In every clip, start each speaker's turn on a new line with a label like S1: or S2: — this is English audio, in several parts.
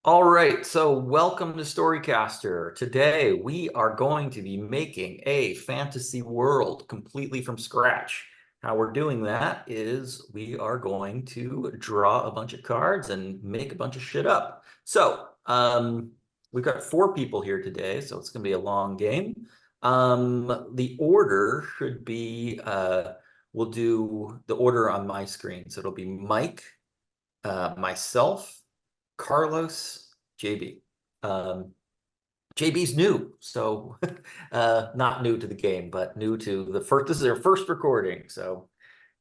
S1: All right, so welcome to Storycaster. Today we are going to be making a fantasy world completely from scratch. How we're doing that is we are going to draw a bunch of cards and make a bunch of shit up. We've got four people here today, so it's going to be a long game. The order should be, we'll do the order on my screen. So it'll be Mike, myself, Carlos, JB. JB's new, so not new to the game, but new to the first. This is their first recording, so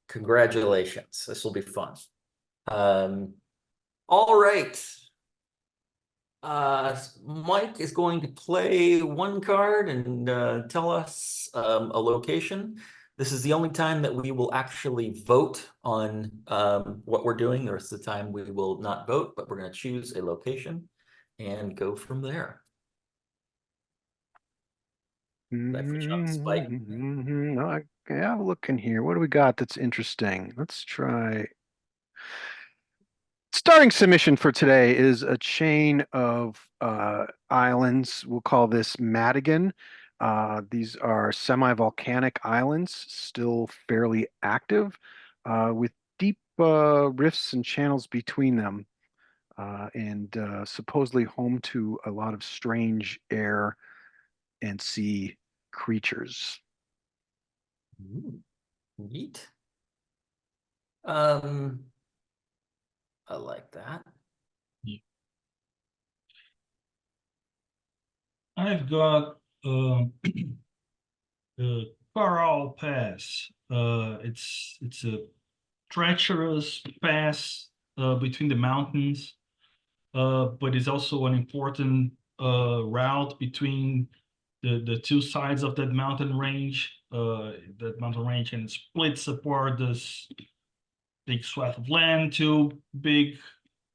S1: congratulations. This will be fun. Um, all right. Mike is going to play one card and tell us a location. This is the only time that we will actually vote on what we're doing. The rest of the time we will not vote, but we're going to choose a location and go from there. Did I put you on the spike?
S2: Yeah, I'm looking here. What do we got that's interesting? Let's try. Starting submission for today is a chain of islands. We'll call this Madigan. These are semi-volcanic islands, still fairly active, with deep rifts and channels between them, and supposedly home to a lot of strange air and sea creatures.
S1: Ooh, neat. Um, I like that.
S3: Yeah. I've got the Coral Pass. It's a treacherous pass between the mountains, but it's also an important route between the two sides of that mountain range. And splits apart this big swath of land, two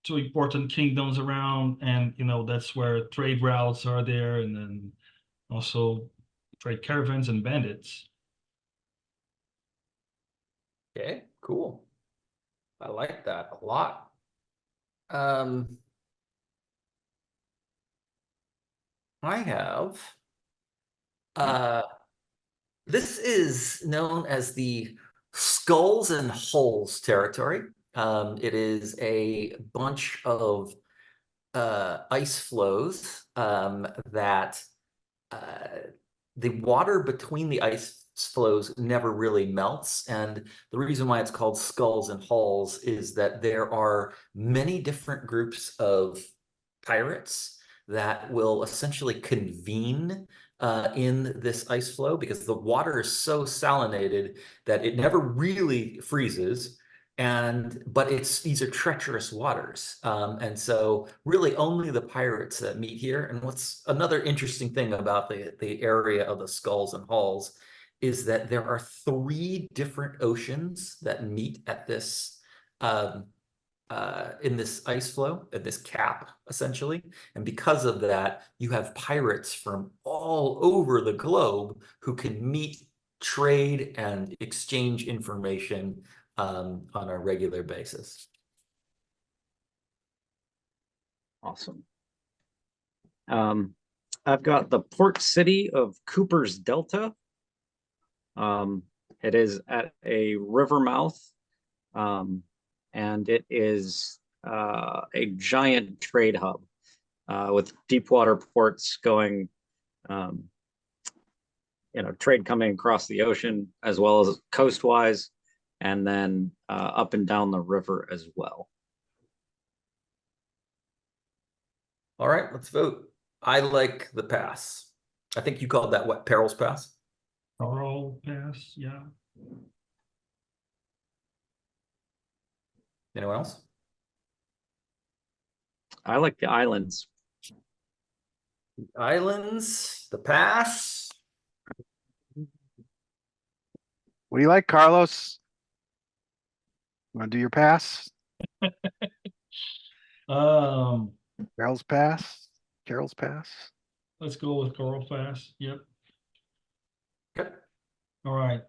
S3: important kingdoms around, and that's where trade routes are there, and then also trade caravans and bandits.
S1: Okay, cool. I like that a lot. Um, I have uh this is known as the Skulls and Holes territory. It is a bunch of ice flows that uh, the water between the ice flows never really melts. And the reason why it's called Skulls and Holes is that there are many different groups of pirates that will essentially convene in this ice flow because the water is so salinated that it never really freezes. But these are treacherous waters. And so really only the pirates that meet here. And what's another interesting thing about the area of the Skulls and Halls is that there are three different oceans that meet at this um, in this ice flow, at this cap, essentially. And because of that, you have pirates from all over the globe who can meet, trade, and exchange information on a regular basis.
S4: Awesome. I've got the port city of Cooper's Delta. It is at a river mouth, and it is a giant trade hub with deep water ports going, trade coming across the ocean as well as coastwise, and then up and down the river as well.
S1: All right, let's vote. I like the pass. I think you called that what, Perils Pass?
S3: Coral Pass, yeah.
S1: Anyone else?
S4: I like the islands.
S1: Islands, the pass.
S2: What do you like, Carlos? You want to do your pass?
S3: Um,
S2: Carol's pass? Carol's pass?
S3: let's go with Coral Pass. Yep.
S1: Okay.
S3: All right.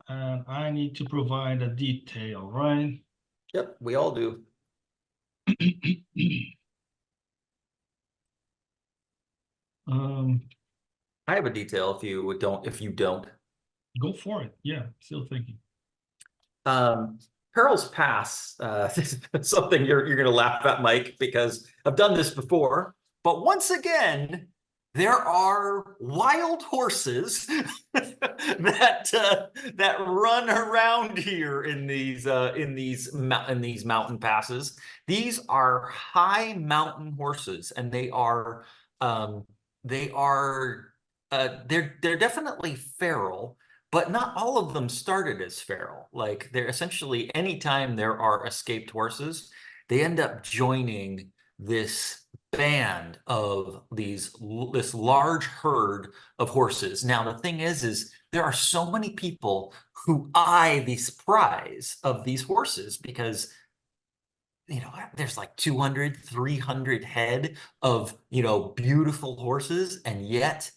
S3: And I need to provide a detail, right?
S1: Yep, we all do.
S3: Um,
S1: I have a detail if you don't.
S3: go for it. Yeah, still thinking.
S1: Um, Pearl's Pass, this is something you're going to laugh at, Mike, because I've done this before. But once again, there are wild horses that run around here in these mountain passes. These are high mountain horses, and um, they are they're definitely feral, but not all of them started as feral. Like they're essentially, anytime there are escaped horses, they end up joining this band of this large herd of horses. Now, the thing is there are so many people who eye the surprise of these horses because there's like 200, 300 head of, beautiful horses, and yet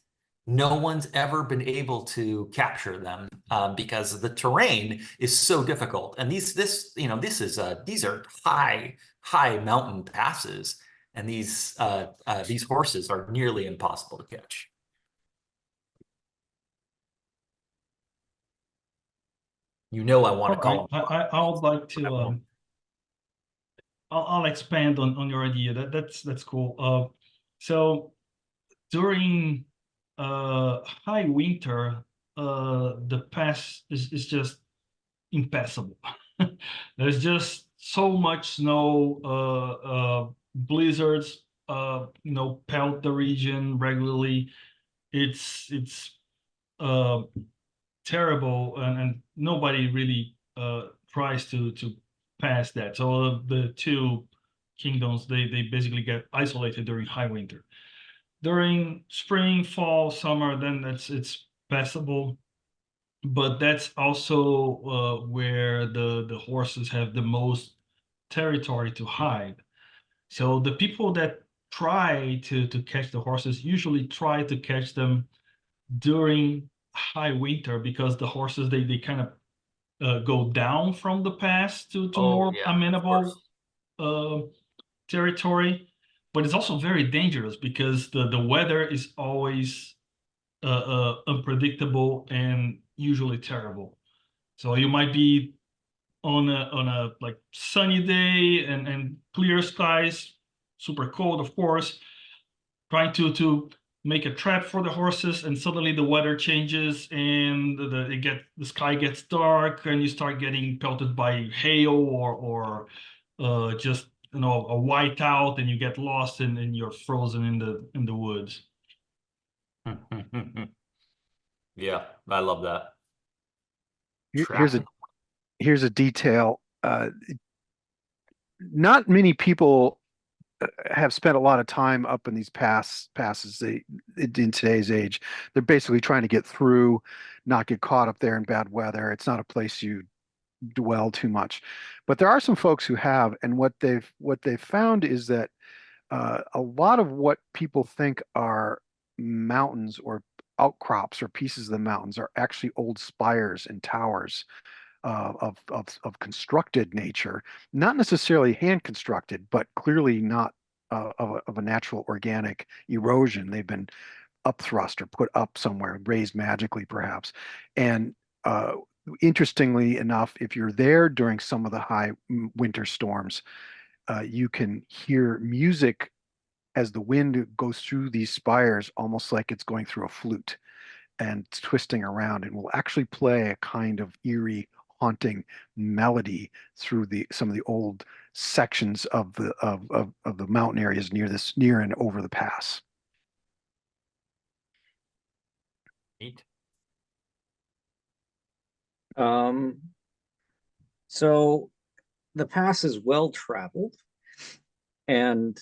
S1: no one's ever been able to capture them because the terrain is so difficult. And these are high mountain passes, and these horses are nearly impossible to catch. I want
S3: All
S1: to
S3: right,
S1: call
S3: I would like to
S1: them.
S3: I'll expand on your idea. That's cool. So during high winter, the pass is just impassable. There's just so much snow, blizzards, pelt the region regularly. It's uh, terrible, and nobody really tries to pass that. So the two kingdoms, they basically get isolated during high winter. During spring, fall, summer, then it's passable. But that's also where the horses have the most territory to hide. So the people that try to catch the horses usually try to catch them during high winter, because the horses, they kind of go down from the pass to
S1: Oh
S3: more
S1: yeah, of
S3: amenable
S1: course.
S3: uh, territory. But it's also very dangerous because the weather is always unpredictable and usually terrible. So you might be on a like sunny day and clear skies, super cold, of course, trying to make a trap for the horses, and suddenly the weather changes and the sky gets dark, and you start getting pelted by hail or just a whiteout, and you get lost and you're frozen in the woods.
S1: Yeah, I love that.
S2: Here- Here's
S1: Trapped
S2: a
S1: in.
S2: here's a detail. Not many people have spent a lot of time up in these passes. In today's age, they're basically trying to get through, not get caught up there in bad weather. It's not a place you dwell too much. But there are some folks who have, and what they've found is that a lot of what people think are mountains or outcrops or pieces of the mountains are actually old spires and towers of constructed nature, not necessarily hand constructed, but clearly not of a natural organic erosion. They've been upthrust or put up somewhere, raised magically perhaps. And uh, interestingly enough, if you're there during some of the high winter storms, you can hear music as the wind goes through these spires, almost like it's going through a flute and twisting around, and will actually play a kind of eerie, haunting melody through the some of the old sections of the mountain areas near and over the pass.
S1: Neat.
S4: Um, so the pass is well traveled, and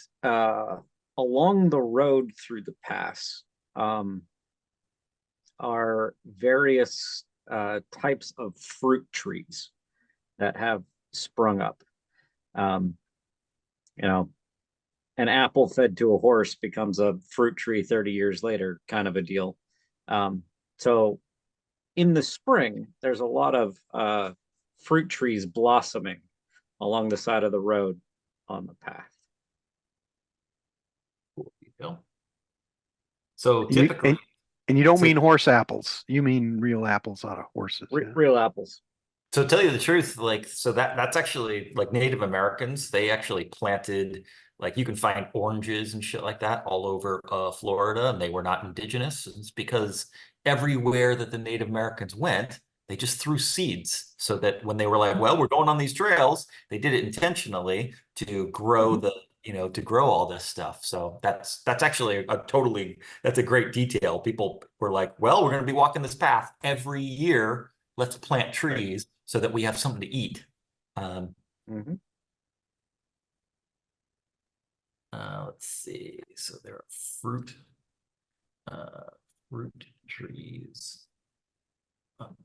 S4: along the road through the pass um, are various types of fruit trees that have sprung up. Um, you know, an apple fed to a horse becomes a fruit tree 30 years later, kind of a deal. So in the spring, there's a lot of fruit trees blossoming along the side of the road. on the path.
S1: Cool detail. So
S2: You,
S1: typically,
S2: and you don't
S1: so
S2: mean horse apples. You mean real apples out of horses. Yeah.
S4: Real apples.
S1: So to tell you the truth, like so that's actually like Native Americans, they actually planted like you can find oranges and shit like that all over Florida, and they were not indigenous. It's because everywhere that the Native Americans went, they just threw seeds so that when they were like, well, we're going on these trails, they did it intentionally to grow
S4: Mhm.
S1: the, to grow all this stuff. So that's actually that's a great detail. People were like, well, we're going to be walking this path every year. Let's plant
S4: Right.
S1: trees so that we have something to eat. Um,
S4: Mhm.
S1: let's see. So there are uh, fruit trees. Up.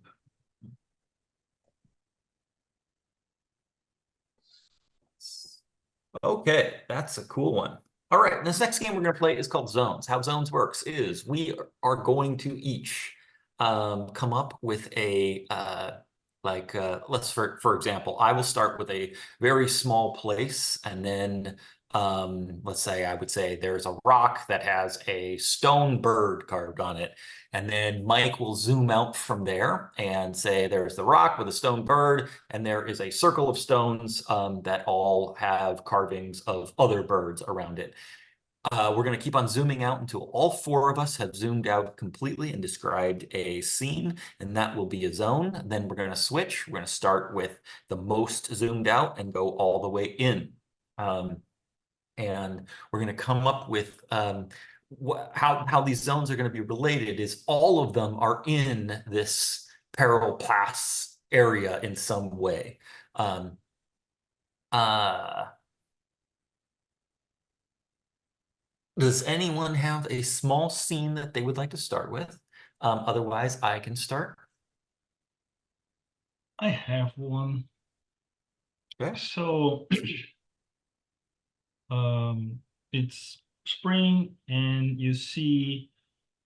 S1: Okay, that's a cool one. All right, this next game we're going to play is called Zones. How Zones works is we are going to each come up with a let's for example, I will start with a very small place, and then let's say I would say there's a rock that has a stone bird carved on it, and then Mike will zoom out from there and say there's the rock with a stone bird, and there is a circle of stones that all have carvings of other birds around it. We're going to keep on zooming out until all four of us have zoomed out completely and described a scene, and that will be a zone. Then we're going to switch. We're going to start with the most zoomed out and go all the way in. Um, and we're going to come up with how these zones are going to be related is all of them are in this peril pass area in some way. Um, uh, does anyone have a small scene that they would like to start with? Otherwise, I can start.
S3: I have one.
S1: Okay.
S3: So um, it's spring, and you see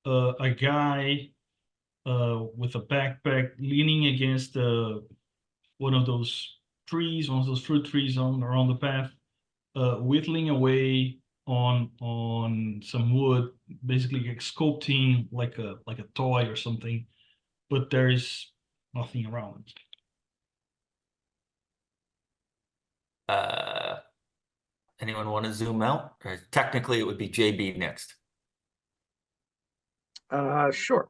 S3: a guy with a backpack leaning against one of those trees, one of those fruit trees on around the path, whittling away on some wood, basically like sculpting like a toy or something, but there is nothing around.
S1: Uh, anyone want to zoom out? Technically, it would be JB next.
S4: Sure.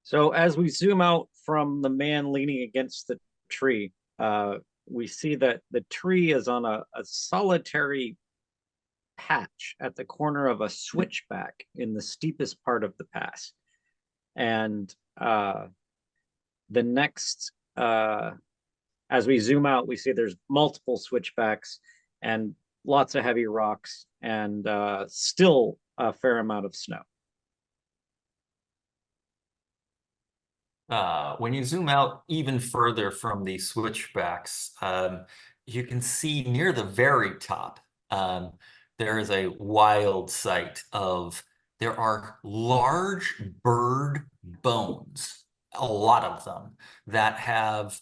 S4: So as we zoom out from the man leaning against the tree, we see that the tree is on a solitary patch at the corner of a switchback in the steepest part of the pass. And the next, as we zoom out, we see there's multiple switchbacks and lots of heavy rocks and still a fair amount of snow.
S1: When you zoom out even further from the switchbacks, you can see near the very top, um, there is a wild sight of there are large bird bones, a lot of them, that have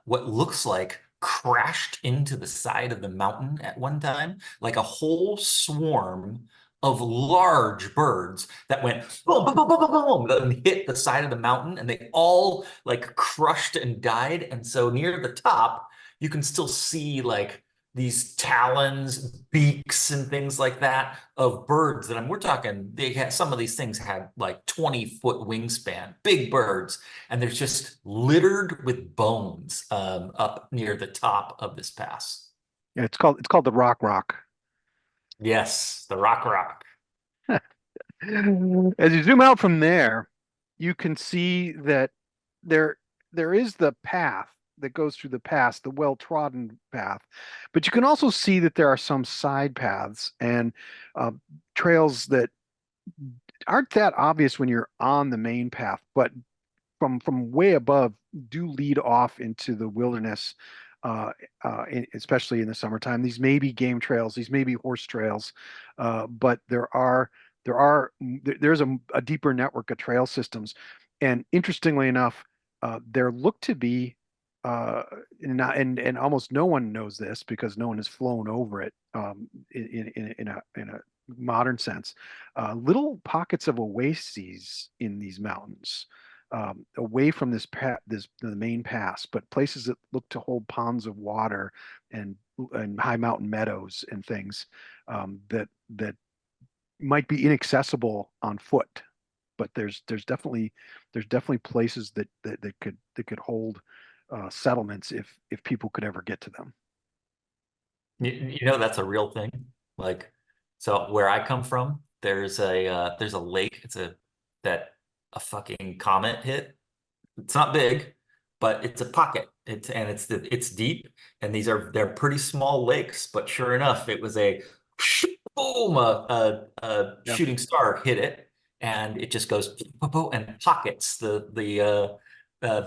S1: what looks like crashed into the side of the mountain at one time, like a whole swarm of large birds that went boom, boom, boom, boom, boom, boom, boom, and hit the side of the mountain, and they all like crushed and died. And so near the top, you can still see like these talons, beaks, and things like that of birds that we're talking, they had some of these things had like 20-foot wingspan, big birds, and they're just littered with bones up near the top of this pass.
S2: Yeah, it's called the Rock Rock.
S1: Yes, the Rock Rock.
S2: As you zoom out from there, you can see that there there is the path that goes through the pass, the well-trodden path, but you can also see that there are some side paths and uh, trails that aren't that obvious when you're on the main path, but from way above do lead off into the wilderness, especially in the summertime. These may be game trails, these may be horse trails, but there's a deeper network of trail systems. And interestingly enough, there look to be and almost no one knows this because no one has flown over it in a modern sense. Little pockets of oases in these mountains, away from this the main pass, but places that look to hold ponds of water and high mountain meadows and things that might be inaccessible on foot. But there's definitely places that could hold settlements if people could ever get to them.
S1: You know that's a real thing. Like, so where I come from, there's a lake. It's a that a fucking comet hit. It's not big, but it's a pocket. It's deep, and they're pretty small lakes. But sure enough, it was a boom, a
S2: Yeah.
S1: shooting star hit it, and it just goes and pockets the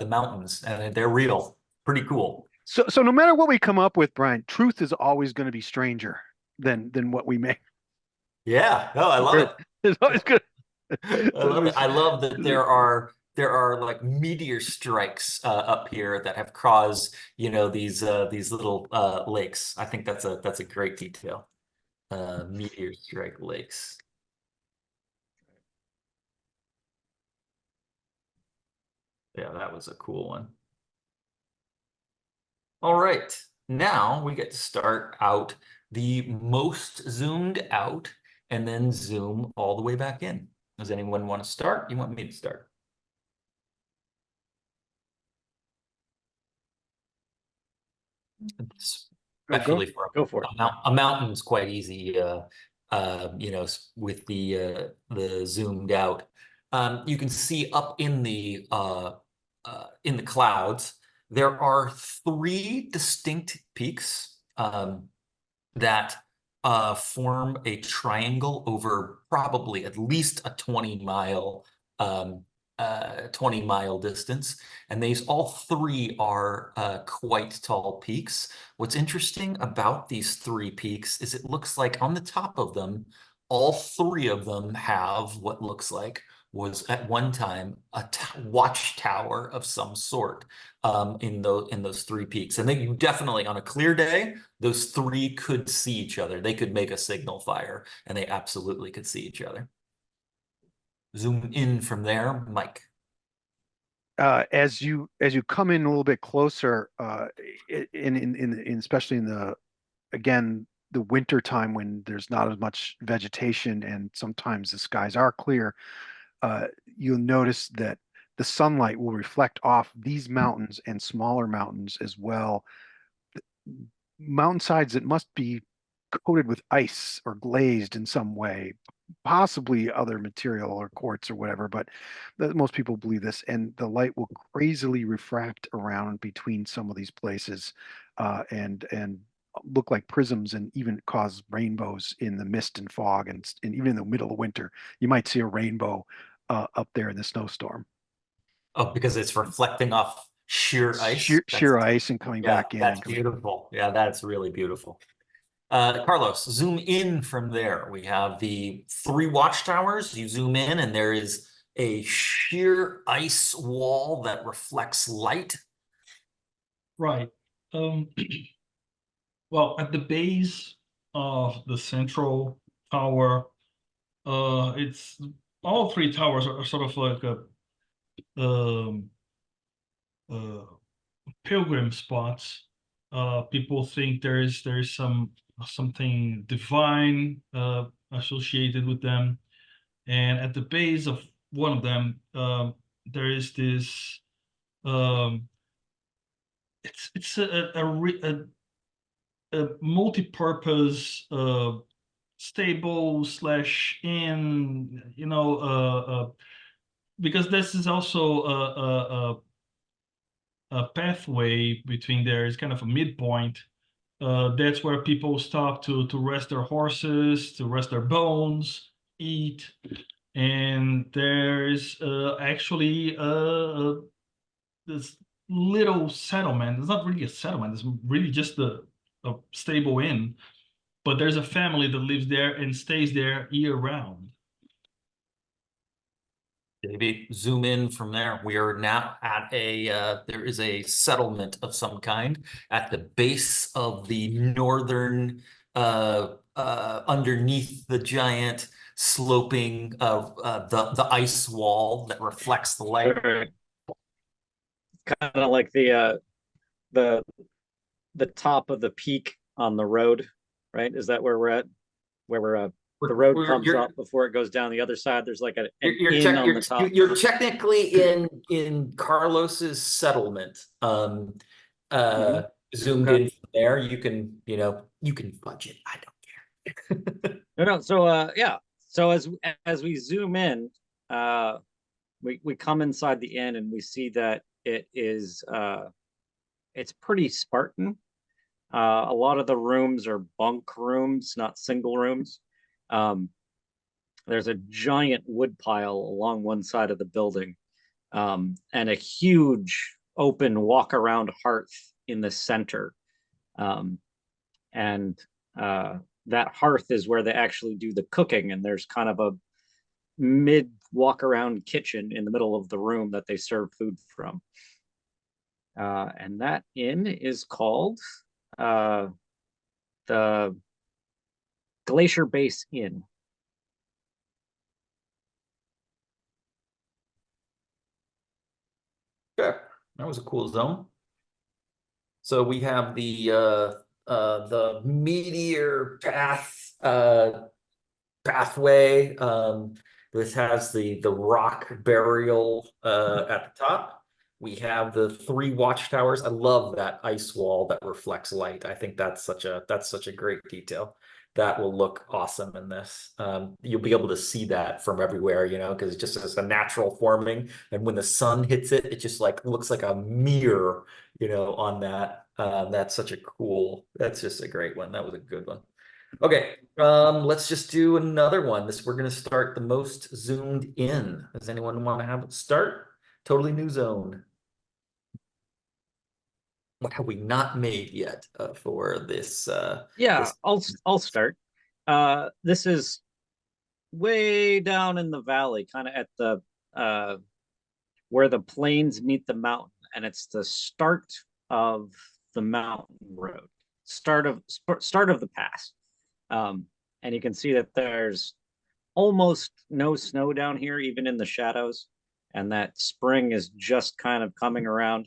S1: mountains, and they're real. Pretty cool.
S2: So no matter what we come up with, Brian, truth is always going to be stranger than what we make.
S1: Yeah, no, I love it.
S2: It's always good.
S1: I love it. I love that there are like meteor strikes up here that have caused, these little lakes. I think that's a great detail. Meteor strike lakes. Yeah, that was a cool one. All right. Now we get to start out the most zoomed out and then zoom all the way back in. Does anyone want to start? You want me to start?
S2: Go
S1: Especially for
S4: Go for it.
S1: a mountain's quite easy, with the zoomed out. You can see up in the clouds, there are three distinct peaks that form a triangle over probably at least a 20-mile distance. And these all three are quite tall peaks. What's interesting about these three peaks is it looks like on the top of them, all three of them have what looks like was at one time a watchtower of some sort in those three peaks. And then you definitely, on a clear day, those three could see each other. They could make a signal fire, and they absolutely could see each other. Zoom in from there, Mike.
S2: As you come in a little bit closer, especially in the again the winter time when there's not as much vegetation and sometimes the skies are clear, you'll notice that the sunlight will reflect off these mountains and smaller mountains as well. Mountainsides that must be coated with ice or glazed in some way, possibly other material or quartz or whatever, but most people believe this. And the light will crazily refract around between some of these places, and look like prisms and even cause rainbows in the mist and fog. And even in the middle of winter, you might see a rainbow up there in the snowstorm.
S1: Oh, because it's reflecting off sheer ice.
S2: Sheer ice and coming
S1: Yeah,
S2: back in
S1: that's
S2: and coming.
S1: beautiful. Yeah, that's really beautiful. Carlos, zoom in from there. We have the three watchtowers. You zoom in, and there is a sheer ice wall that reflects light.
S3: Right. Um, well, at the base of the central tower, it's all three towers are sort of like um, uh, pilgrim spots. People think there is something divine associated with them, and at the base of one of them, there is this. Um, it's a multi-purpose stable slash inn, because this is also a pathway between there. It's kind of a midpoint. That's where people stop to rest their horses, to rest their bones, eat. And there's actually this little settlement. It's not really a settlement. It's really just a stable inn. But there's a family that lives there and stays there year round.
S1: Maybe zoom in from there. We are now at there is a settlement of some kind at the base of the northern, underneath the giant sloping of the ice wall that reflects the light.
S4: Kind of like the the top of the peak on the road, right? Is that where we're at? Where the road comes up before it goes down the other side. There's like an inn on the top.
S1: You're technically in Carlos's settlement. Zoomed
S4: Okay.
S1: in from there. You can, you can budget. I don't care.
S4: No. So yeah. So as we zoom in, we come inside the inn and we see that it's pretty Spartan. A lot of the rooms are bunk rooms, not single rooms. There's a giant wood pile along one side of the building, and a huge open walk around hearth in the center. And that hearth is where they actually do the cooking, and there's kind of a mid walk around kitchen in the middle of the room that they serve food from. And that inn is called the Glacier Base Inn.
S1: Okay, that was a cool zone. So we have the meteor pathway. This has the rock burial at the top. We have the 3 watchtowers. I love that ice wall that reflects light. I think that's such a great detail. That will look awesome in this. You'll be able to see that from everywhere, because it just is a natural forming. And when the sun hits it, it just like looks like a mirror, on that. That's just a great one. That was a good one. Okay, let's just do another one. We're gonna start the most zoomed in. Does anyone want to have it start? Totally new zone. What have we not made yet for this?
S4: Yeah,
S1: this
S4: I'll start. This is way down in the valley, kind of at the where the plains meet the mountain, and it's the start of the mountain road, start of the pass. And you can see that there's almost no snow down here, even in the shadows, and that spring is just kind of coming around.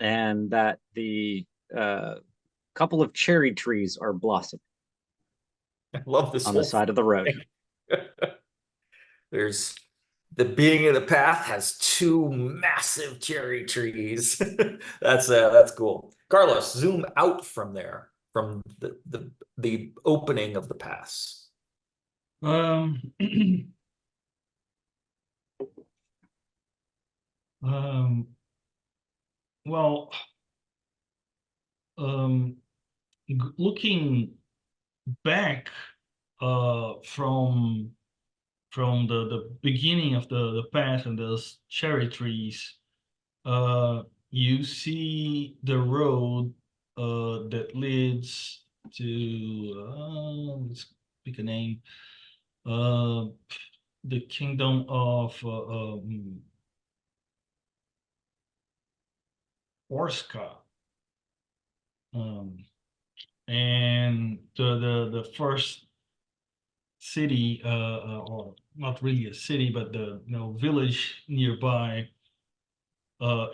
S4: And that the couple of cherry trees are blossoming.
S1: I love this
S4: on the side of the road.
S1: There's the beginning of the path has 2 massive cherry trees. That's cool. Carlos, zoom out from there, from the opening of the pass.
S3: Um, well, looking back from the beginning of the path and those cherry trees, you see the road that leads to let's pick a name, the kingdom of Orska. And the first city, or not really a city, but the village nearby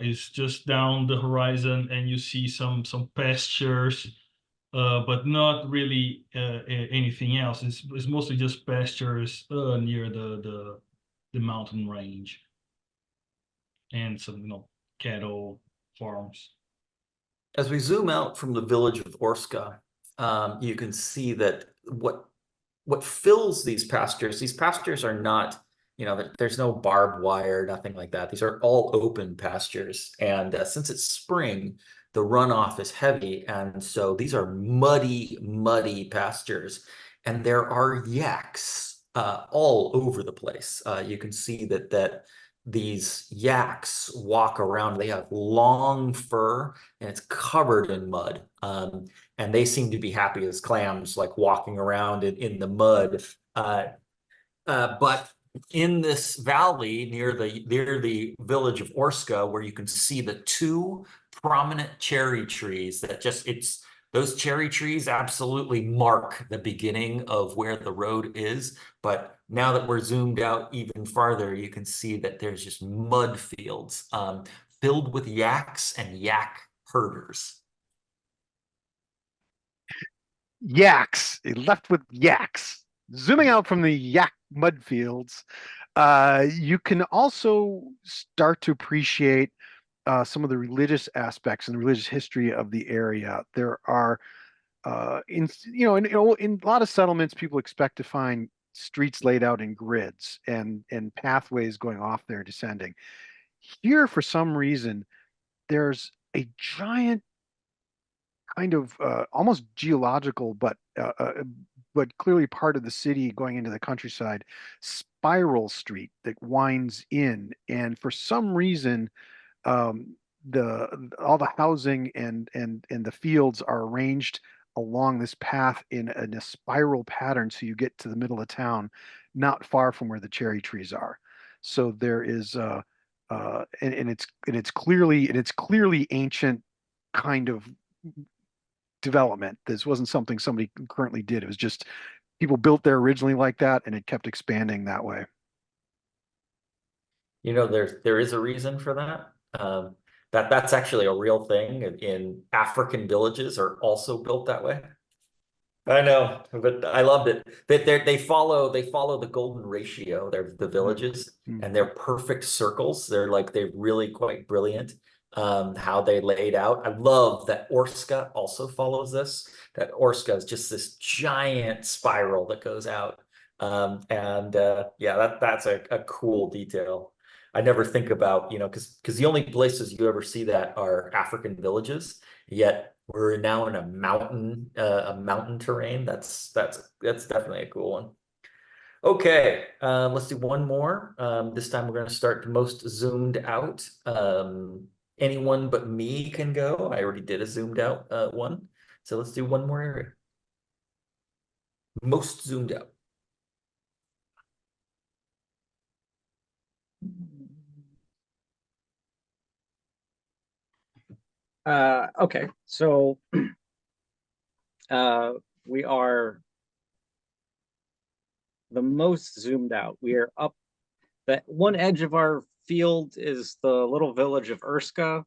S3: is just down the horizon, and you see some pastures, but not really anything else. It's mostly just pastures near the mountain range, and some cattle farms.
S1: As we zoom out from the village of Orska, you can see that what fills these pastures are not, there's no barbed wire, nothing like that. These are all open pastures. And since it's spring, the runoff is heavy. And so these are muddy, muddy pastures. And there are yaks all over the place. You can see that these yaks walk around. They have long fur and it's covered in mud. And they seem to be happy as clams, like walking around in the mud. But in this valley near the village of Orska, where you can see the two prominent cherry trees that just those cherry trees absolutely mark the beginning of where the road is. But now that we're zoomed out even farther, you can see that there's just mud fields filled with yaks and yak herders.
S2: Yaks, left with yaks. Zooming out from the yak mud fields, you can also start to appreciate some of the religious aspects and the religious history of the area. There are, in a lot of settlements, people expect to find streets laid out in grids and pathways going off there descending. Here, for some reason, there's a giant kind of almost geological, but clearly part of the city going into the countryside, spiral street that winds in, and for some reason, um, the all the housing and the fields are arranged along this path in a spiral pattern, so you get to the middle of town, not far from where the cherry trees are. So there is and it's clearly ancient kind of development. This wasn't something somebody currently did. It was just people built there originally like that, and it kept expanding that way.
S1: You know, there is a reason for that. That's actually a real thing in African villages are also built that way. I know, but I loved it. They follow the golden ratio. They're the villages,
S2: Mm.
S1: and they're perfect circles. They're really quite brilliant. How they laid out. I love that Orska also follows this. That Orska is just this giant spiral that goes out. And yeah, that's a cool detail. I never think about, because the only places you ever see that are African villages. Yet we're now in a mountain terrain. That's definitely a cool one. Okay, let's do one more. This time we're going to start the most zoomed out. Anyone but me can go. I already did a zoomed out one. So let's do one more area. Most zoomed out.
S4: Okay, so we are the most zoomed out. We are up the one edge of our field is the little village of Urska,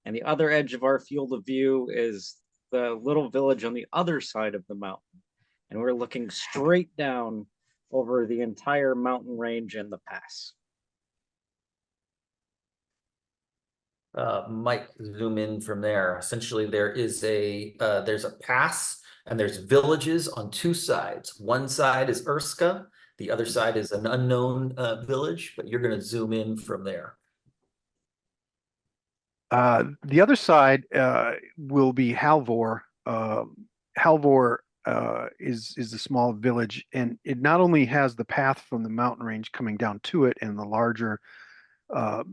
S4: and the other edge of our field of view is the little village on the other side of the mountain. And we're looking straight down over the entire mountain range and the pass.
S1: Might zoom in from there. Essentially, there's a pass and there's villages on two sides. One side is Urska, the other side is an unknown village, but you're going to zoom in from there.
S2: The other side will be Halvor. Halvor is the small village, and it not only has the path from the mountain range coming down to it and the larger uh,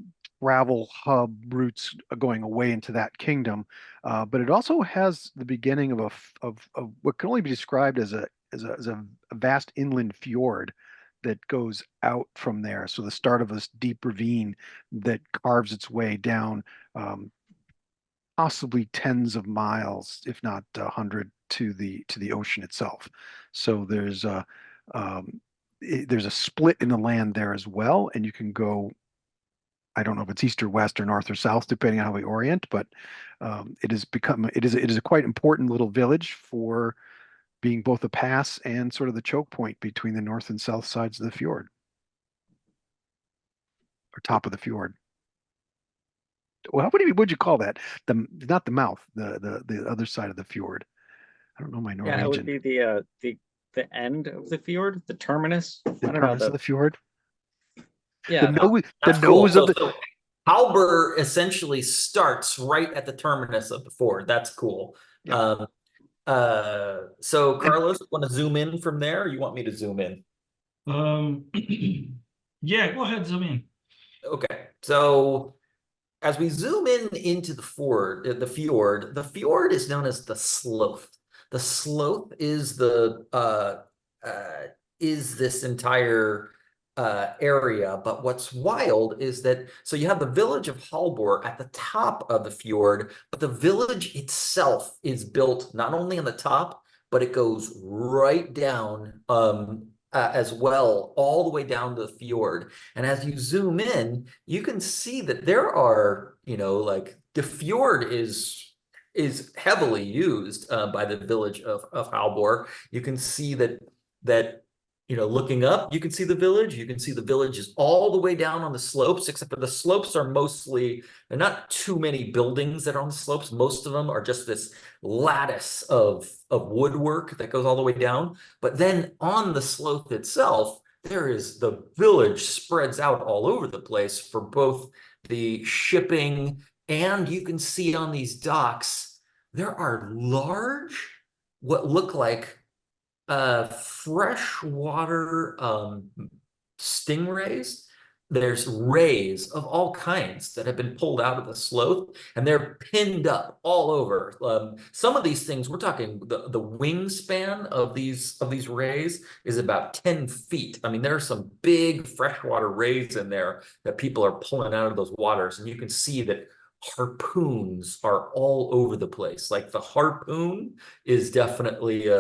S2: travel hub routes going away into that kingdom, but it also has the beginning of what can only be described as a vast inland fjord that goes out from there. So the start of this deep ravine that carves its way down, um, possibly tens of miles, if not 100, to the ocean itself. So um, there's a split in the land there as well, and you can go. I don't know if it's east or west or north or south, depending on how we orient, but it is a quite important little village for being both a pass and sort of the choke point between the north and south sides of the fjord, or top of the fjord. Well, would you call that? Not the mouth, the other side of the fjord. I don't know my
S4: Yeah, it would
S2: Norwegian.
S4: be the end of the fjord, the terminus. I
S2: The
S4: don't know
S2: terminus of the fjord.
S4: yeah,
S2: The
S1: That's cool.
S2: nose of the.
S1: So Halber essentially starts right at the terminus of the ford. That's cool.
S2: Yeah.
S1: So
S2: And
S1: Carlos, want to zoom in from there, or you want me to zoom in?
S3: Um, yeah, go ahead, zoom in.
S1: Okay, so as we zoom in into the fjord is known as the slope. The slope is the is this entire area. But what's wild is that, so you have the village of Hallbor at the top of the fjord, but the village itself is built not only on the top, but it goes right down as well, all the way down to the fjord. And as you zoom in, you can see that there are, like the fjord is heavily used by the village of Halbor. You can see that looking up, you can see the village. You can see the village is all the way down on the slopes, except for the slopes are mostly, there are not too many buildings that are on the slopes. Most of them are just this lattice of woodwork that goes all the way down. But then on the slope itself, there is the village spreads out all over the place for both the shipping, and you can see on these docks, there are large, what look like freshwater stingrays. There's rays of all kinds that have been pulled out of the slope, and they're pinned up all over. Some of these things, we're talking the wingspan of these rays is about 10 feet. I mean, there are some big freshwater rays in there that people are pulling out of those waters, and you can see that harpoons are all over the place. Like the harpoon is definitely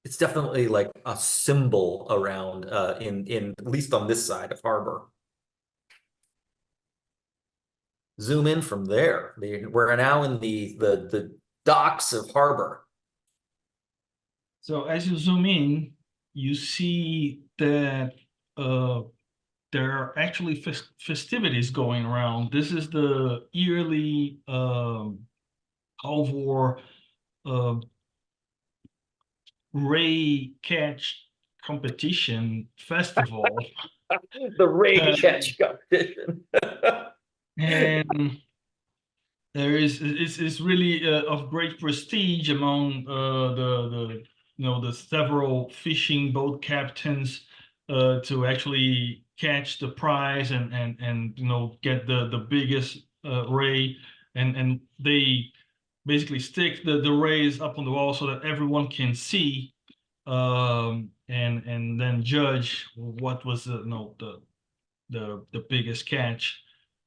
S1: it's definitely like a symbol around in at least on this side of harbor. Zoom in from there. We're now in the docks of harbor.
S3: So as you zoom in, you see that there are actually festivities going around. This is the yearly Alvor uh, ray catch competition festival.
S1: The ray catch competition.
S3: And it's really of great prestige among the several fishing boat captains to actually catch the prize and get the biggest ray, and they basically stick the rays up on the wall so that everyone can see, and then judge what was the biggest catch.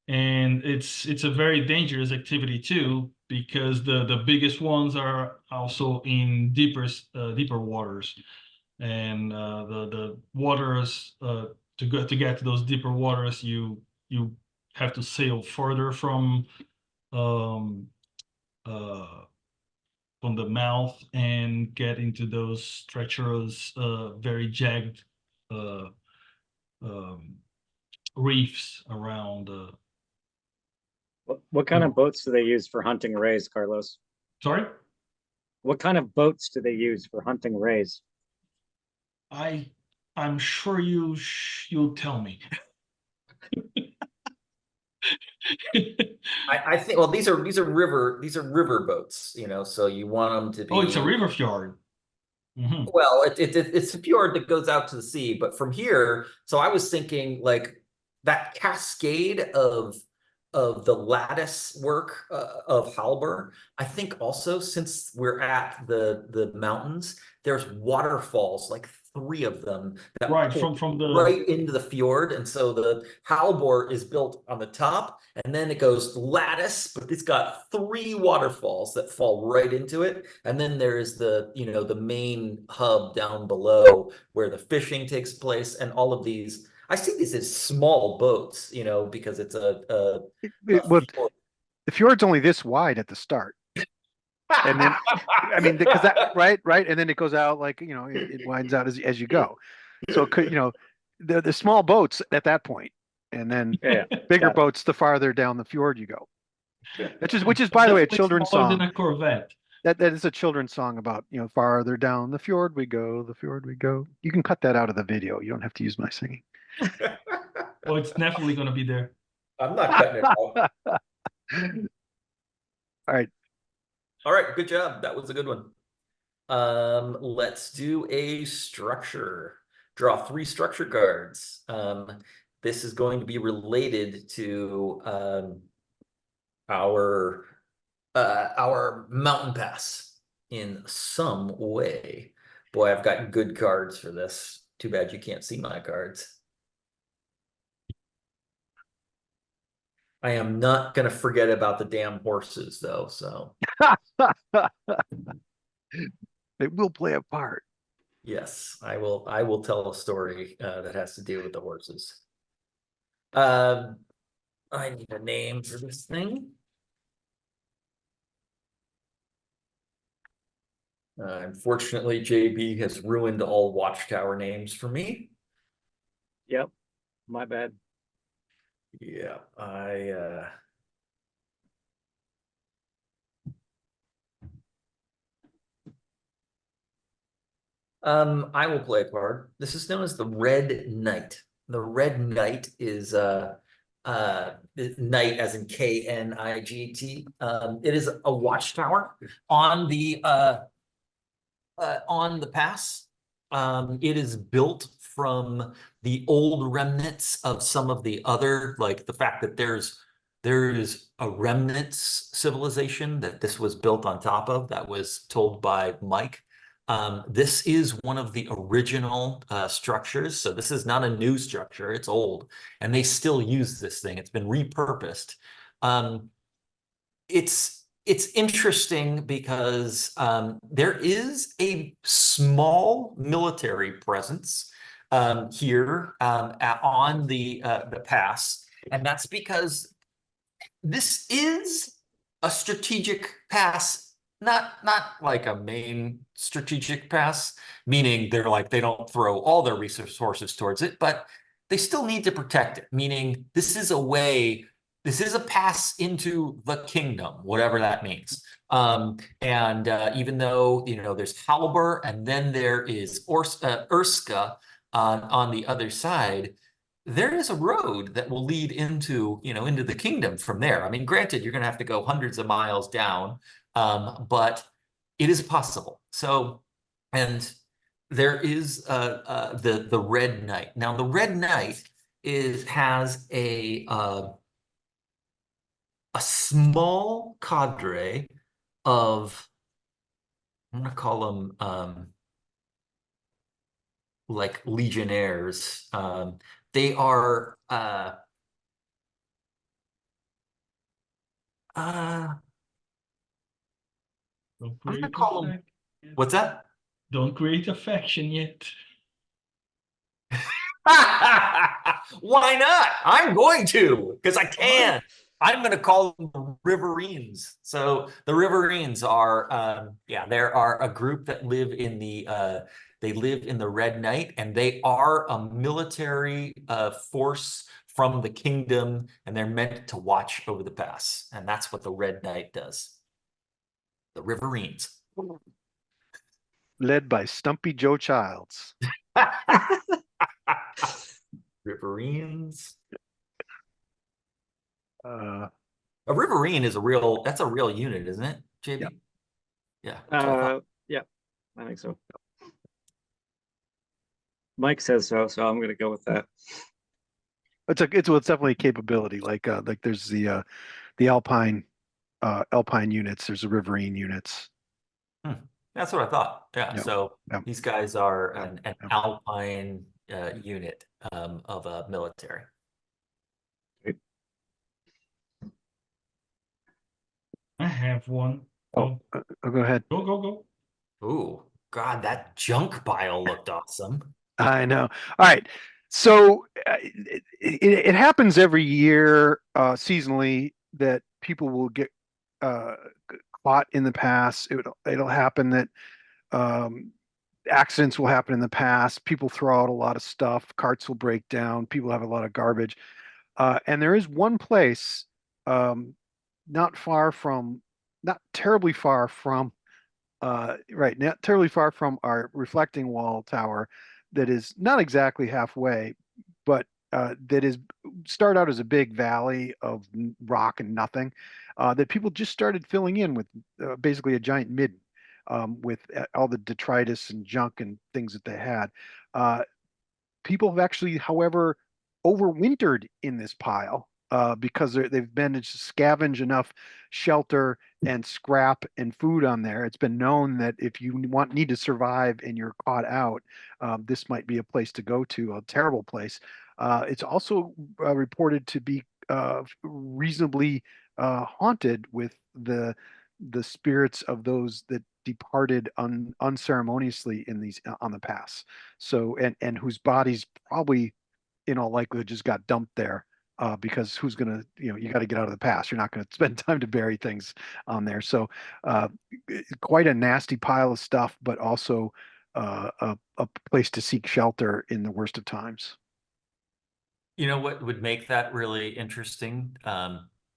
S3: And it's a very dangerous activity too, because the biggest ones are also in deeper waters, and the waters to get to those deeper waters, you have to sail further um, uh, from the mouth and get into those treacherous, very jagged uh, um, reefs around.
S4: What kind of boats do they use for hunting rays, Carlos?
S3: Sorry?
S4: What kind of boats do they use for hunting rays?
S3: I'm sure you'll tell me.
S1: I think, well, these are river boats, so you want them to
S3: Oh, it's a
S1: be.
S3: river fjord. Mhm.
S1: Well, it's a fjord that goes out to the sea, but from here, so I was thinking like that cascade of the lattice work of Halber. I think also, since we're at the mountains, there's waterfalls, like three of them that
S3: Right,
S1: pull
S3: from the
S1: right into the fjord, and so the Halbor is built on the top, and then it goes lattice, but it's got three waterfalls that fall right into it. And then there is the main hub down below where the fishing takes place, and all of these. I see these as small boats, because it's a
S2: Well,
S1: fjord.
S2: the fjord's only this wide at the start, and then I mean, because that right, and then it goes out like it winds out as you go. So it could the small boats at that point, and then
S4: Yeah,
S2: bigger
S4: got it.
S2: boats the farther down the fjord you go. Which is by the way a
S3: definitely
S2: children's
S3: smaller than
S2: song.
S3: a Corvette.
S2: That is a children's song about farther down the fjord we go, the fjord we go. You can cut that out of the video. You don't have to use my singing.
S3: Oh, it's definitely gonna be there.
S1: I'm not cutting it out.
S2: All right.
S1: All right, good job. That was a good one. Let's do a structure. Draw 3 structure cards. This is going to be related to our mountain pass in some way. Boy, I've got good cards for this. Too bad you can't see my cards. I am not going to forget about the damn horses, though. So,
S2: It will play a part.
S1: yes, I will. I will tell a story that has to do with the horses. Um, I need a name for this thing. Unfortunately, JB has ruined all Watchtower names for me.
S4: Yep, my bad.
S1: Yeah, I will play a card. This is known as the Red Knight. The Red Knight is knight as in Knigt. It is a watchtower on the pass. It is built from the old remnants of some of the other, like the fact that there is a remnants civilization that this was built on top of, that was told by Mike. This is one of the original structures. So this is not a new structure, it's old, and they still use this thing. It's been repurposed. Um, it's interesting because there is a small military presence here on the pass, and that's because this is a strategic pass, not like a main strategic pass, meaning they're like they don't throw all their resources towards it, but they still need to protect it, meaning this is a way, this is a pass into the kingdom, whatever that means. And even though, you know, there's Halber and then there is Urska on the other side, there is a road that will lead into, you know, into the kingdom from there. I mean, granted, you're going to have to go hundreds of miles down, but it is possible. So, and there is the Red Knight. Now, the Red Knight has a small cadre of, I'm going to call them like legionnaires. They are uh
S3: Don't
S1: I'm gonna
S3: create a
S1: call them,
S3: fact.
S1: what's that?
S3: Don't create a faction yet.
S1: Why not? I'm going to, because I can. I'm going to call them the Riverines. So the Riverines are, yeah, there are a group that live in they live in the Red Knight, and they are a military force from the kingdom, and they're meant to watch over the pass. And that's what the Red Knight does. The Riverines.
S2: Led by Stumpy Joe Childs.
S1: Riverines.
S2: Uh,
S1: A Riverine is that's a real unit, isn't it, JB?
S2: Yep.
S1: Yeah, that's what I thought.
S4: Yeah, I think so. Mike says so, so I'm gonna go with that.
S2: it's definitely a capability. Like there's the Alpine units. There's the Riverine units.
S1: That's what I thought. Yeah,
S2: Yeah,
S1: so
S2: yeah,
S1: these guys are
S2: yeah,
S1: an
S2: yeah.
S1: Alpine unit of a military.
S3: I have one.
S2: Oh, go ahead.
S3: Go.
S1: Ooh, God, that junk pile looked awesome.
S2: I know. All right. So it happens every year, seasonally, that people will get uh, caught in the pass. It'll happen that um, accidents will happen in the past. People throw out a lot of stuff. Carts will break down. People have a lot of garbage. And there is one place, um, not far from, not terribly far from, right, not terribly far from our reflecting wall tower, that is not exactly halfway, but that is start out as a big valley of rock and nothing, that people just started filling in with basically a giant midden, with all the detritus and junk and things that they had. Uh, People have actually, however, overwintered in this pile. because they've managed to scavenge enough shelter and scrap and food on there. It's been known that if you need to survive and you're caught out, this might be a place to go to, a terrible place. It's also reported to be reasonably haunted with the spirits of those that departed unceremoniously in these on the pass. So and whose bodies probably in all likelihood just got dumped there because who's gonna, you got to get out of the pass. You're not going to spend time to bury things on there. So uh, quite a nasty pile of stuff, but also a place to seek shelter in the worst of times.
S1: You know what would make that really interesting?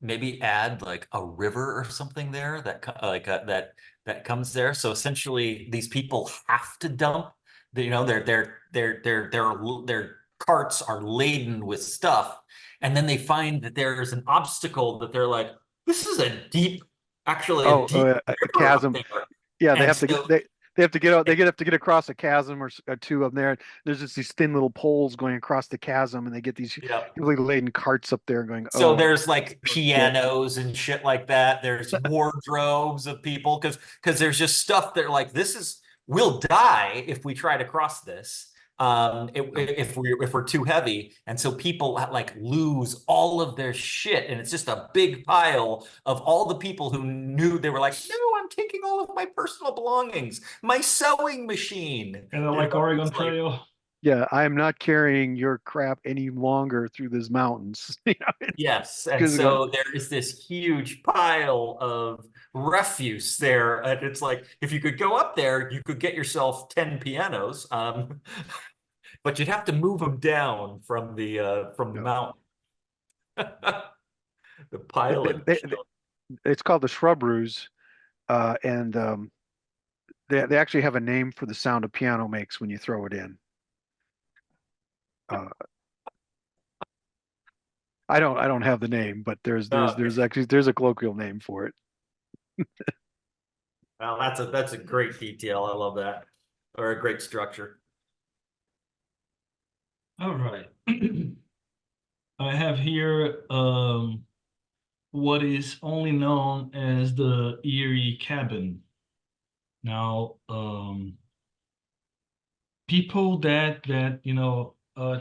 S1: Maybe add like a river or something there that comes there. So essentially, these people have to dump. Their carts are laden with stuff, and then they find that there's an obstacle that they're like, this is actually a deep
S2: A
S1: river up
S2: chasm.
S1: there,
S2: Yeah, they
S1: and
S2: have to
S1: so
S2: they have to get out. They have to get across a chasm or two up there. There's just these thin little poles going across the chasm, and they get these
S1: yeah.
S2: heavily laden carts up there, going,
S1: So
S2: "Oh,
S1: there's like
S2: oh shit!"
S1: pianos and shit like that. There's wardrobes of people because there's just stuff that like we'll die if we try to cross this. If we're too heavy, and so people like lose all of their shit, and it's just a big pile of all the people who knew they were like, no, I'm taking all of my personal belongings, my sewing machine.
S3: Kind of like Oregon
S1: It's like,
S3: Trail.
S2: Yeah, I am not carrying your crap any longer through these mountains.
S1: yes, and
S2: Because going,
S1: so there is this huge pile of refuse there, and it's like if you could go up there, you could get yourself 10 pianos, but you'd have to move them down from the
S2: no,
S1: mountain. The
S2: they,
S1: pile of
S2: they,
S1: junk.
S2: it's called the shrub ruse, and they actually have a name for the sound a piano makes when you throw it in. Uh, I don't have the name, but there's actually there's a colloquial name for it.
S1: Well, that's a great detail. I love that, or a great structure.
S3: All right. I have here what is only known as the Erie Cabin. Now, people that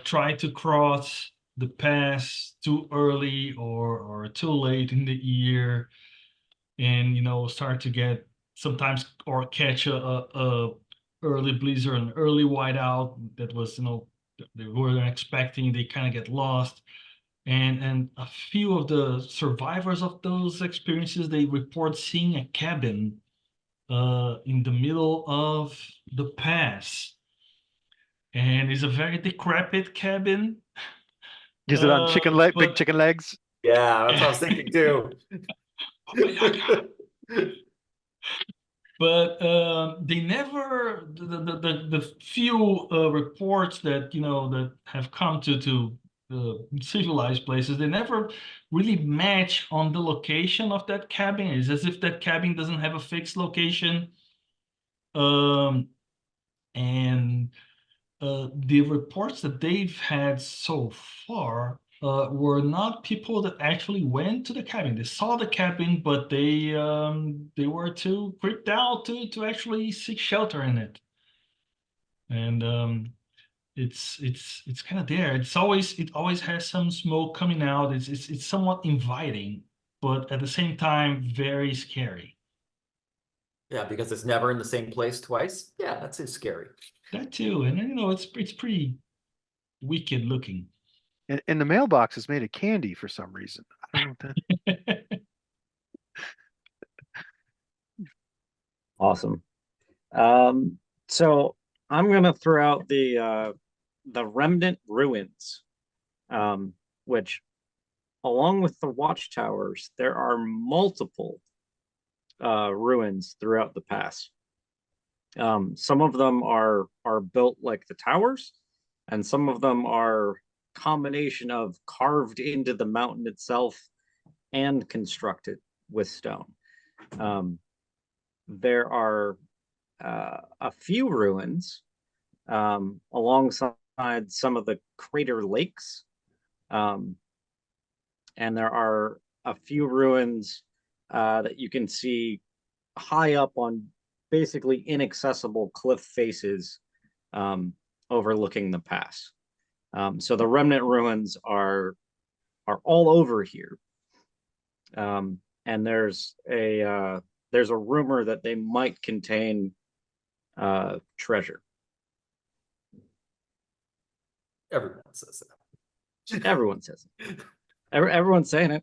S3: try to cross the pass too early or too late in the year, and start to get sometimes or catch a early blizzard, an early whiteout that was they weren't expecting. They kind of get lost, and a few of the survivors of those experiences, they report seeing a cabin in the middle of the pass, and it's a very decrepit cabin.
S2: Is it on big
S3: But
S2: chicken legs?
S1: Yeah, that's what I was thinking too.
S3: Baba Yaga. But they never the few reports that that have come to civilized places, they never really match on the location of that cabin. It's as if that cabin doesn't have a fixed location. Um, and the reports that they've had so far were not people that actually went to the cabin. They saw the cabin, but they were too creeped out to actually seek shelter in it. And it's kind of there. It always has some smoke coming out. It's somewhat inviting, but at the same time very scary.
S1: Yeah, because it's never in the same place twice. Yeah, that's scary.
S3: That too, and it's pretty wicked looking.
S2: And the mailbox is made of candy for some reason. I don't know what that.
S4: Awesome. So I'm gonna throw out the remnant ruins, which, along with the watchtowers, there are multiple ruins throughout the pass. Some of them are built like the towers, and some of them are combination of carved into the mountain itself and constructed with stone. There are a few ruins alongside some of the crater lakes, um, and there are a few ruins that you can see high up on basically inaccessible cliff faces overlooking the pass. So the remnant ruins are all over here, and there's a rumor that they might contain treasure.
S1: Everyone says that.
S4: Everyone says it. Everyone's saying it.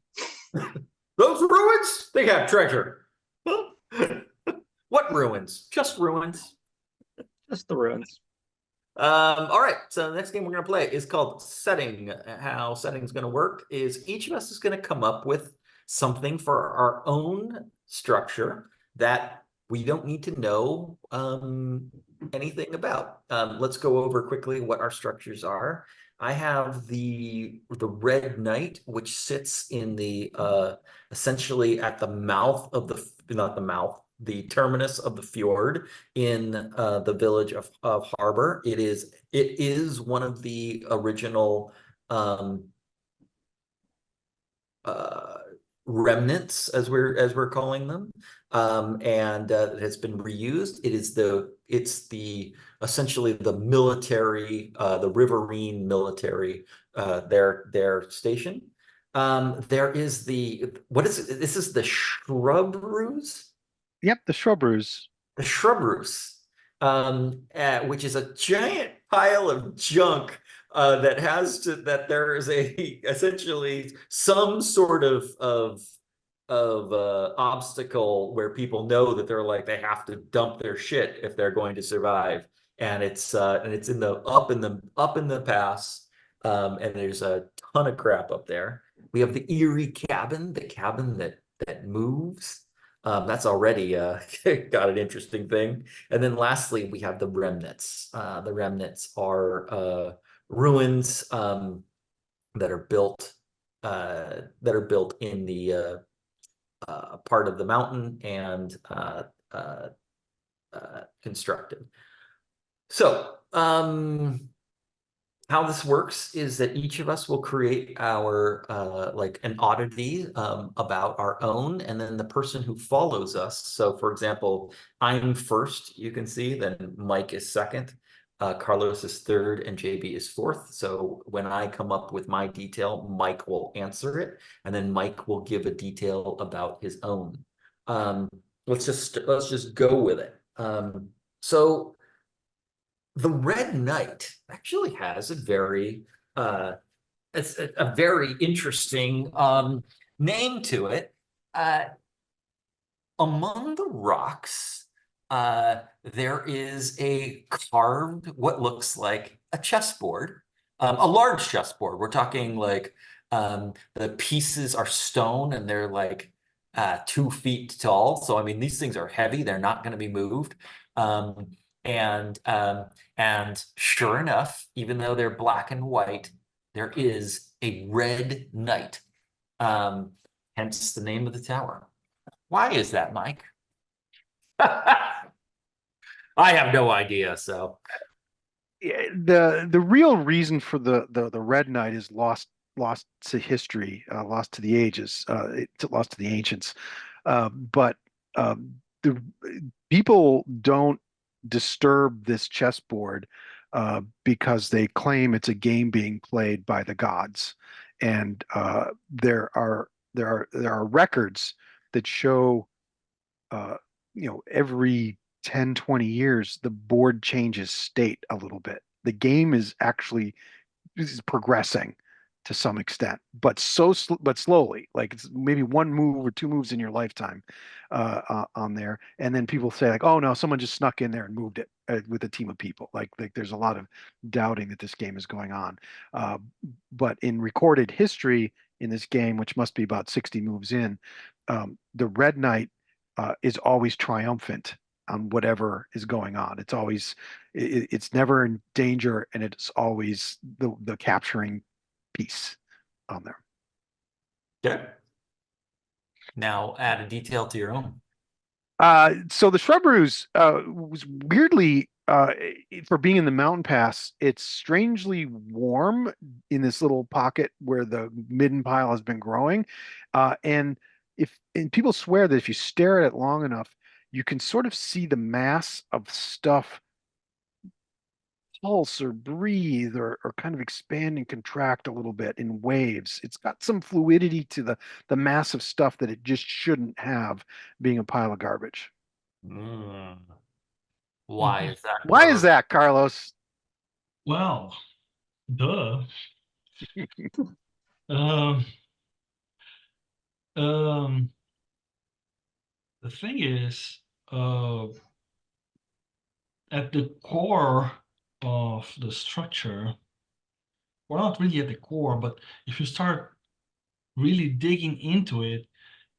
S1: Those ruins, they have treasure. What ruins? Just ruins.
S4: Just the ruins.
S1: All right, so the next game we're going to play is called Setting. How Setting is going to work is each of us is going to come up with something for our own structure that we don't need to know anything about. Let's go over quickly what our structures are. I have the Red Knight, which sits in the essentially at the mouth of the, not the mouth, the terminus of the fjord in the village of Harbor. It is one of the original remnants, as we're calling them, and it has been reused. It's the essentially the military, the Riverine military, their station. There is what is it? This is the Shrub Ruse.
S2: Yep, the Shrubberies.
S1: The Shrubberus, which is a giant pile of junk that there is essentially some sort of obstacle where people know that they have to dump their shit if they're going to survive, and it's in the up in the pass, and there's a ton of crap up there. We have the Eerie Cabin, the cabin that moves. That's already got an interesting thing. And then lastly, we have the remnants. The remnants are ruins that are built in the part of the mountain and constructed. So how this works is that each of us will create our like an oddity about our own, and then the person who follows us. So for example, I'm first, you can see, then Mike is second, Carlos is third, and JB is fourth. So when I come up with my detail, Mike will answer it, and then Mike will give a detail about his own. Let's just go with it. So the Red Knight actually has it's a very interesting name to it. Among the rocks, there is a carved, what looks like a chessboard, a large chessboard. We're talking like the pieces are stone and they're like 2 feet tall. So I mean, these things are heavy; they're not going to be moved. And sure enough, even though they're black and white, there is a red knight. Hence the name of the tower. Why is that, Mike? I have no idea. So
S2: The real reason for the Red Knight is lost to history, lost to the ages, lost to the ancients. But the people don't disturb this chessboard because they claim it's a game being played by the gods, and there are records that show every 10, 20 years the board changes state a little bit. The game is actually progressing to some extent, but but slowly. Like it's maybe one move or two moves in your lifetime on there, and then people say like, "Oh no, someone just snuck in there and moved it with a team of people." Like there's a lot of doubting that this game is going on. Uh, but in recorded history in this game, which must be about 60 moves in, the Red Knight is always triumphant on whatever is going on. It's never in danger, and it's always the capturing piece on there.
S1: yeah. Now add a detail to your own.
S2: So the Shrubberies was weirdly for being in the mountain pass, it's strangely warm in this little pocket where the midden pile has been growing. And people swear that if you stare at it long enough, you can sort of see the mass of stuff pulse or breathe or kind of expand and contract a little bit in waves. It's got some fluidity to the massive stuff that it just shouldn't have being a pile of garbage.
S1: Mm. Why is that,
S2: Why is
S1: Carlos?
S2: that, Carlos?
S3: Well, duh. Um, um, the thing is, uh, at the core of the structure, well, not really at the core, but if you start really digging into it,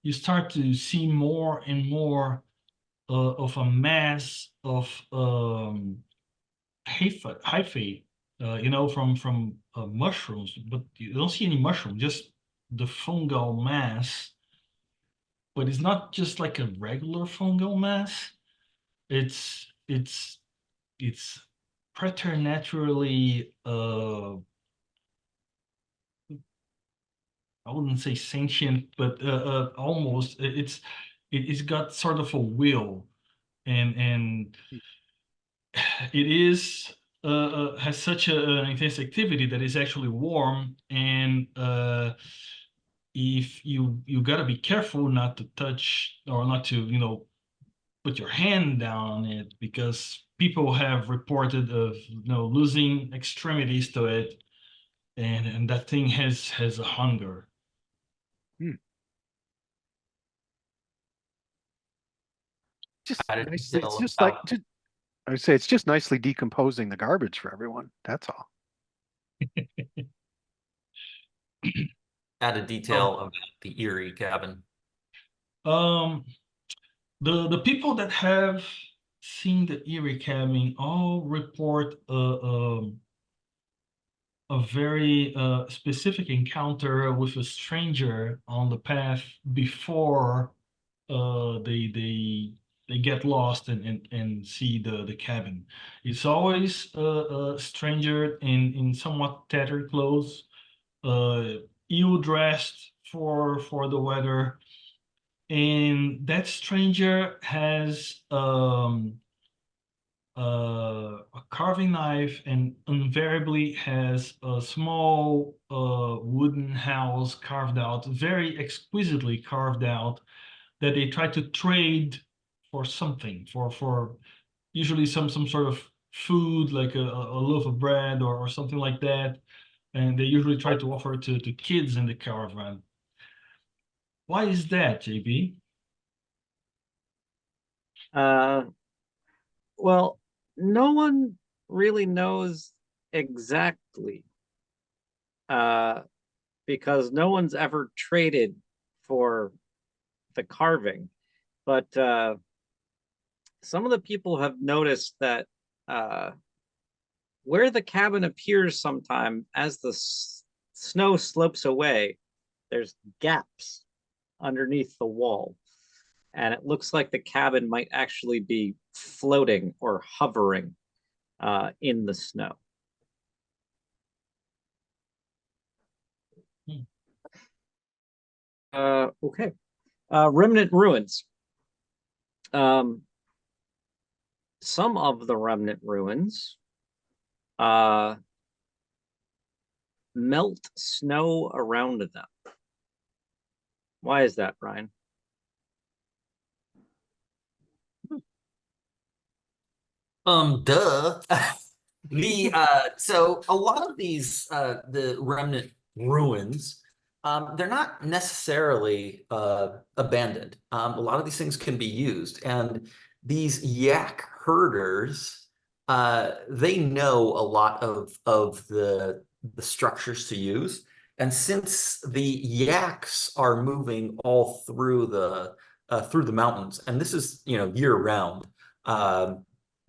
S3: you start to see more and more of a mass of hyphae, from mushrooms, but you don't see any mushroom, just the fungal mass. But it's not just like a regular fungal mass. It's preternaturally I wouldn't say sentient, but almost. It's got sort of a will, and it is has such an intense activity that is actually warm, and if you gotta be careful not to touch or not to put your hand down on it, because people have reported of losing extremities to it, and that thing has a hunger.
S2: Hmm. Just
S1: How did you
S2: nice. It's
S1: feel
S2: just like
S1: about
S2: I would say it's just nicely decomposing the garbage for everyone. That's all.
S1: added
S3: Oh,
S1: detail about the Erie cabin?
S3: um, the people that have seen the Erie cabin all report a very specific encounter with a stranger on the path before they get lost and see the cabin. It's always a stranger in somewhat tattered clothes, uh, ill dressed for the weather, and that stranger has a carving knife and invariably has a small wooden house carved out, very exquisitely carved out, that they try to trade for something, for usually some sort of food, like a loaf of bread or something like that. And they usually try to offer to kids in the caravan. Why is that, JB?
S4: Uh, well, no one really knows exactly, uh, because no one's ever traded for the carving. But some of the people have noticed that uh, where the cabin appears sometime as the snow slopes away, there's gaps underneath the wall. And it looks like the cabin might actually be floating or hovering in the snow.
S3: Hmm.
S4: Okay. Remnant ruins. Um, some of the remnant ruins uh, melt snow around them. Why is that, Brian?
S1: Duh. The so a lot of these the remnant ruins, they're not necessarily abandoned. A lot of these things can be used, and these yak herders, they know a lot of the structures to use, and since the yaks are moving all through the mountains, and this is year round.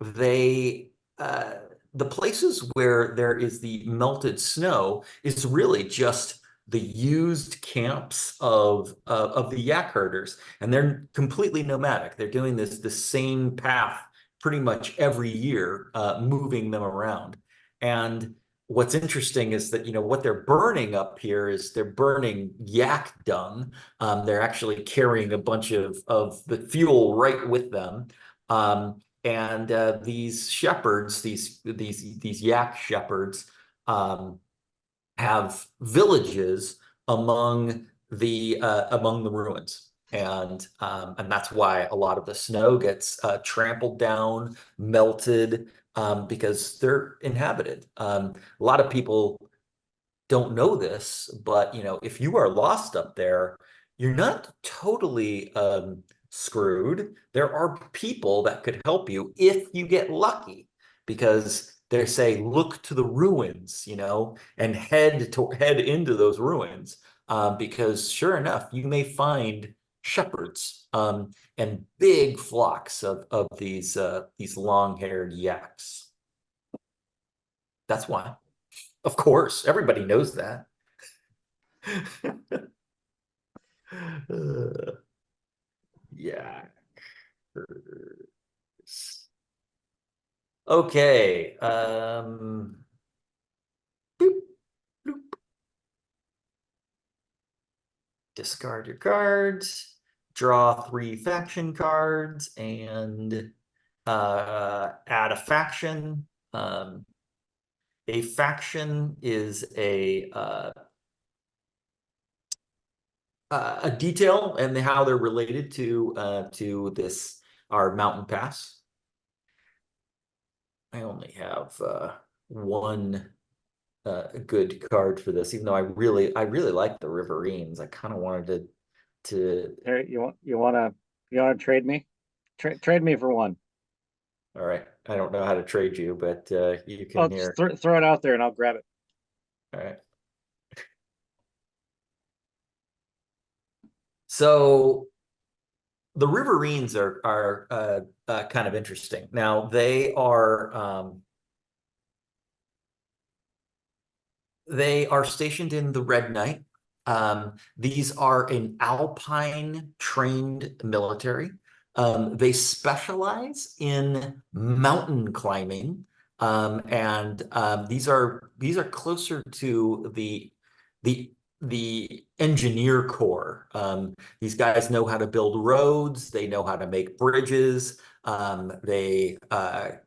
S1: They the places where there is the melted snow is really just the used camps of the yak herders, and they're completely nomadic. They're doing this the same path pretty much every year, moving them around. And what's interesting is that, what they're burning up here is they're burning yak dung. They're actually carrying a bunch of the fuel right with them. And these shepherds, these yak shepherds, have villages among the ruins. And that's why a lot of the snow gets trampled down, melted, because they're inhabited. A lot of people don't know this, but if you are lost up there, you're not totally screwed. There are people that could help you if you get lucky, because they say look to the ruins, and head into those ruins, because sure enough, you may find shepherds, and big flocks of these long-haired yaks. That's why. Of course, everybody knows that. Yeah. Okay. Boop, bloop. Discard your cards, draw 3 faction cards, and add a faction. A faction is a detail and how they're related to this our mountain pass. I only have one good card for this, even though I really like the Riverines. I kind of wanted to.
S4: There, you wanna trade me? Trade me for one.
S1: All right, I don't know how to trade you, but you
S4: I'll
S1: can
S4: just
S1: hear.
S4: throw it out there and I'll grab it.
S1: All right. So the Riverines are kind of interesting. Now they are stationed in the Red Knight. These are an Alpine trained military. They specialize in mountain climbing, and these are closer to the engineer corps. These guys know how to build roads. They know how to make bridges. They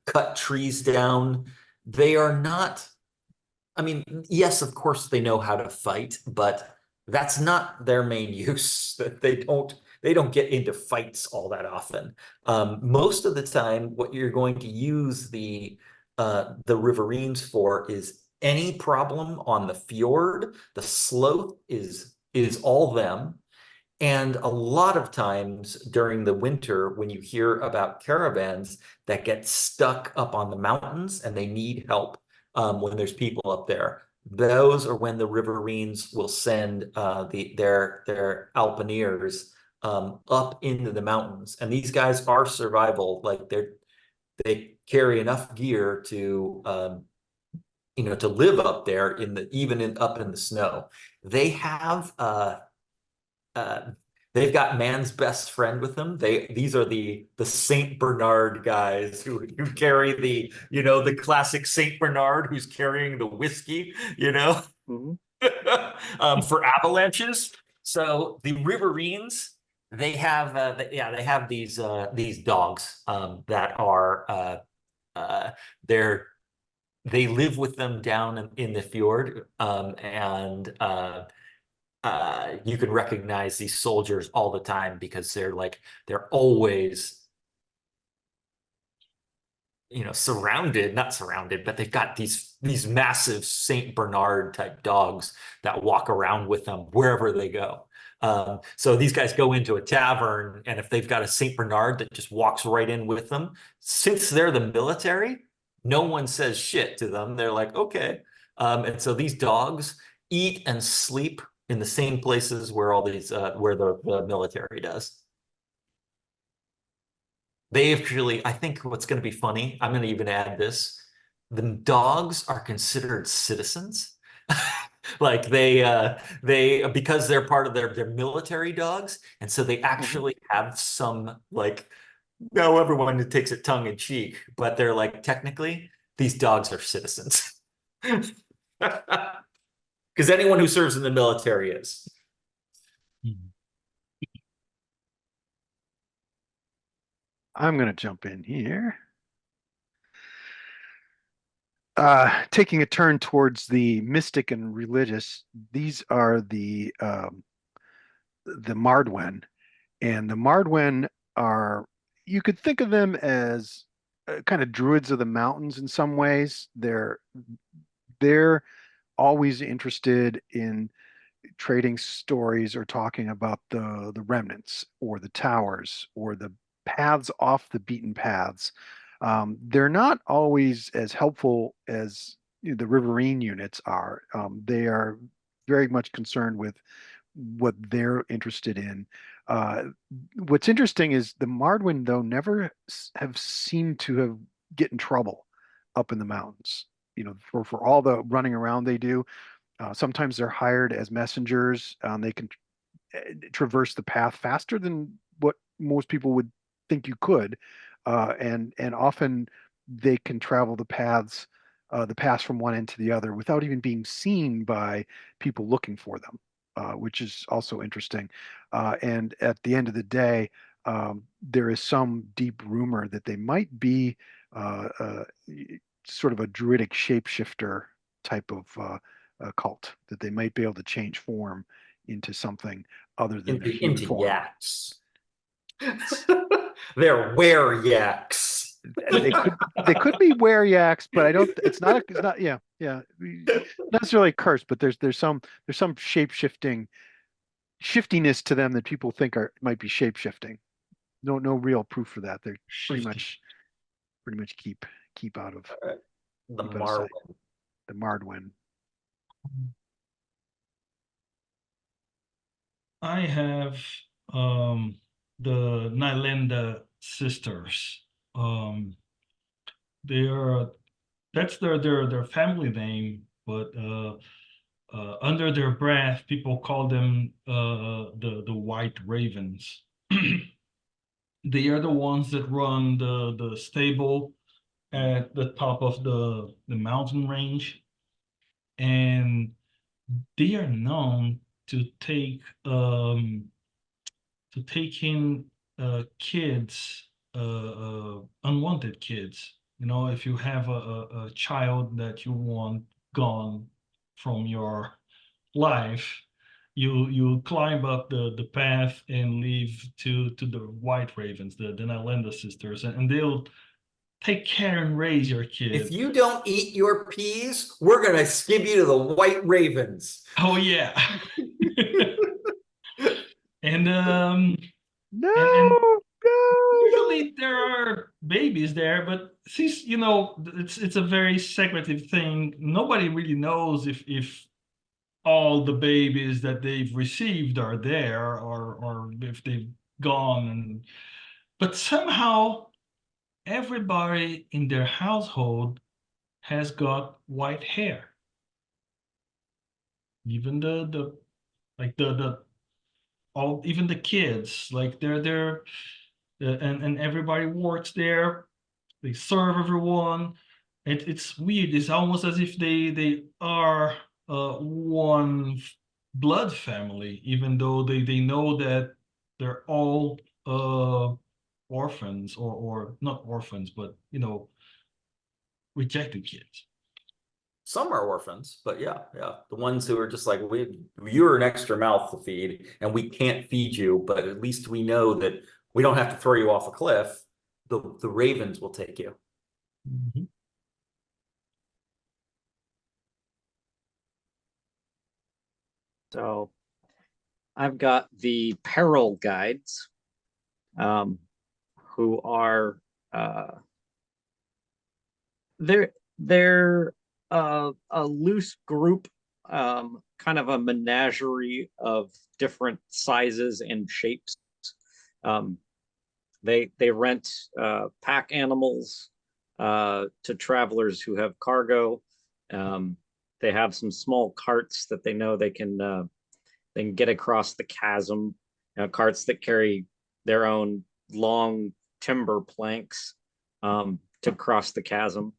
S1: cut trees down. They are not. I mean, yes, of course they know how to fight, but that's not their main use. That they don't get into fights all that often. Most of the time, what you're going to use the Riverines for is any problem on the fjord. The slope is all them. And a lot of times during the winter, when you hear about caravans that get stuck up on the mountains and they need help, when there's people up there, those are when the Riverines will send their Alpineers up into the mountains. And these guys are survival, like they carry enough gear to live up there up in the snow. They have uh, they've got man's best friend with them. These are the Saint Bernard guys who carry the classic Saint Bernard who's carrying the whiskey,
S4: Mhm.
S1: for avalanches. So the Riverines, they have they have these dogs that are uh, they're they live with them down in the fjord, and you can recognize these soldiers all the time because they're always not surrounded, but they've got these massive Saint Bernard type dogs that walk around with them wherever they go. So these guys go into a tavern, and if they've got a Saint Bernard that just walks right in with them, since they're the military, no one says shit to them. They're like, okay. And so these dogs eat and sleep in the same places where where the military does. I think what's going to be funny, I'm going to even add this. The dogs are considered citizens. Like because they're part of their military dogs, and so they
S4: Mhm.
S1: actually have some like No, everyone takes it tongue in cheek, but they're like, technically, these dogs are citizens. Because anyone who serves in the military is.
S3: Mhm.
S2: I'm going to jump in here. Taking a turn towards the mystic and religious, these are the Mardwen, and the Mardwen are, you could think of them as kind of druids of the mountains in some ways. They're always interested in trading stories or talking about the remnants or the towers or the paths off the beaten paths. They're not always as helpful as the Riverine units are. They are very much concerned with what they're interested in. Uh, what's interesting is the Mardwin, though, never have seemed to have get in trouble up in the mountains. For all the running around they do, sometimes they're hired as messengers. They can traverse the path faster than what most people would think you could, and often they can travel the paths from one end to the other without even being seen by people looking for them, which is also interesting. And at the end of the day, there is some deep rumor that they might be uh, uh, sort of a druidic shapeshifter type of cult, that they might be able to change form into something other than their human
S1: Into
S2: form.
S1: yaks. They're were yaks.
S2: They could be were-yaks, but I don't. It's not. Yeah, yeah. Not necessarily cursed, but there's some shape-shifting shiftiness to them that people think are might be shape-shifting. No real proof for that. They're pretty
S3: Shifty.
S2: much pretty much keep out of
S1: The
S2: keep out of sight.
S1: Marwin.
S2: The Mardwen.
S3: I have um, the Nylenda sisters. Um, they are that's their family name, but under their breath, people call them the White Ravens. They are the ones that run the stable at the top of the mountain range, and they are known to take in kids, unwanted kids. If you have a child that you want gone from your life, you climb up the path and leave to the White Ravens, the Nylenda sisters, and they'll take care and raise your
S1: If
S3: kid.
S1: you don't eat your peas, we're gonna skip you to the White Ravens.
S3: Oh yeah. and
S2: No,
S3: and
S2: no.
S3: usually there are babies there, but since it's a very secretive thing, nobody really knows if all the babies that they've received are there, or if they've gone. But somehow everybody in their household has got white hair, even the like the all even the kids, like they're and everybody works there. They serve everyone. It's weird. It's almost as if they are one blood family, even though they know that they're all orphans, or not orphans, but rejected kids.
S1: Some are orphans, but yeah, yeah. The ones who are just like, you're an extra mouth to feed, and we can't feed you, but at least we know that we don't have to throw you off a cliff. The ravens will take you.
S3: Mhm.
S4: So I've got the peril guides, um, who are uh, they're a loose group, kind of a menagerie of different sizes and shapes. Um, they rent pack animals to travelers who have cargo. Um, they have some small carts that they know they can get across the chasm. Carts that carry their own long timber planks to cross the chasm.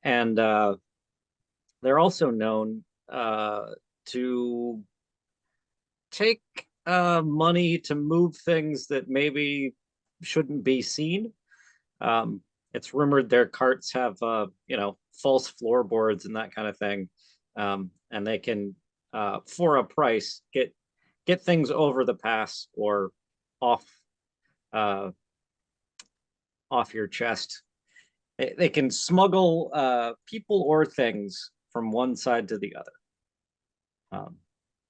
S4: And they're also known to take money to move things that maybe shouldn't be seen. It's rumored their carts have, false floorboards and that kind of thing, and they can, for a price, get things over the pass or off uh, off your chest. They can smuggle people or things from one side to the other.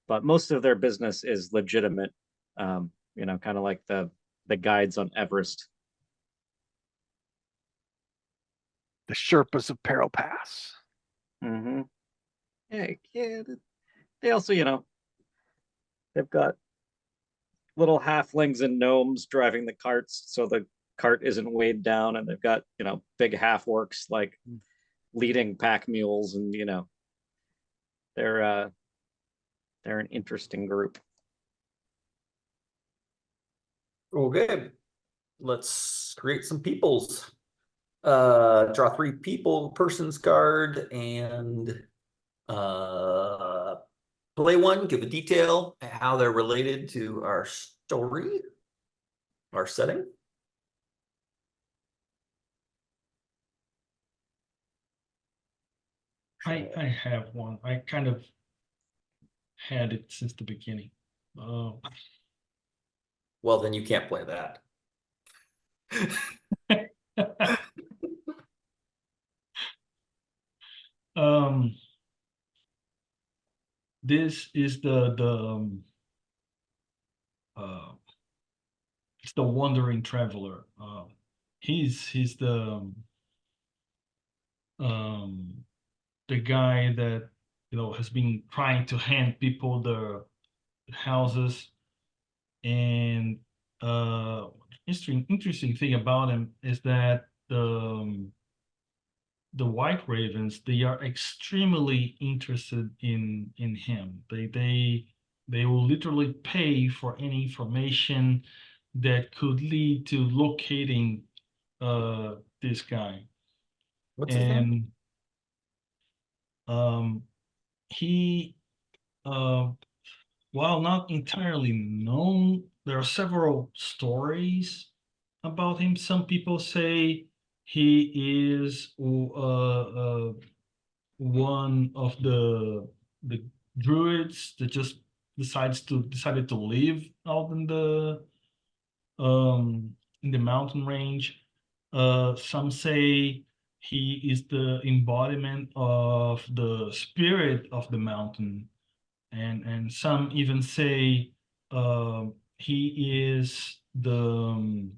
S4: But most of their business is legitimate, kind of like the guides on Everest.
S2: The Sherpas of Peril Pass.
S4: Mm-hmm. Yeah. They also, they've got little halflings and gnomes driving the carts, so the cart isn't weighed down, and they've got, big half orcs like leading pack mules, and they're they're an interesting group.
S1: Okay, let's create some peoples. Draw 3 persons card and play one, give a detail how they're related to our story, our setting.
S3: I have one. I kind of had it since the beginning.
S1: Well, then you can't play that.
S3: um, this is it's the wandering traveler. He's um the guy that has been trying to hand people the houses, and interesting thing about him is that the White Ravens, they are extremely interested in him. They will literally pay for any information that could lead to locating this guy.
S1: What's his name?
S3: And he while not entirely known, there are several stories about him. Some people say he is one of the druids that just decided to live out in the mountain range. Some say he is the embodiment of the spirit of the mountain, and some even say he is the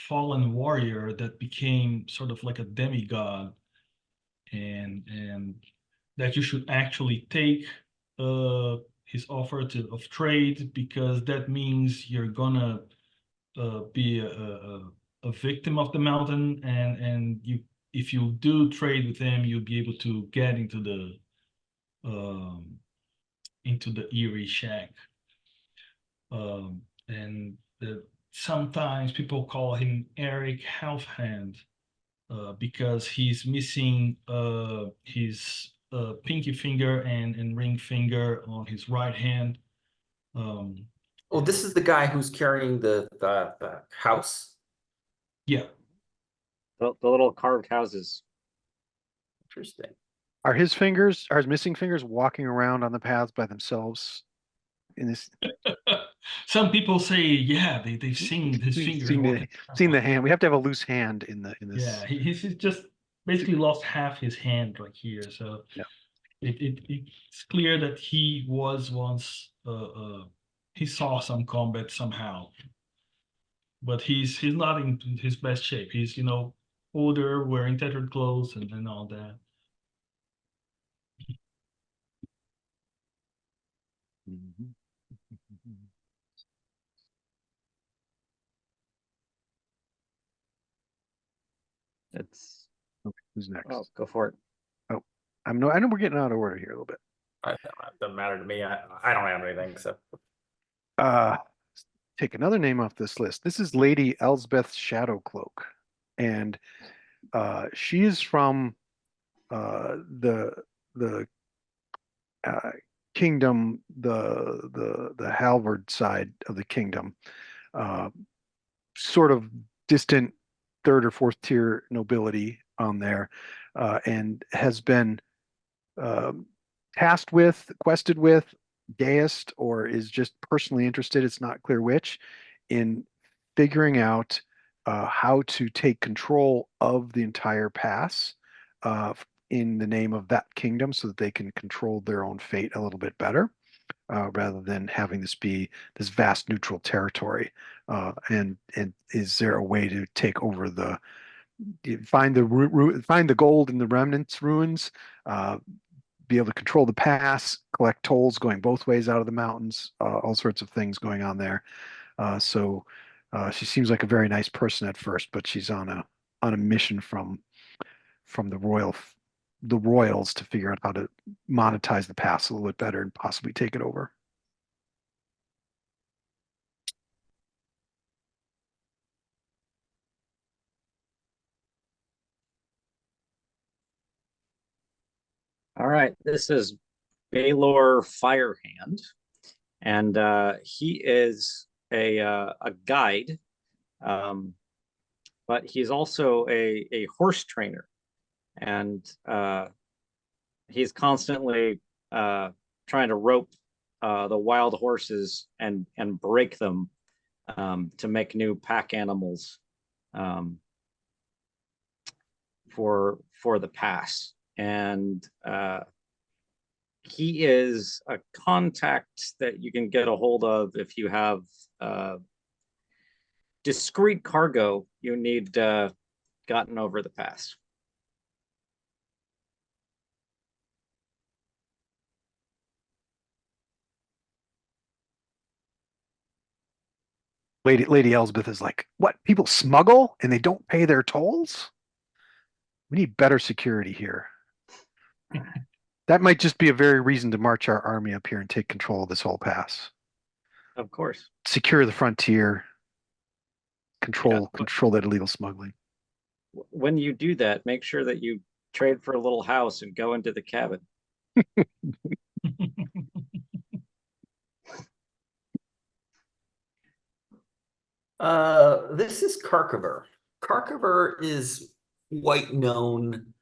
S3: fallen warrior that became sort of like a demigod, and that you should actually take his offer of trade, because that means you're gonna be a victim of the mountain, and you, if you do trade with him, you'll be able to get um, into the Erie Shack. And sometimes people call him Eric Halfhand, because he's missing his pinky finger and ring finger on his right hand.
S1: Oh, this is the guy who's carrying the house.
S3: Yeah.
S4: The little carved houses.
S1: Interesting.
S2: Are his missing fingers walking around on the paths by themselves in this?
S3: Some people say, yeah, they've seen his fingers walking
S2: Seen the
S3: around.
S2: hand. We have to have a loose hand in this.
S3: Yeah, he's just basically lost half his hand right here. So
S2: Yeah.
S3: it's clear that he was once he saw some combat somehow, but he's not in his best shape. He's older, wearing tattered clothes and all that.
S2: Mhm.
S4: It's
S2: Okay, who's next?
S4: Oh, go for it.
S2: Oh, I know we're getting out of order here a little bit.
S1: It doesn't matter to me. I don't have anything. So
S2: Uh, take another name off this list. This is Lady Elsbeth Shadowcloak, and she is from the uh, kingdom, the Halvard side of the kingdom, uh, sort of distant third or fourth tier nobility on there, and has been um tasked with, quested with, deist, or is just personally interested, it's not clear which, in figuring out how to take control of the entire pass uh, in the name of that kingdom so that they can control their own fate a little bit better. Rather than having this be this vast neutral territory, and is there a way to take over the find the gold in the remnants ruins, uh, be able to control the pass, collect tolls going both ways out of the mountains, all sorts of things going on there. So she seems like a very nice person at first, but she's on a mission from the royals to figure out how to monetize the pass a little bit better and possibly take it over.
S4: All right, this is Baylor Firehand, and he is a guide, um, but he's also a horse trainer, and he's constantly trying to rope the wild horses and break them to make new pack animals um, for the pass. And he is a contact that you can get a hold of if you have discreet cargo you need gotten over the pass.
S2: Lady Elsbeth is like, what? People smuggle and they don't pay their tolls? We need better security here. That might just be a very reason to march our army up here and take control of this whole pass.
S4: Of course.
S2: Secure the frontier, control
S4: Yeah.
S2: control that illegal smuggling.
S4: When you do that, make sure that you trade for a little house and go into the cabin.
S1: This is Karkover. Karkover is quite known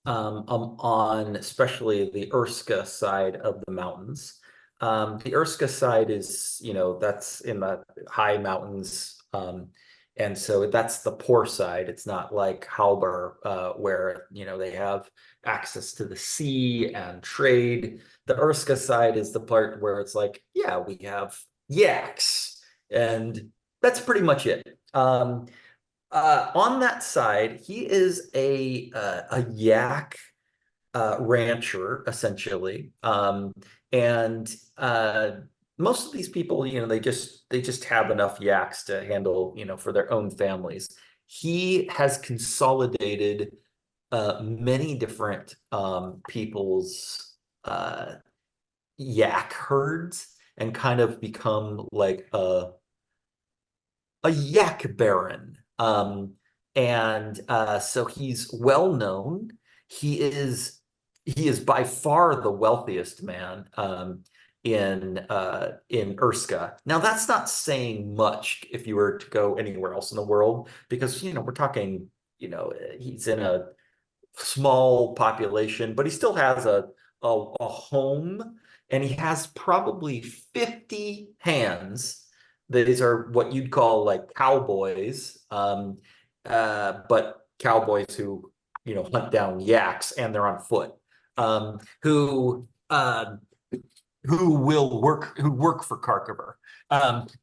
S1: on especially the Urska side of the mountains. The Urska side is, that's in the high mountains. And so that's the poor side. It's not like Halber, where, they have access to the sea and trade. The Urska side is the part where it's like, yeah, we have yaks, and that's pretty much it. On that side, he is a yak rancher essentially, and most of these people, they just have enough yaks to handle, for their own families. He has consolidated many different people's yak herds and kind of become like a yak baron. And so he's well known. He is by far the wealthiest man in Urska. Now that's not saying much if you were to go anywhere else in the world, because we're talking, he's in a small population, but he still has a home, and he has probably 50 hands. These are what you'd call like cowboys, but cowboys who hunt down yaks, and they're on foot, um, who uh, who work for Karkover.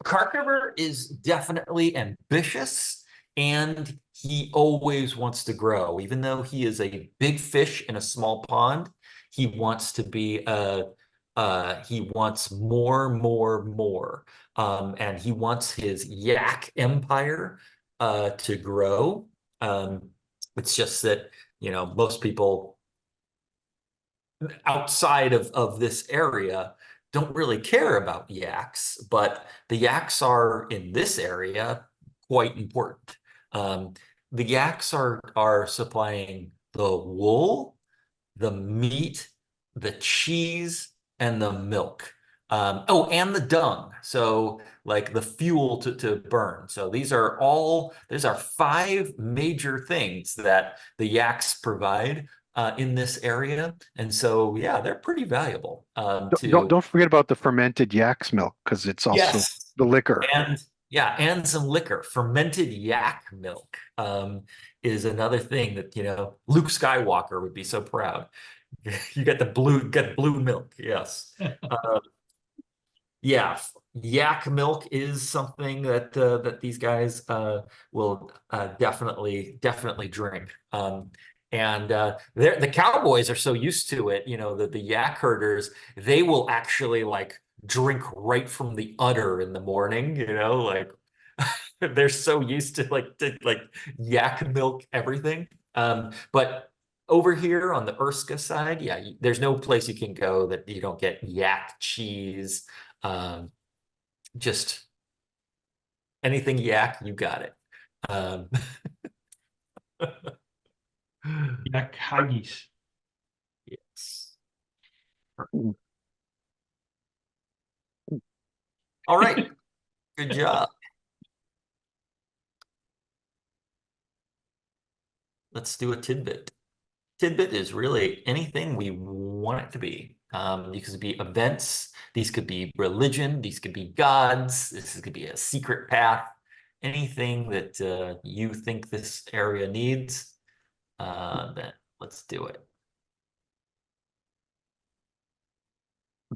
S1: Karkover is definitely ambitious, and he always wants to grow. Even though he is a big fish in a small pond, he wants to be he wants more, more, more. And he wants his yak empire to grow. It's just that, most people outside of this area don't really care about yaks, but the yaks are in this area quite important. Um, the yaks are supplying the wool, the meat, the cheese, and the milk. Oh, and the dung. So like the fuel to burn. So these are five major things that the yaks provide in this area. And so, yeah, they're pretty valuable to,
S2: Don't forget about the fermented yak's milk because it's also
S1: yes.
S2: the liquor.
S1: And yeah, and some liquor. Fermented yak milk is another thing that, Luke Skywalker would be so proud. You got blue milk. Yes. Uh, yeah, yak milk is something that these guys will definitely drink. And the cowboys are so used to it, the yak herders, they will actually like drink right from the udder in the morning, like they're so used to yak milk everything. But over here on the Erska side, yeah, there's no place you can go that you don't get yak cheese. Um, just anything yak, you got it. Um,
S3: Yak haggis.
S1: yes.
S2: Mm.
S1: All right. Good job. Let's do a tidbit. Tidbit is really anything we want it to be. These could be events, these could be religion, these could be gods, this could be a secret path, anything that you think this area needs, then let's do it.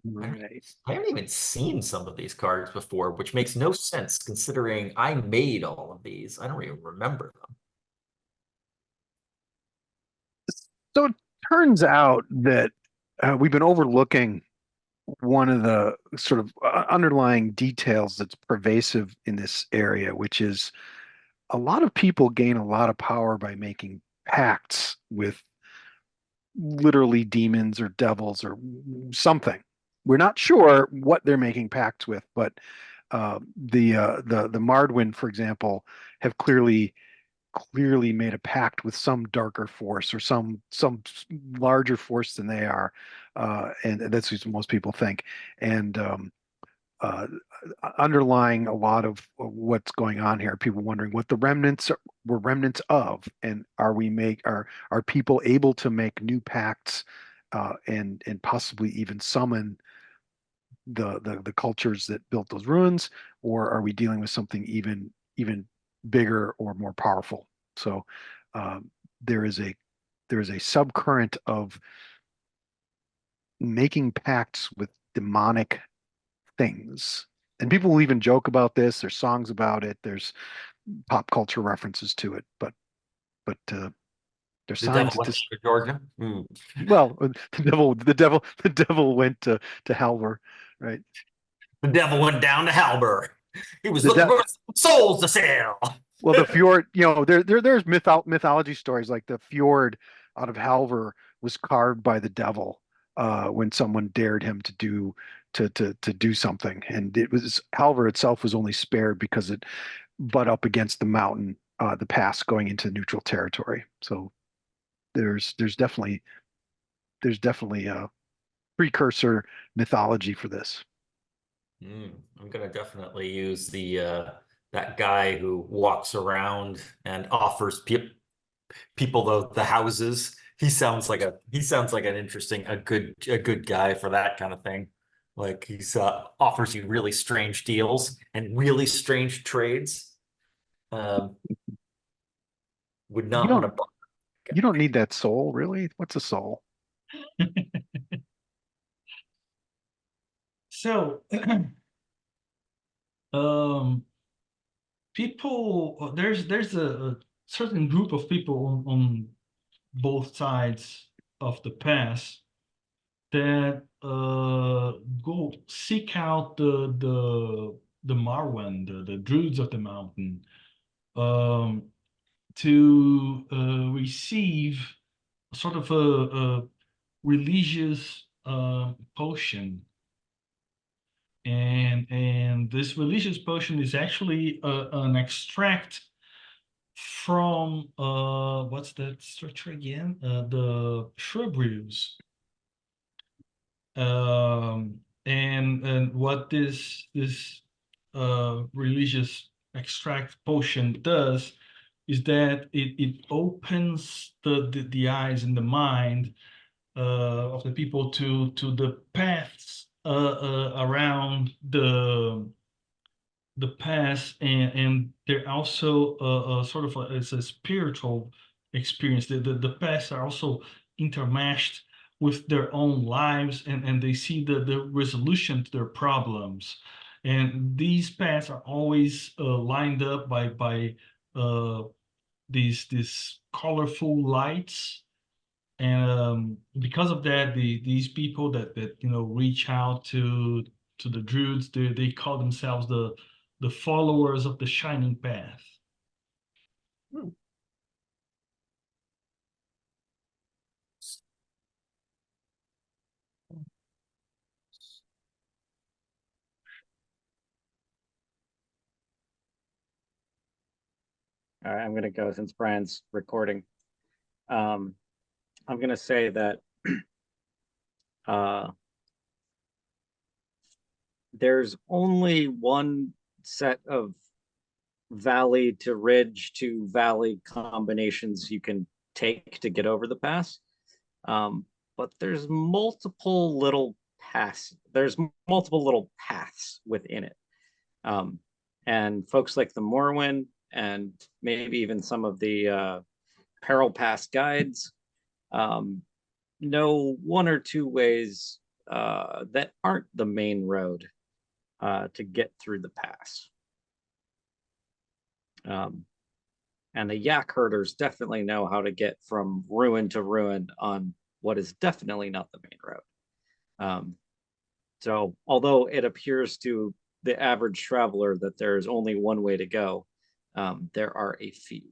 S2: Right.
S1: I haven't even seen some of these cards before, which makes no sense considering I made all of these. I don't even remember them.
S2: So it turns out that we've been overlooking one of the sort of underlying details that's pervasive in this area, which is a lot of people gain a lot of power by making pacts with literally demons or devils or something. We're not sure what they're making pacts with, but the Mardwin, for example, have clearly made a pact with some darker force or some larger force than they are, and that's what most people think. And uh, underlying a lot of what's going on here, people wondering what the were remnants of, and are people able to make new pacts, and possibly even summon the cultures that built those ruins, or are we dealing with something even bigger or more powerful? So um, there is a subcurrent of making pacts with demonic things. And people will even joke about this. There's songs about it. There's pop culture references to it. But there's
S1: The devil
S2: signs that
S1: went
S2: this.
S1: to Georgia. Hmm.
S2: Well, the devil went to Halvor, right?
S1: The devil went down to Halber. He was
S2: The
S1: looking
S2: de
S1: for souls to sell.
S2: Well, the fjord, there's mythology stories like the fjord out of Halvor was carved by the devil when someone dared him to do something, and it was Halvor itself was only spared because it butt up against the mountain, the pass going into neutral territory. So there's definitely a precursor mythology for this.
S1: I'm gonna definitely use the that guy who walks around and offers people the houses. He sounds like an interesting a good guy for that kind of thing. Like he's offers you really strange deals and really strange trades. Um, would
S2: You
S1: not want
S2: don't
S1: to.
S2: you don't need that soul, really. What's a soul?
S3: So, um, people, there's a certain group of people on both sides of the pass that go seek out the Marwen, the druids of the mountain, um, to receive sort of a religious potion And this religious potion is actually an extract from what's that structure again? The shrubberies. And what this religious extract potion does is that it opens the eyes and the mind of the people to the paths around the past, and they're also sort of it's a spiritual experience. The past are also intermeshed with their own lives, and they see the resolution to their problems. And these paths are always lined up by uh, these colorful lights. And because of that, these people that reach out to the druids, they call themselves the followers of the shining path.
S1: Hmm.
S4: All right, I'm going to go since Brian's recording. I'm going to say that uh, there's only one set of valley to ridge to valley combinations you can take to get over the pass. But there's multiple little paths within it. And folks like the Morrowind and maybe even some of the Peril Pass guides know one or two ways that aren't the main road to get through the pass. And the yak herders definitely know how to get from ruin to ruin on what is definitely not the main road. So although it appears to the average traveler that there is only one way to go, there are a few.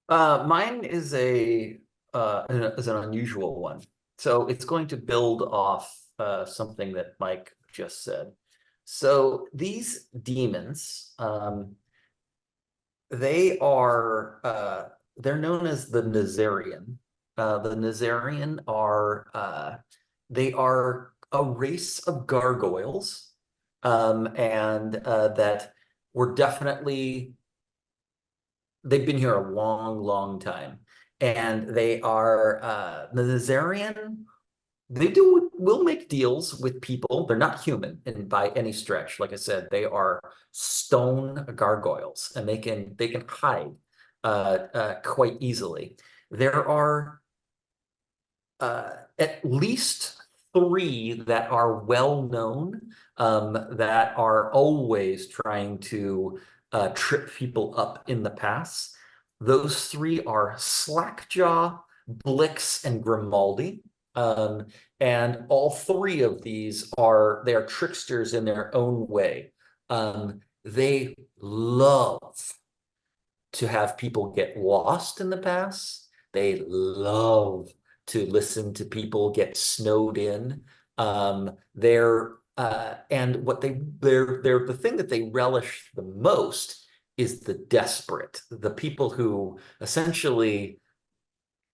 S1: Mine is an unusual one. So it's going to build off something that Mike just said. So these demons, they're known as the Nazarian. The Nazarian they are a race of gargoyles, and that were definitely they've been here a long, long time. And they are the Nazarian, will make deals with people. They're not human and by any stretch. Like I said, they are stone gargoyles, and they can hide quite easily. There are at least three that are well known, that are always trying to trip people up in the pass. Those three are Slackjaw, Blix, and Grimaldi. And all three of these they are tricksters in their own way. They love to have people get lost in the pass. They love to listen to people get snowed in. And the thing that they relish the most is the desperate, the people who essentially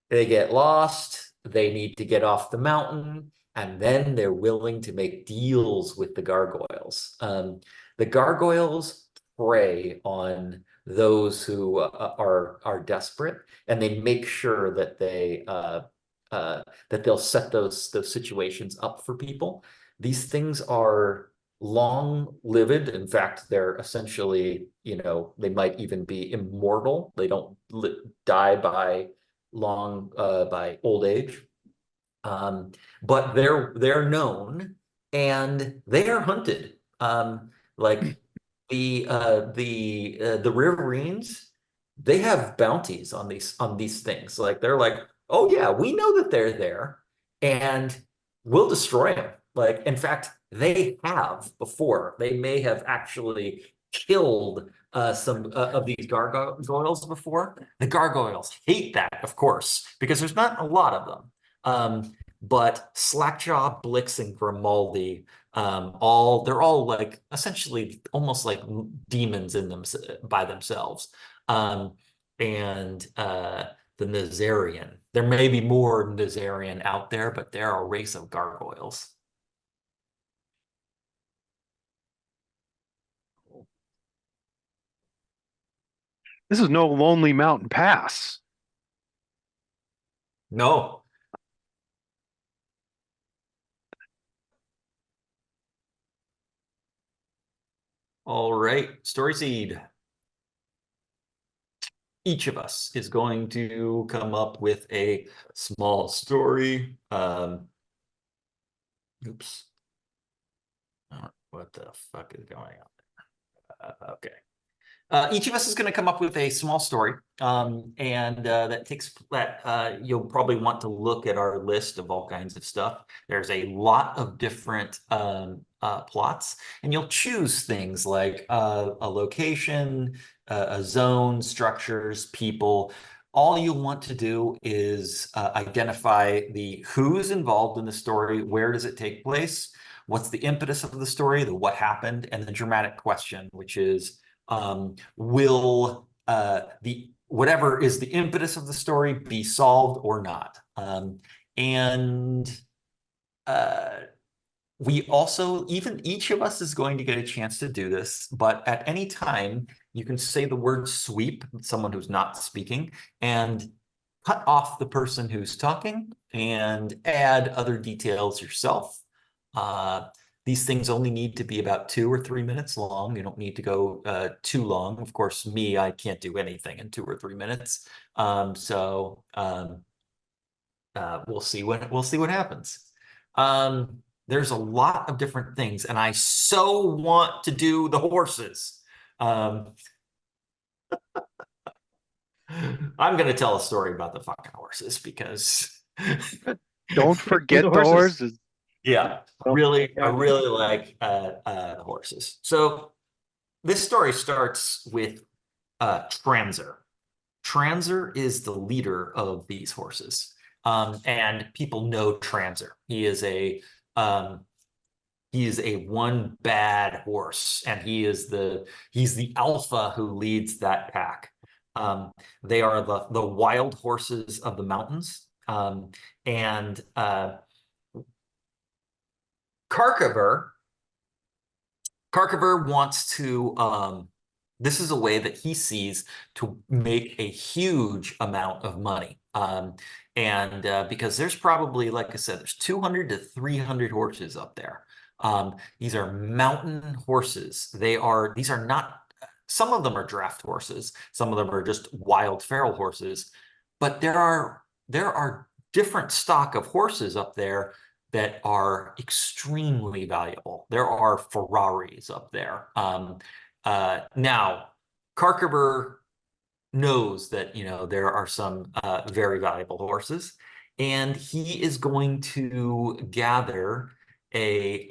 S1: they get lost, they need to get off the mountain, and then they're willing to make deals with the gargoyles. The gargoyles prey on those who are desperate, and they make sure that that they'll set those situations up for people. These things are long-lived. In fact, they're essentially, they might even be immortal. They don't die by old age. But they're known and they are hunted. Like the Riverines, they have bounties on these things. Like they're like, oh yeah, we know that they're there, and we'll destroy them. Like in fact, they have before. They may have actually killed some of these gargoyles before. The gargoyles hate that, of course, because there's not a lot of them. But Slackjaw, Blix, and Grimaldi, they're all like essentially almost like demons in them by themselves. And the Nazarian. There may be more Nazarian out there, but they're a race of gargoyles.
S2: This is no Lonely Mountain Pass.
S1: No. All right, Story Seed. Each of us is going to come up with a small story. Oops. What the fuck is going on? Okay. Each of us is going to come up with a small story, and you'll probably want to look at our list of all kinds of stuff. There's a lot of different plots, and you'll choose things like a location, a zone, structures, people. All you want to do is identify the who's involved in the story, where does it take place, what's the impetus of the story, the what happened, and the dramatic question, which is will the whatever is the impetus of the story be solved or not? And we also, even each of us is going to get a chance to do this, but at any time, you can say the word sweep, someone who's not speaking, and cut off the person who's talking and add other details yourself. These things only need to be about 2 or 3 minutes long. You don't need to go too long. Of course, I can't do anything in 2 or 3 minutes. We'll see what happens. There's a lot of different things, and I so want to do the horses. I'm going to tell a story about the fucking horses because
S2: Don't forget the horses.
S1: Yeah, I really like the horses. So this story starts with Transer. Transer is the leader of these horses, and people know Transer. He is a one bad horse, and he's the alpha who leads that pack. They are the wild horses of the mountains, and Karkaver wants to, this is a way that he sees to make a huge amount of money. And because there's probably, like I said, there's 200 to 300 horses up there. These are mountain horses. These are not, some of them are draft horses. Some of them are just wild feral horses. But there are different stock of horses up there that are extremely valuable. There are Ferraris up there. Now, Karkaver knows that there are some very valuable horses, and he is going to gather a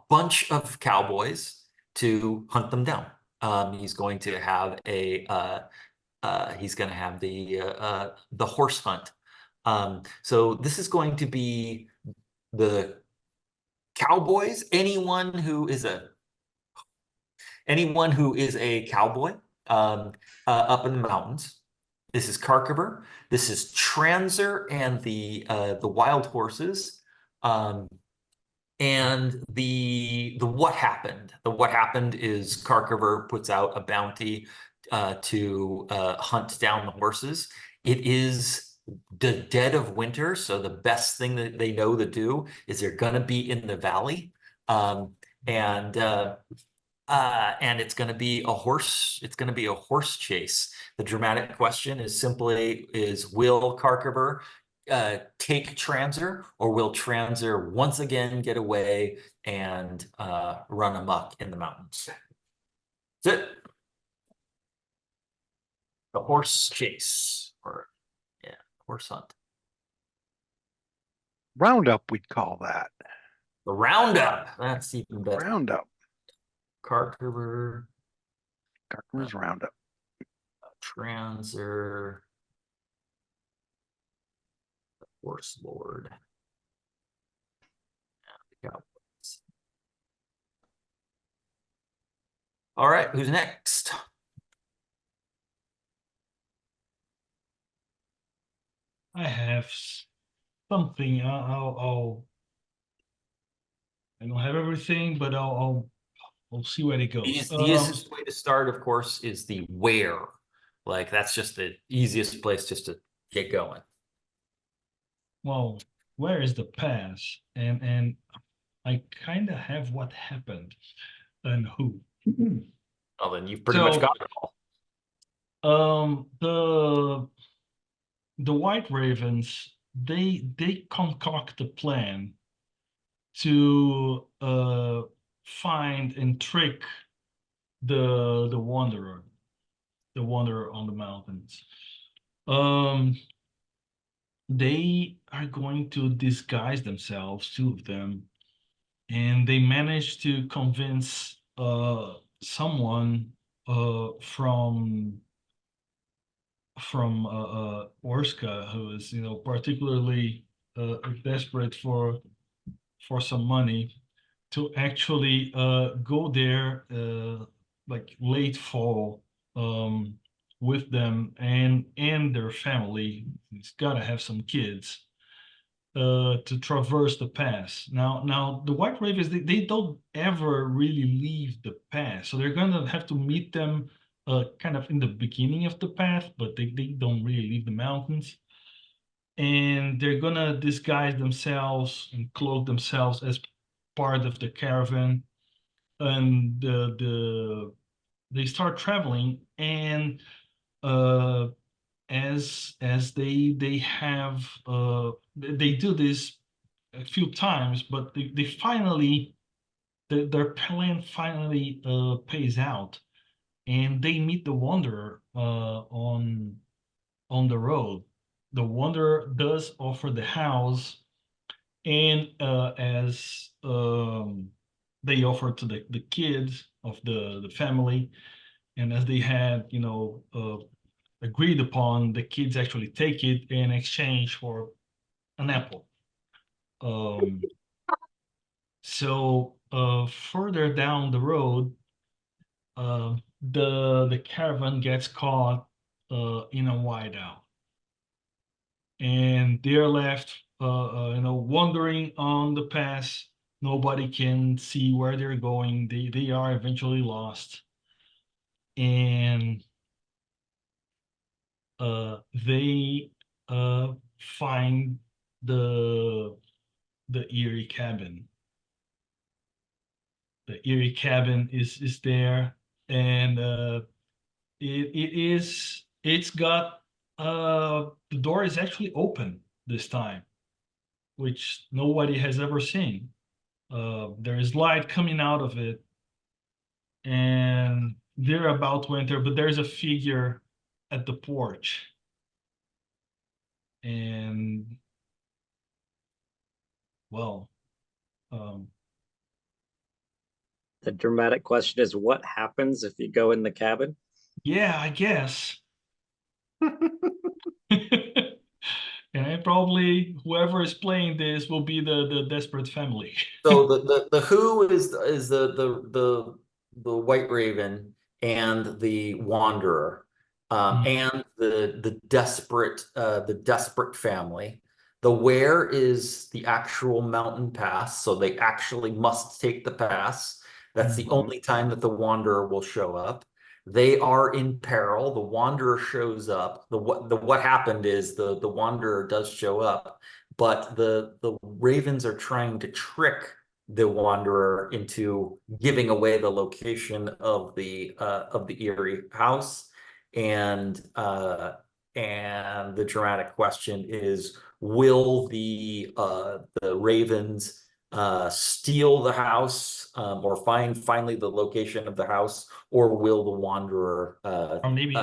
S1: bunch of cowboys to hunt them down. He's going to have the horse hunt. So this is going to be the cowboys, anyone who is a cowboy up in the mountains. This is Karkaver. This is Transer and the wild horses. And the what happened. The what happened is Karkaver puts out a bounty to hunt down the horses. It is the dead of winter, so the best thing that they know to do is they're going to be in the valley, and it's going to be a horse. It's going to be a horse chase. The dramatic question is will Karkaver take Transer, or will Transer once again get away and run amok in the mountains? That's it. The horse chase, or horse hunt.
S2: Roundup, we'd call that.
S1: The roundup. That's even better.
S2: Roundup.
S1: Carver,
S2: Gartner's Roundup.
S1: Transer, Horse Lord, and the Cowboys. All right, who's next?
S3: I have something. I don't have everything, but I'll see where it goes.
S1: The easiest way to start, of course, is the where. Like that's just the easiest place just to get going.
S3: Well, where is the past? And I kind of have what happened and who.
S1: Well, then you've pretty much
S3: So,
S1: got it all.
S3: The White Ravens, they concoct a plan to find and trick the the Wanderer on the mountains. Um, they are going to disguise themselves, two of them, and they manage to convince someone from Orska, who is particularly desperate for some money, to actually go there like late fall with them and their family. He's got to have some kids to traverse the pass. Now the White Ravens, they don't ever really leave the pass, so they're gonna have to meet them kind of in the beginning of the path, but they don't really leave the mountains. And they're gonna disguise themselves and cloak themselves as part of the caravan, and they start traveling, and uh, as they have they do this a few times, but they finally their plan finally pays out, and they meet the Wanderer on the road. The Wanderer does offer the house, and as they offer to the kids of the family, and as they had agreed upon, the kids actually take it in exchange for an apple. Um, so further down the road, the caravan gets caught in a whiteout, and they're left, wandering on the pass. Nobody can see where they're going. They are eventually lost, and they find the the eerie cabin. The eerie cabin is there, and it's got the door is actually open this time, which nobody has ever seen. There is light coming out of it, and they're about to enter, but there's a figure at the porch, and well, um,
S4: The dramatic question is, what happens if you go in the cabin?
S3: yeah, I guess. And I probably whoever is playing this will be the desperate family.
S1: So the who is the White Raven and the Wanderer, and the desperate family. The where is the actual mountain pass, so they actually must take the pass. That's the
S4: Mhm.
S1: only time that the Wanderer will show up. They are in peril. The Wanderer shows up. What happened is the Wanderer does show up, but the Ravens are trying to trick the Wanderer into giving away the location of the Erie house, and the dramatic question is, will the Ravens steal the house, or find finally the location of the house, or will the Wanderer
S3: Or maybe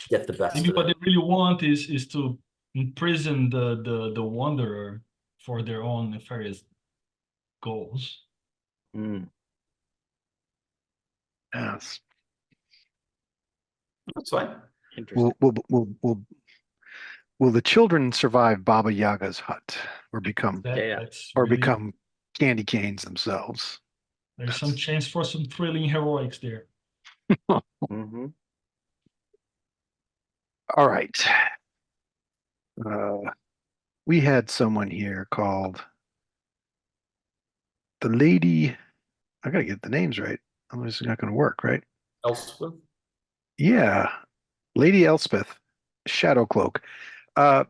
S1: get the best
S3: maybe
S1: of
S3: what
S1: it?
S3: they really want is to imprison the wanderer for their own nefarious goals.
S4: Mm.
S2: Yes.
S1: That's fine.
S4: Interesting.
S2: Will the children survive Baba Yaga's hut or become
S3: That
S4: Yeah.
S3: that's
S2: or
S3: really
S2: become candy canes themselves?
S3: there's some chance for some thrilling heroics there.
S4: Hmm.
S2: All right. We had someone here called the lady. I gotta get the names right. Otherwise, it's not going to work, right?
S1: Elspeth?
S2: Yeah, Lady Elspeth, Shadowcloak. Uh,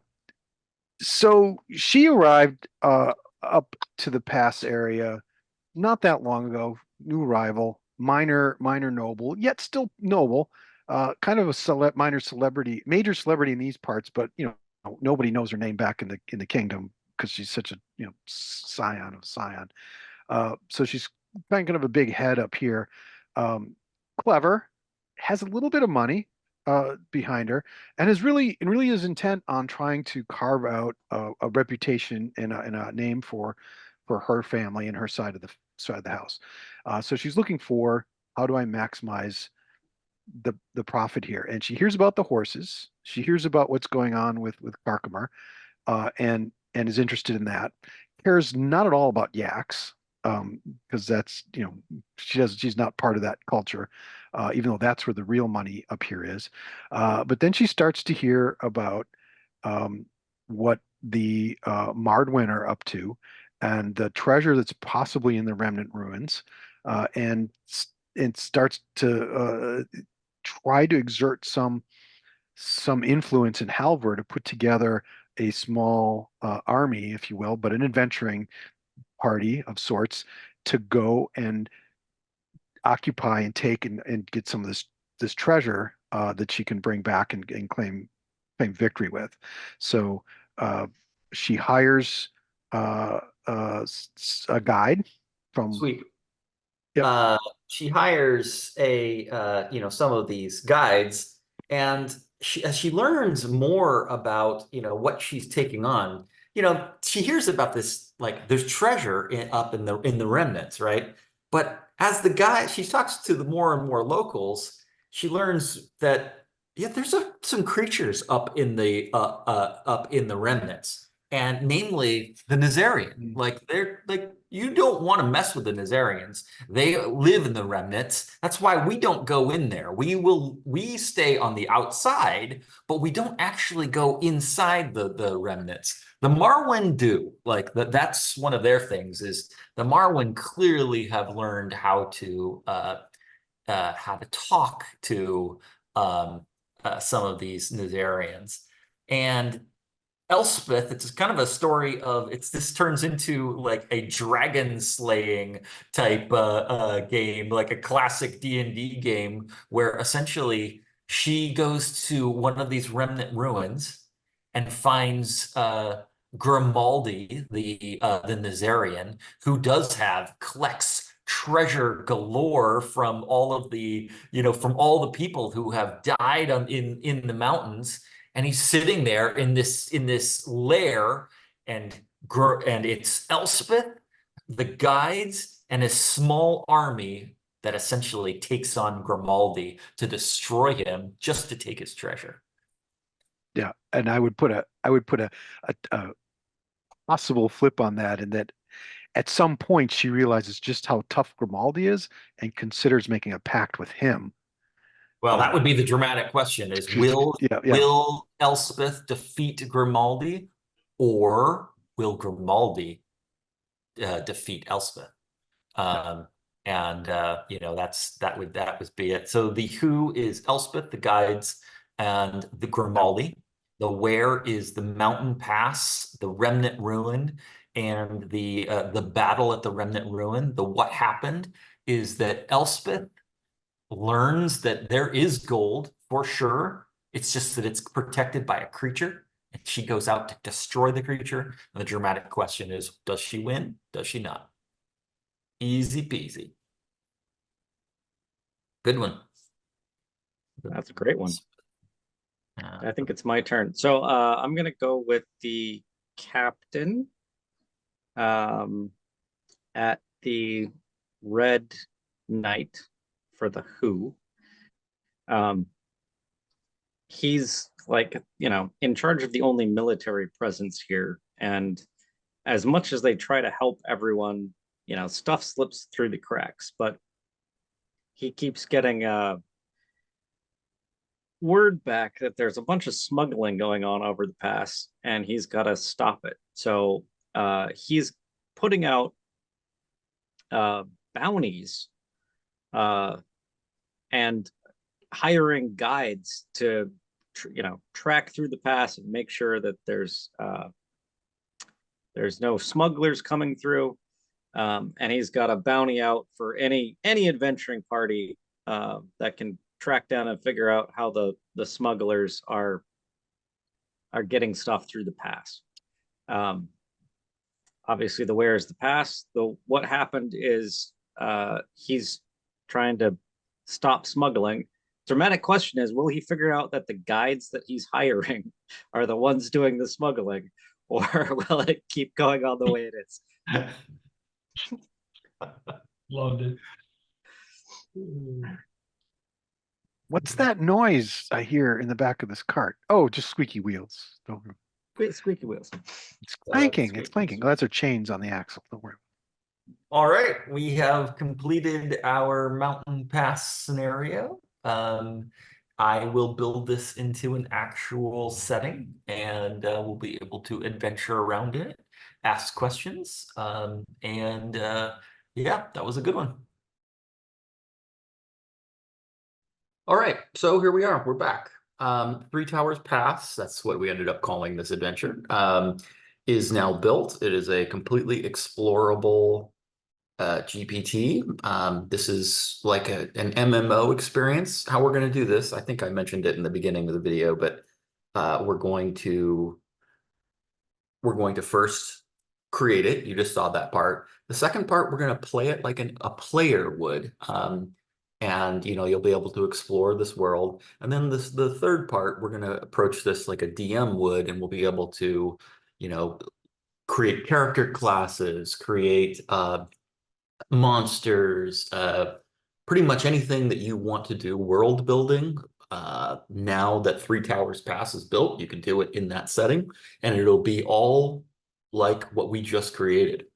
S2: so she arrived up to the pass area not that long ago. New arrival, minor noble, yet still noble. Kind of a minor celebrity, major celebrity in these parts, but nobody knows her name back in the kingdom because she's such a scion of Scion. So she's kind of a big head up here. Um, Clever, has a little bit of money behind her, and really is intent on trying to carve out a reputation and a name for her family and her side of the house. So she's looking for, how do I maximize the profit here? And she hears about the horses. She hears about what's going on with Karkamar, and is interested in that. Cares not at all about yaks, because that's she's not part of that culture, even though that's where the real money up here is. But then she starts to hear about what the Mardwen are up to, and the treasure that's possibly in the remnant ruins, and starts to try to exert some influence in Halvor to put together a small army, if you will, but an adventuring party of sorts to go and occupy and take and get some of this treasure that she can bring back and claim victory with. So uh, she hires uh, a guide from.
S1: Sweet.
S2: Yep.
S1: uh, she hires some of these guides, and as she learns more about, what she's taking on, she hears about this, like there's treasure up in the remnants, right? But as the guy, she talks to the more and more locals, she learns that yeah, there's some creatures up in the remnants, and namely the Nazarian. Like they're like you don't want to mess with the Nazarians. They live in the remnants. That's why we don't go in there. We stay on the outside, but we don't actually go inside the remnants. The Marwen do. Like that's one of their things is the Marwen clearly have learned how to talk to um, some of these Nazarians. And Elspeth, it's kind of a story of this turns into like a dragon slaying type game, like a classic D&D game where essentially she goes to one of these remnant ruins and finds Grimaldi, the Nazarian, who collects treasure galore from all of from all the people who have died in the mountains, and he's sitting there in this lair, and it's Elspeth, the guides, and a small army that essentially takes on Grimaldi to destroy him just to take his treasure.
S2: Yeah, and I would put a possible flip on that, in that at some point she realizes just how tough Grimaldi is and considers making a pact with him.
S1: Well, that
S2: Uh,
S1: would be the dramatic question: is will
S2: yeah, yeah,
S1: will Elspeth defeat Grimaldi, or will Grimaldi defeat Elspeth?
S2: yeah,
S1: Um, and that would be it. So the who is Elspeth, the guides, and the
S2: yeah.
S1: Grimaldi. The where is the mountain pass, the remnant ruin, and the battle at the remnant ruin. The what happened is that Elspeth learns that there is gold for sure. It's just that it's protected by a creature, and she goes out to destroy the creature. And the dramatic question is, does she win? Does she not? Easy peasy. Good one.
S4: That's a great one.
S1: Uh,
S4: I think it's my turn. So I'm gonna go with the captain um, at the Red Knight for the Who. He's like, in charge of the only military presence here. And as much as they try to help everyone, stuff slips through the cracks. But he keeps getting word back that there's a bunch of smuggling going on over the pass, and he's got to stop it. So he's putting out bounties and hiring guides to track through the pass and make sure that there's no smugglers coming through. And he's got a bounty out for any adventuring party that can track down and figure out how the smugglers are getting stuff through the pass. Obviously, the where is the pass. What happened is he's trying to stop smuggling. Dramatic question is, will he figure out that the guides that he's hiring are the ones doing the smuggling, or will it keep going on the way it is?
S3: Loved it.
S2: What's that noise I hear in the back of this cart? Oh, just squeaky wheels. Don't worry.
S4: Squeaky wheels.
S2: It's clanking. It's clanking. Oh, that's our chains on the axle. Don't worry.
S1: All right, we have completed our mountain pass scenario. I will build this into an actual setting, and we'll be able to adventure around it, ask questions, and yeah, that was a good one. All right, so here we are. We're back. Three Towers Pass, that's what we ended up calling this adventure, is now built. It is a completely explorable GPT. This is like an MMO experience. How we're going to do this, I think I mentioned it in the beginning of the video, but we're going to first create it. You just saw that part. The second part, we're going to play it like a player would. And you'll be able to explore this world. And then the third part, we're going to approach this like a DM would, and we'll be able to, create character classes, create monsters, pretty much anything that you want to do world building. Now that Three Towers Pass is built, you can do it in that setting, and it'll be all like what we just created.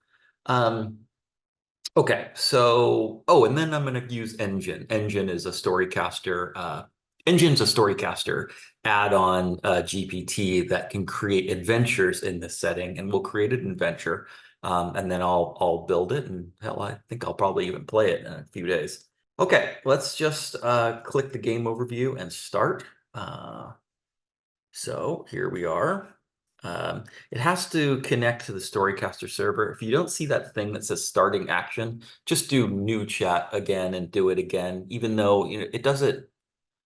S1: Okay, so, and then I'm going to use Engine. Engine is a Storycaster. Engine's a Storycaster add-on GPT that can create adventures in this setting, and we'll create an adventure, and then I'll build it, and hell, I think I'll probably even play it in a few days. Okay, let's just click the game overview and start. So here we are. It has to connect to the Storycaster server. If you don't see that thing that says starting action, just do new chat again and do it again, even though it does it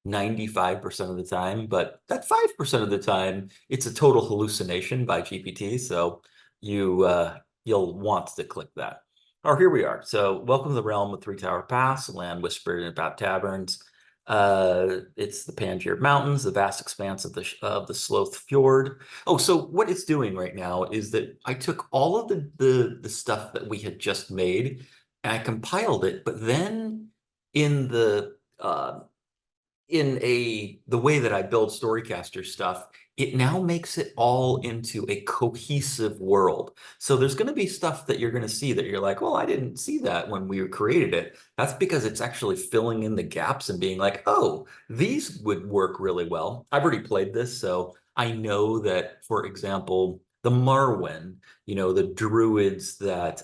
S1: 95% of the time, but that 5% of the time, it's a total hallucination by GPT. So you'll want to click that. Oh, here we are. So welcome to the realm of Three Tower Pass, land whispered in about taverns. It's the Pangaea Mountains, the vast expanse of the Sloth Fjord. Oh, so what it's doing right now is that I took all of the stuff that we had just made and I compiled it, but then in the way that I build Storycaster stuff, it now makes it all into a cohesive world. So there's going to be stuff that you're going to see that you're like, well, I didn't see that when we created it. That's because it's actually filling in the gaps and being like, oh, these would work really well. I've already played this, so I know that, for example, the Marwen, the druids that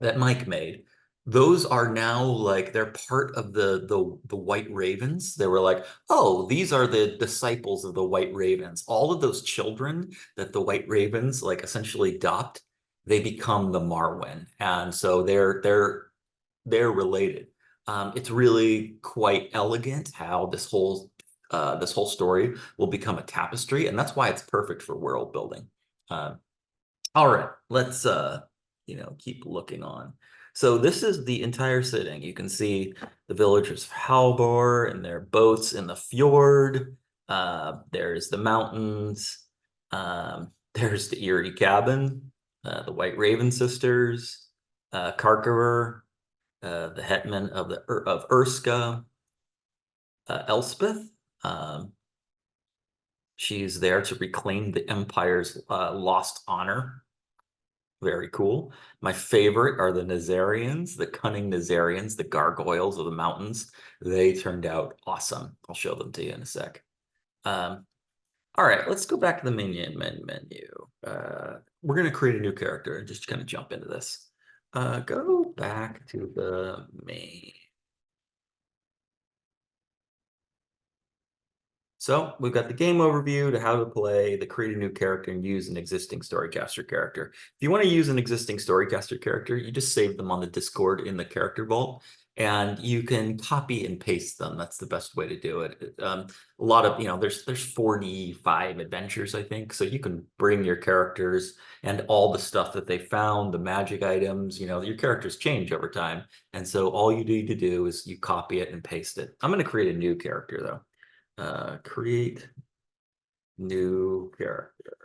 S1: Mike made, those are now like they're part of the White Ravens. They were like, oh, these are the disciples of the White Ravens. All of those children that the White Ravens like essentially adopt, they become the Marwen, and so they're related. It's really quite elegant how this whole story will become a tapestry, and that's why it's perfect for world building. All right, let's keep looking on. So this is the entire setting. You can see the villagers of Halbor and their boats in the fjord. There's the mountains. There's the Eerie cabin, the White Raven sisters, Karkarer, the hetman of Urska, Elspeth. She's there to reclaim the Empire's lost honor. Very cool. My favorite are the Nazarians, the cunning Nazarians, the gargoyles of the mountains. They turned out awesome. I'll show them to you in a sec. All right, let's go back to the menu. We're going to create a new character and just kind of jump into this. Go back to the main. So we've got the game overview to how to play, the create a new character, and use an existing Storycaster character. If you want to use an existing Storycaster character, you just save them on the Discord in the character vault, and you can copy and paste them. That's the best way to do it. A lot of, there's 45 adventures, I think, so you can bring your characters and all the stuff that they found, the magic items, your characters change over time. And so all you need to do is you copy it and paste it. I'm going to create a new character, though. Create new character.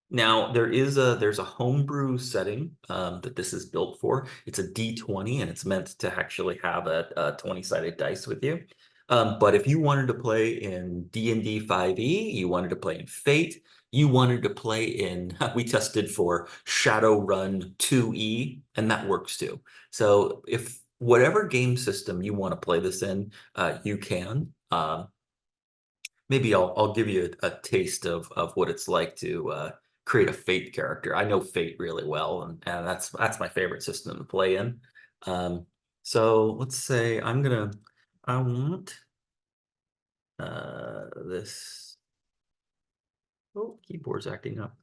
S1: Now there's a homebrew setting that this is built for. It's a D20 and it's meant to actually have a 20-sided dice with you. But if you wanted to play in D&D 5e, you wanted to play in Fate, you wanted to play in, we tested for Shadowrun 2e, and that works too. So if whatever game system you want to play this in, you can. Maybe I'll give you a taste of what it's like to create a Fate character. I know Fate really well, and that's my favorite system to play in. So let's say I want this. Oh, keyboard's acting up.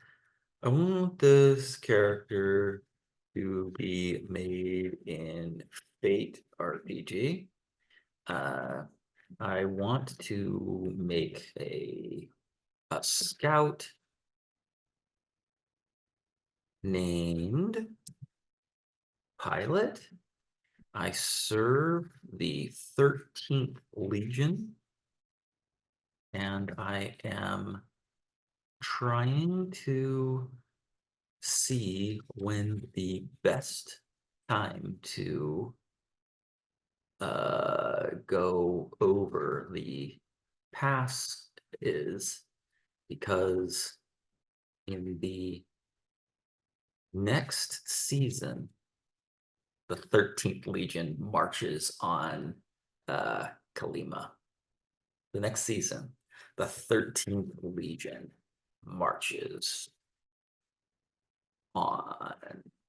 S1: I want this character to be made in Fate RPG. I want to make a scout named Pilot. I serve the 13th Legion, and I am trying to see when the best time to go over the pass is, because in the next season, the 13th Legion marches on Kalima. The next season, the 13th Legion marches on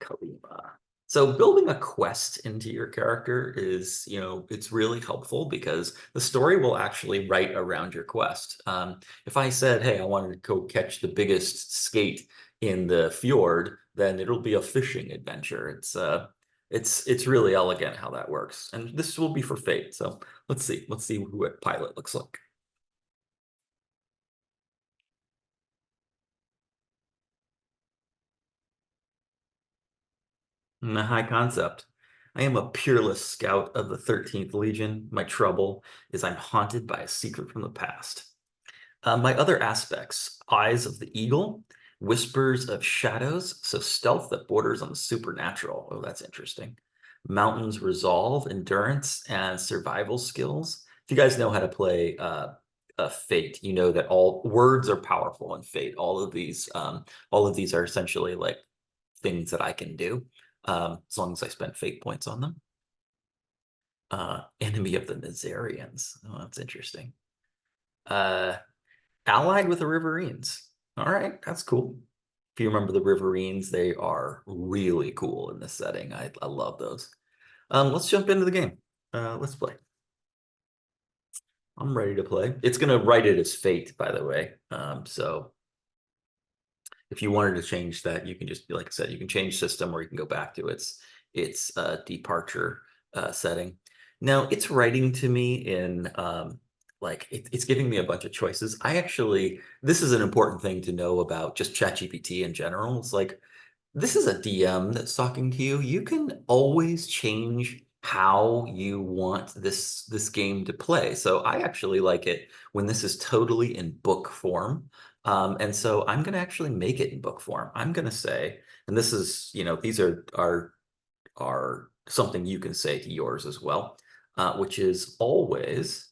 S1: Kalima. So building a quest into your character is, it's really helpful because the story will actually write around your quest. If I said, hey, I wanted to go catch the biggest skate in the fjord, then it'll be a fishing adventure. It's really elegant how that works. And this will be for Fate. So let's see what Pilot looks like. A high concept. I am a peerless scout of the 13th Legion. My trouble is I'm haunted by a secret from the past. My other aspects: eyes of the eagle, whispers of shadows, so stealth that borders on the supernatural. Oh, that's interesting. Mountains resolve, endurance, and survival skills. If you guys know how to play Fate, you know that all words are powerful in Fate. All of these are essentially like things that I can do. As long as I spend fate points on them. Enemy of the Nazarians. Oh, that's interesting. Allied with the Riverines. All right, that's cool. If you remember the Riverines, they are really cool in this setting. I love those. Let's jump into the game. Let's play. I'm ready to play. It's going to write it as Fate, by the way. So if you wanted to change that, you can just, like I said, you can change system, or you can go back to its departure setting. Now it's writing to me in it's giving me a bunch of choices. This is an important thing to know about just ChatGPT in general. It's like, this is a DM that's talking to you. You can always change how you want this game to play. So I actually like it when this is totally in book form. And so I'm going to actually make it in book form. I'm going to say, and this is, these are something you can say to yours as well, which is always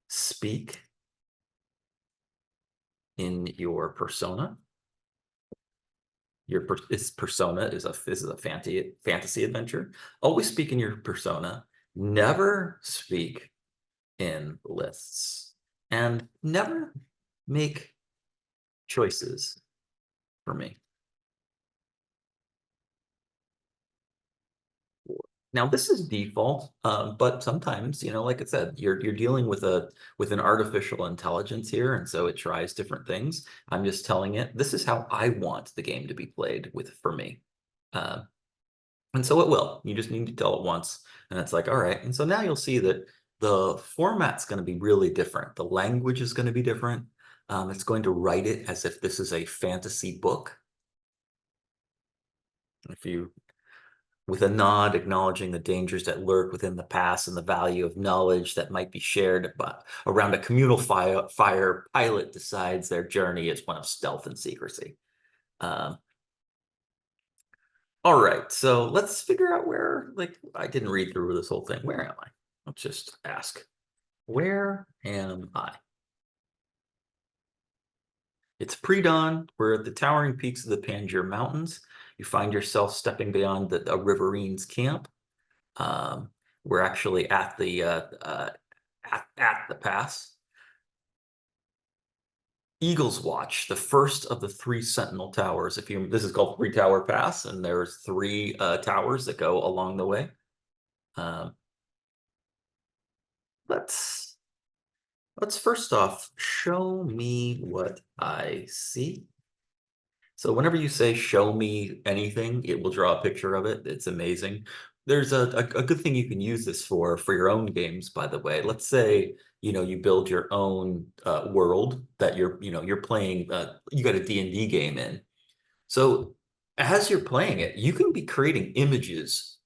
S1: speak in your persona. This persona is a fantasy adventure. Always speak in your persona. Never speak in lists, and never make choices for me. Now this is default, but sometimes, like I said, you're dealing with an artificial intelligence here, and so it tries different things. I'm just telling it this is how I want the game to be played for me, uh, and so it will. You just need to tell it once, and it's like, all right. And so now you'll see that the format's going to be really different. The language is going to be different. It's going to write it as if this is a fantasy book. If you with a nod acknowledging the dangers that lurk within the past and the value of knowledge that might be shared, but around a communal fire, pilot decides their journey is one of stealth and secrecy. All right, so let's figure out where, I didn't read through this whole thing. Where am I? Let's just ask, where am I? It's pre-dawn. We're at the towering peaks of the Panjir Mountains. You find yourself stepping beyond the Riverines camp. We're actually at the pass. Eagle's Watch, the first of the 3 Sentinel towers. This is called 3-Tower Pass, and there's 3 towers that go along the way. Let's first off show me what I see. So whenever you say show me anything, it will draw a picture of it. It's amazing. There's a good thing you can use this for your own games, by the way. Let's say, you build your own world that you're playing, you got a D&D game in. So as you're playing it, you can be creating images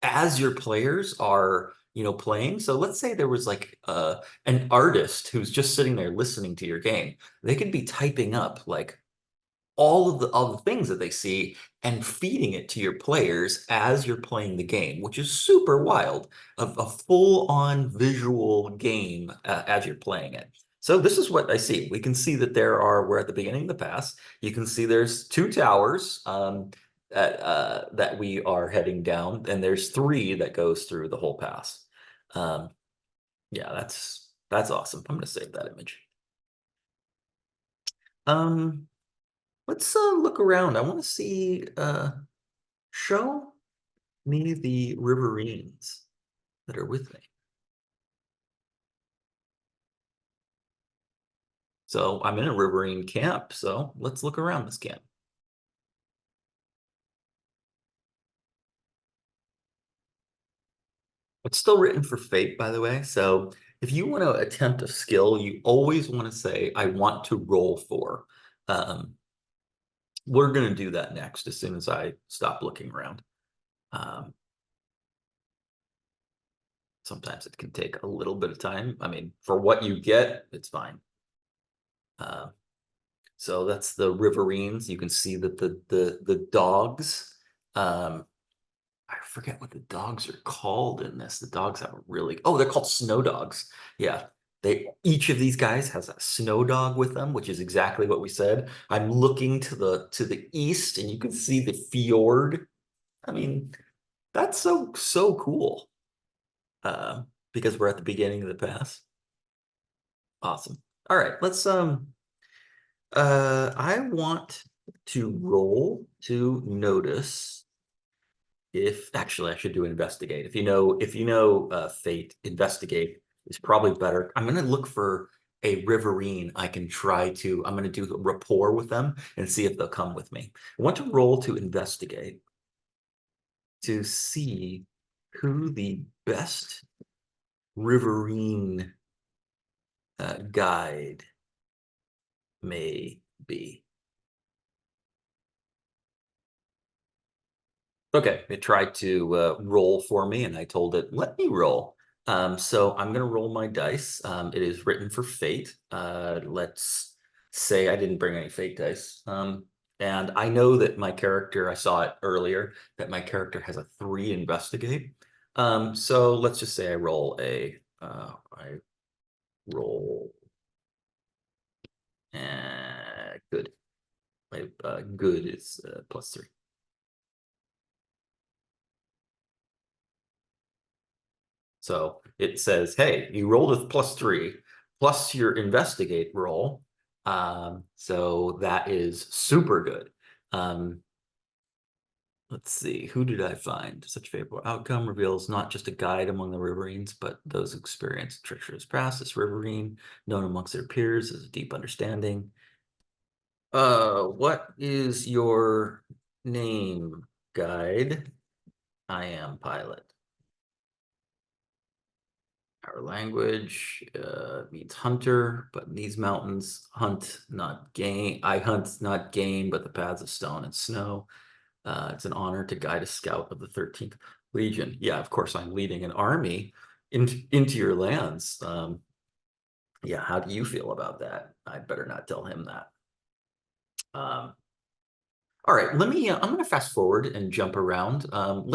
S1: as your players are, playing. So let's say there was an artist who's just sitting there listening to your game. They could be typing up all of the things that they see and feeding it to your players as you're playing the game, which is super wild. A full-on visual game as you're playing it. So this is what I see. We can see that we're at the beginning of the pass. You can see there's 2 towers that we are heading down, and there's 3 that goes through the whole pass. Yeah, that's awesome. I'm gonna save that image. Let's look around. I want to see, show me the Riverines that are with me. So I'm in a Riverine camp, so let's look around this camp. It's still written for Fate, by the way. So if you want to attempt a skill, you always want to say, I want to roll for. We're going to do that next as soon as I stop looking around. Sometimes it can take a little bit of time. I mean, for what you get, it's fine. So that's the Riverines. You can see that the dogs, I forget what the dogs are called in this. The dogs have they're called snow dogs. Yeah. Each of these guys has a snow dog with them, which is exactly what we said. I'm looking to the east, and you can see the fjord. I mean, that's so cool. Because we're at the beginning of the pass. Awesome. All right, let's I want to roll to notice actually I should do investigate. If you know Fate, investigate is probably better. I'm gonna look for a Riverine. I'm gonna do a rapport with them and see if they'll come with me. I want to roll to investigate to see who the best Riverine guide may be. Okay, it tried to roll for me, and I told it, let me roll. So I'm going to roll my dice. It is written for Fate. Let's say I didn't bring any Fate dice. And I know that my character, I saw it earlier, that my character has a 3 investigate. So let's just say I roll I roll good. My good is +3. So it says, hey, you rolled with +3 plus your investigate roll. So that is super good. Let's see, who did I find? Such favorable outcome reveals not just a guide among the riverines, but those who experience treacherous past. This riverine, known amongst their peers, as a deep understanding. What is your name, guide? I am pilot. Our language means hunter, but in these mountains, hunt not game. I hunt not game, but the paths of stone and snow. It's an honor to guide a scout of the 13th Legion. Yeah, of course, I'm leading an army into your lands. Yeah, how do you feel about that? I'd better not tell him that. All right, I'm going to fast forward and jump around. I'll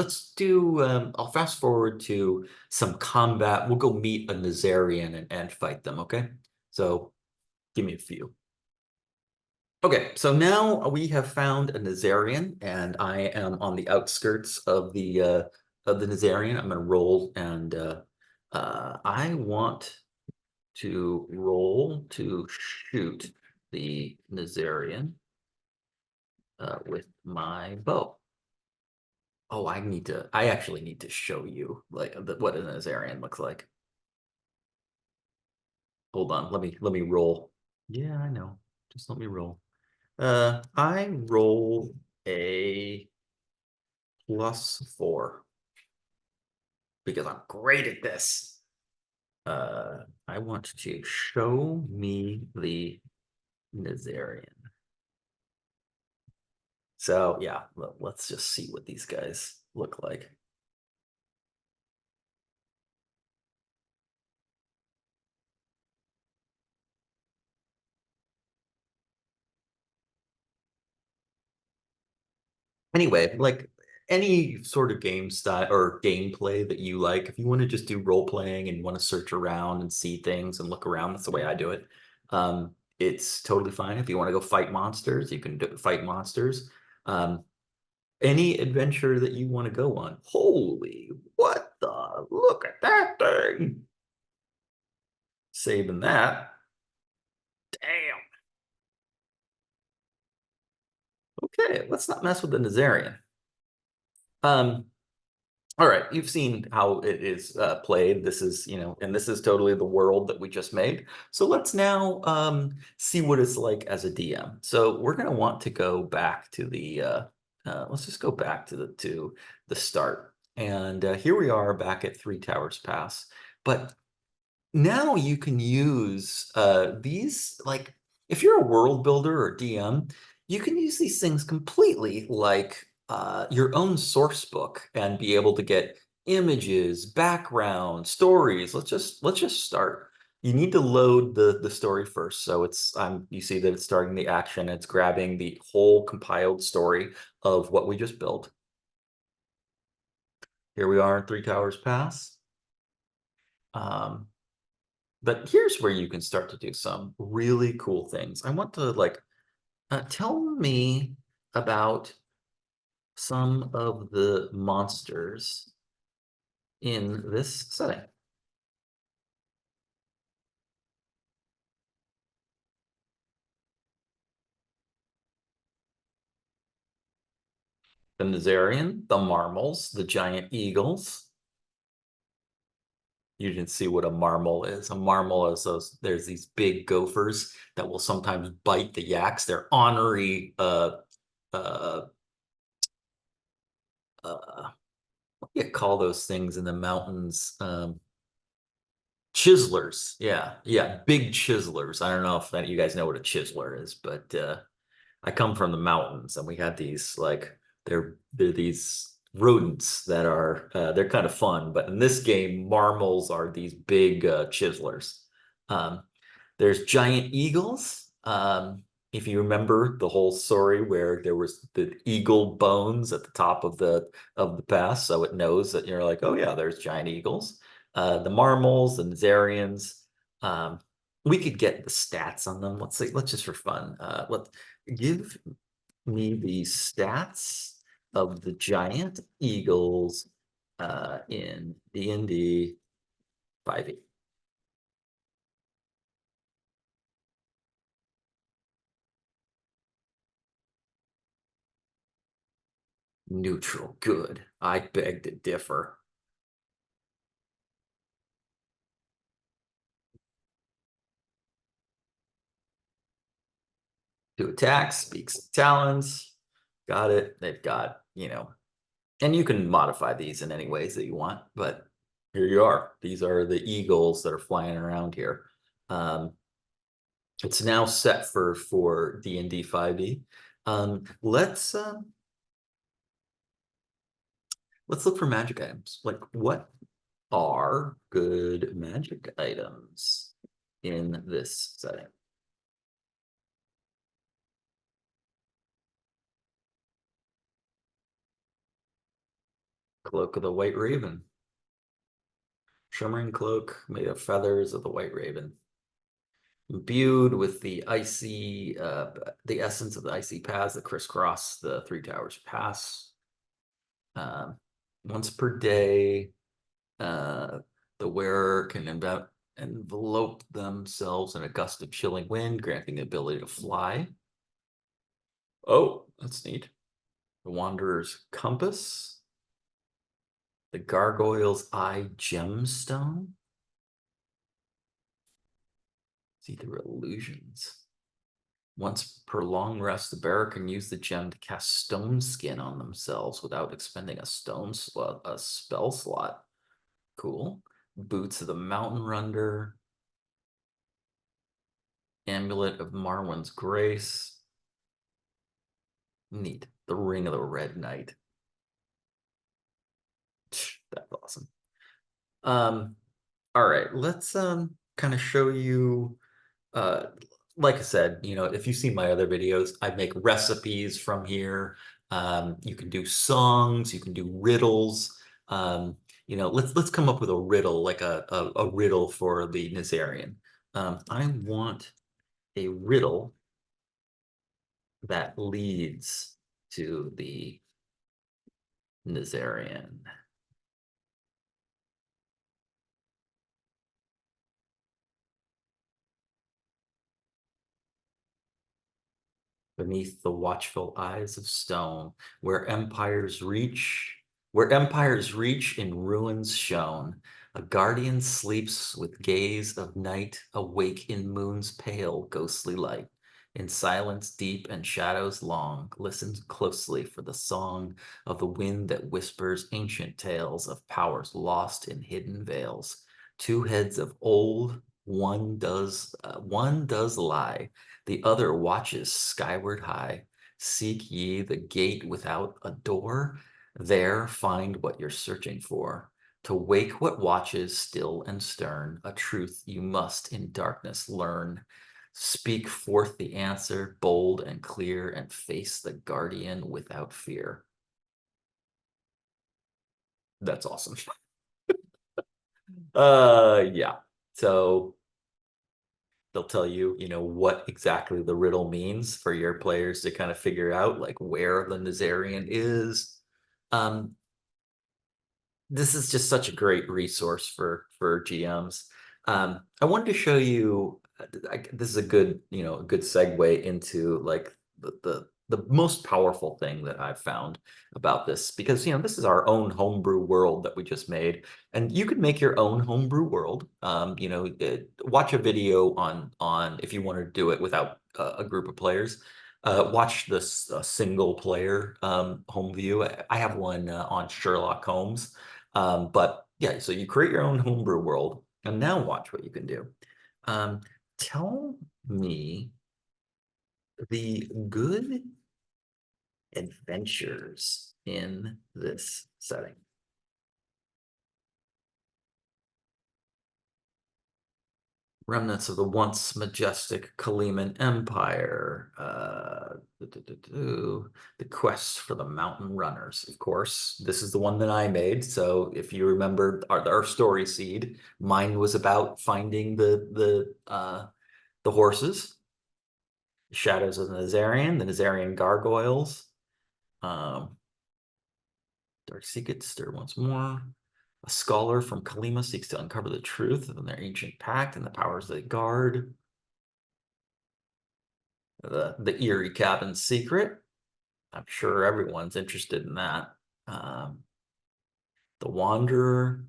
S1: fast forward to some combat. We'll go meet a Nazarian and fight them, okay? So give me a few. Okay, so now we have found a Nazarian, and I am on the outskirts of the Nazarian. I'm going to roll, and I want to roll to shoot the Nazarian with my bow. Oh, I actually need to show you like what an Azarian looks like. Hold on, let me roll. Yeah, I know. Just let me roll. I roll a +4 because I'm great at this. I want to show me the Nazarian. So yeah, let's just see what these guys look like. Anyway, like any sort of game style or gameplay that you like, if you want to just do role playing and you want to search around and see things and look around, that's the way I do it. It's totally fine. If you want to go fight monsters, you can fight monsters. Any adventure that you want to go on. Holy, what the? Look at that thing. Saving that. Damn. Okay, let's not mess with the Nazarian. All right, you've seen how it is played. This is, and this is totally the world that we just made. So let's now see what it's like as a DM. So we're going to want to go back to let's just go back to the start. And here we are back at Three Towers Pass. But now you can use these, like, if you're a world builder or DM, you can use these things completely like your own source book and be able to get images, background, stories. Let's just start. You need to load the story first. So you see that it's starting the action. It's grabbing the whole compiled story of what we just built. Here we are in Three Towers Pass. But here's where you can start to do some really cool things. I want to tell me about some of the monsters in this setting. The Nazarian, the Marmals, the giant eagles. You didn't see what a marmal is. A marmal is there's these big gophers that will sometimes bite the yaks. They're ornery uh what do you call those things in the mountains? Chiselers. Yeah, big chiselers. I don't know if you guys know what a chiseler is, but I come from the mountains and we had these they're these rodents that are they're kind of fun, but in this game, marmals are these big chiselers. Um, there's giant eagles. if you remember the whole story where there was the eagle bones at the top of the pass, so it knows that you're like, oh yeah, there's giant eagles. The marmals, the Nazarians. We could get the stats on them. Let's say, let's just for fun. Give me the stats of the giant eagles in D&D 5e. Neutral, good. I beg to differ. Two attacks, speaks of talons. Got it. They've got, and you can modify these in any ways that you want, but here you are. These are the eagles that are flying around here. It's now set for D&D 5e. Let's look for magic items. Like, what are good magic items in this setting? Cloak of the White Raven. Shimmering cloak made of feathers of the White Raven. Imbued with the icy, the essence of the icy paths that crisscross the Three Towers Pass. Once per day, the wearer can envelope themselves in a gust of chilling wind, granting the ability to fly. Oh, that's neat. The Wanderer's Compass. The Gargoyle's Eye Gemstone. See through illusions. Once per long rest, the bearer can use the gem to cast Stone Skin on themselves without expending a spell slot. Cool. Boots of the Mountain Runner. Amulet of Marwyn's Grace. Neat. The Ring of the Red Knight. That's awesome. All right, let's kind of show you like I said, if you see my other videos, I make recipes from here. You can do songs, you can do riddles. Let's come up with a riddle, like a riddle for the Nazarian. I want a riddle that leads to the Nazarian. Beneath the watchful eyes of stone, where empires reach in ruins shown, a guardian sleeps with gaze of night, awake in moon's pale ghostly light. In silence deep and shadows long, listens closely for the song of the wind that whispers ancient tales of powers lost in hidden veils. Two heads of old, one does lie, the other watches skyward high. Seek ye the gate without a door, there find what you're searching for. To wake what watches still and stern, a truth you must in darkness learn. Speak forth the answer, bold and clear, and face the guardian without fear. That's awesome. Yeah. So they'll tell you, what exactly the riddle means for your players to kind of figure out, like, where the Nazarian is. This is just such a great resource for GMs. I wanted to show you, this is a good, a good segue into like the most powerful thing that I've found about this, because this is our own homebrew world that we just made, and you could make your own homebrew world. Watch a video on if you want to do it without a group of players. Watch this single player home view. I have one on Sherlock Holmes. But yeah, so you create your own homebrew world, and now watch what you can do. Tell me the good adventures in this setting. Remnants of the once majestic Kaliman Empire. The quest for the mountain runners. Of course, this is the one that I made. So if you remember our story seed, mine was about finding the horses, the shadows of the Nazarian gargoyles. Dark secrets stir once more. A scholar from Kalima seeks to uncover the truth of their ancient pact and the powers they guard. The eerie cabin secret. I'm sure everyone's interested in that. The Wanderer.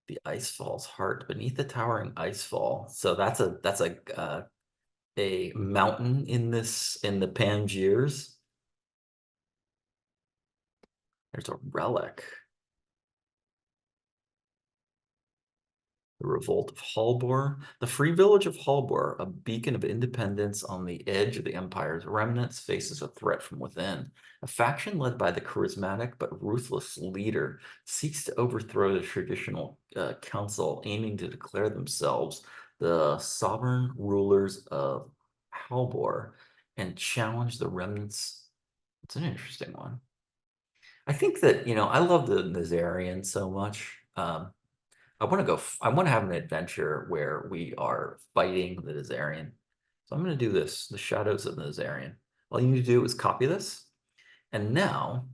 S1: The Icefall's heart beneath the towering icefall. So that's a mountain in the Pangiers. There's a relic. The Revolt of Halbor. The free village of Halbor, a beacon of independence on the edge of the Empire's remnants, faces a threat from within. A faction led by the charismatic but ruthless leader seeks to overthrow the traditional council, aiming to declare themselves the sovereign rulers of Halbor and challenge the remnants. It's an interesting one. I think that, I love the Nazarian so much. I want to have an adventure where we are fighting the Nazarian. So I'm going to do this, the Shadows of the Nazarian. All you need to do is copy this. And now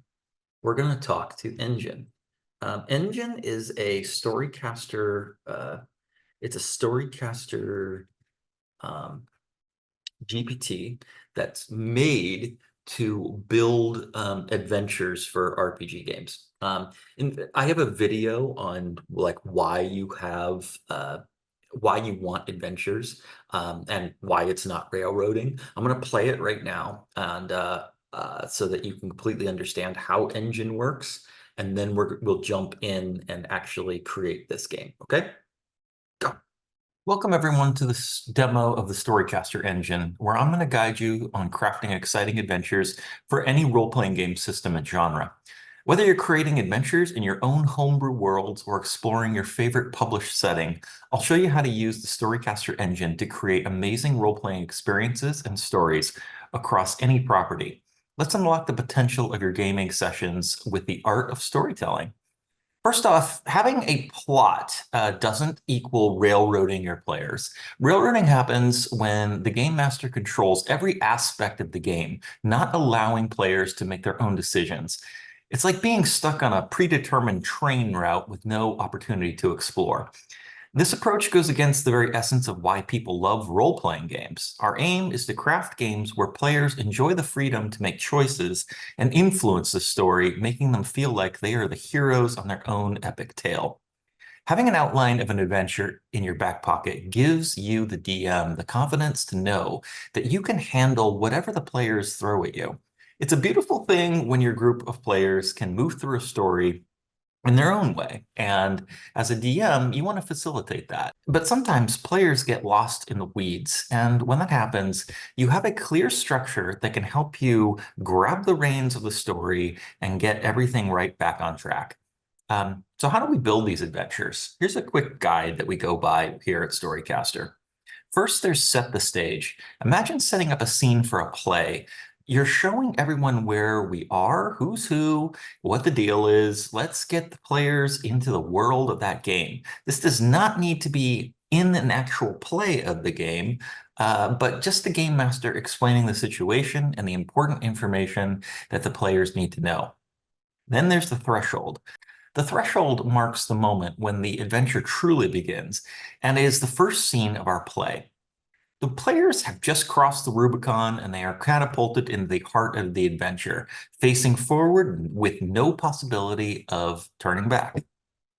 S1: we're going to talk to Engine. Engine is a Storycaster. It's a Storycaster GPT that's made to build adventures for RPG games. And I have a video on like why you want adventures and why it's not railroading. I'm going to play it right now, and so that you can completely understand how Engine works, and then we'll jump in and actually create this game. Okay, go. Welcome everyone to this demo of the Storycaster engine, where I'm going to guide you on crafting exciting adventures for any role-playing game system and genre. Whether you're creating adventures in your own homebrew worlds or exploring your favorite published setting, I'll show you how to use the Storycaster engine to create amazing role-playing experiences and stories across any property. Let's unlock the potential of your gaming sessions with the art of storytelling. First off, having a plot doesn't equal railroading your players. Railroading happens when the game master controls every aspect of the game, not allowing players to make their own decisions. It's like being stuck on a predetermined train route with no opportunity to explore. This approach goes against the very essence of why people love role-playing games. Our aim is to craft games where players enjoy the freedom to make choices and influence the story, making them feel like they are the heroes on their own epic tale. Having an outline of an adventure in your back pocket gives you, the DM, the confidence to know that you can handle whatever the players throw at you. It's a beautiful thing when your group of players can move through a story in their own way. And as a DM, you want to facilitate that. But sometimes players get lost in the weeds. And when that happens, you have a clear structure that can help you grab the reins of the story and get everything right back on track. So how do we build these adventures? Here's a quick guide that we go by here at Storycaster. First, there's set the stage. Imagine setting up a scene for a play. You're showing everyone where we are, who's who, what the deal is. Let's get the players into the world of that game. This does not need to be in an actual play of the game, but just the game master explaining the situation and the important information that the players need to know. Then there's the threshold. The threshold marks the moment when the adventure truly begins and is the first scene of our play. The players have just crossed the Rubicon and they are catapulted into the heart of the adventure, facing forward with no possibility of turning back.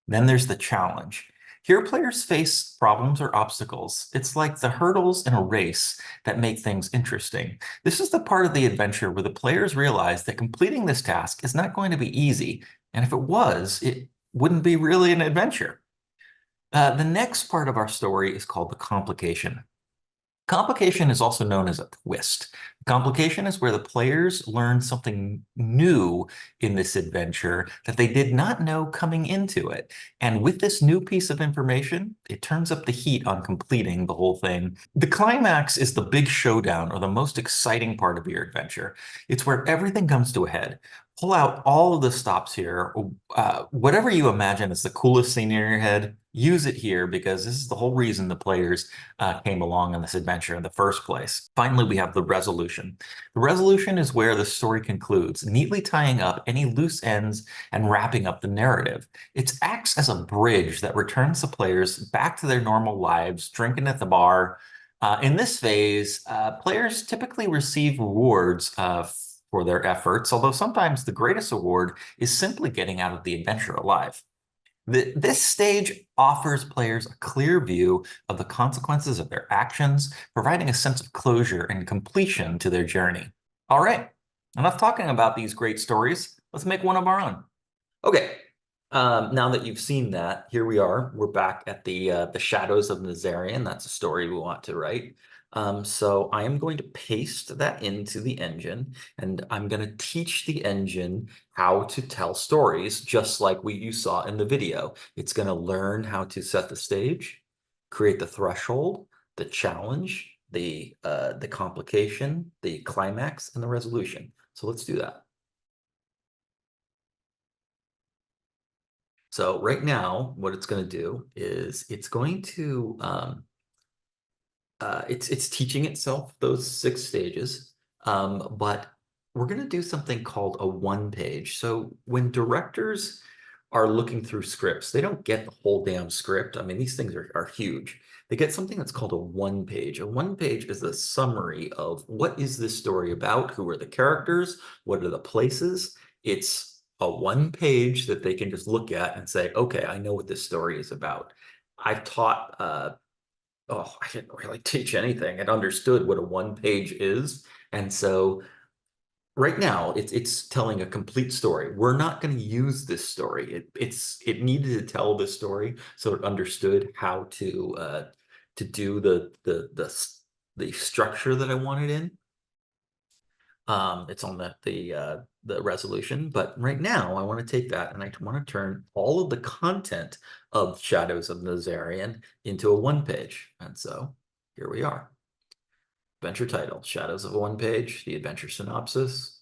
S1: Then there's the challenge. Here, players face problems or obstacles. It's like the hurdles in a race that make things interesting. This is the part of the adventure where the players realize that completing this task is not going to be easy, and if it was, it wouldn't be really an adventure. The next part of our story is called the complication. Complication is also known as a twist. Complication is where the players learn something new in this adventure that they did not know coming into it. And with this new piece of information, it turns up the heat on completing the whole thing. The climax is the big showdown or the most exciting part of your adventure. It's where everything comes to a head. Pull out all of the stops here. Whatever you imagine is the coolest scene in your head, use it here because this is the whole reason the players came along on this adventure in the first place. Finally, we have the resolution. The resolution is where the story concludes, neatly tying up any loose ends and wrapping up the narrative. It acts as a bridge that returns the players back to their normal lives, drinking at the bar. In this phase, players typically receive rewards for their efforts, although sometimes the greatest award is simply getting out of the adventure alive. This stage offers players a clear view of the consequences of their actions, providing a sense of closure and completion to their journey. All right, enough talking about these great stories. Let's make one of our own. Okay, now that you've seen that, here we are. We're back at the Shadows of Nazarian. That's a story we want to write. So I am going to paste that into the engine, and I'm going to teach the engine how to tell stories, just like you saw in the video. It's going to learn how to set the stage, create the threshold, the challenge, the complication, the climax, and the resolution. So let's do that. So right now, what it's going to do is it's going to it's teaching itself those 6 stages, but we're going to do something called a one page. So when directors are looking through scripts, they don't get the whole damn script. I mean, these things are huge. They get something that's called a one page. A one page is a summary of what is this story about? Who are the characters? What are the places? It's a one page that they can just look at and say, okay, I know what this story is about. I've taught oh, I didn't really teach anything and understood what a one page is. And so right now it's telling a complete story. We're not going to use this story. It needed to tell this story so it understood how to do the structure that I wanted in. It's on the resolution, but right now I want to take that and I want to turn all of the content of Shadows of Nazarian into a one page. And so here we are. Adventure title, Shadows of a One Page, the adventure synopsis.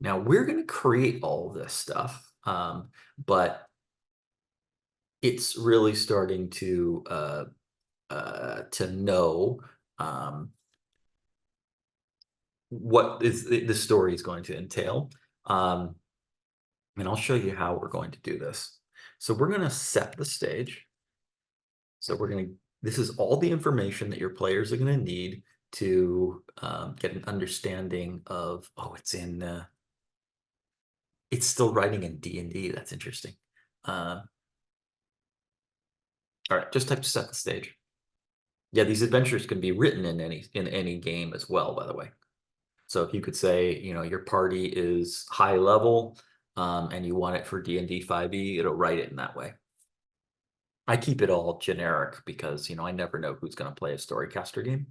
S1: Now we're going to create all of this stuff, but it's really starting to know what is the story is going to entail. And I'll show you how we're going to do this. So we're going to set the stage. So this is all the information that your players are going to need to get an understanding of, oh, it's still writing in D&D. That's interesting. All right, just type set the stage. Yeah, these adventures can be written in any game as well, by the way. So if you could say, your party is high level, and you want it for D&D 5e, it'll write it in that way. I keep it all generic because, I never know who's going to play a Storycaster game.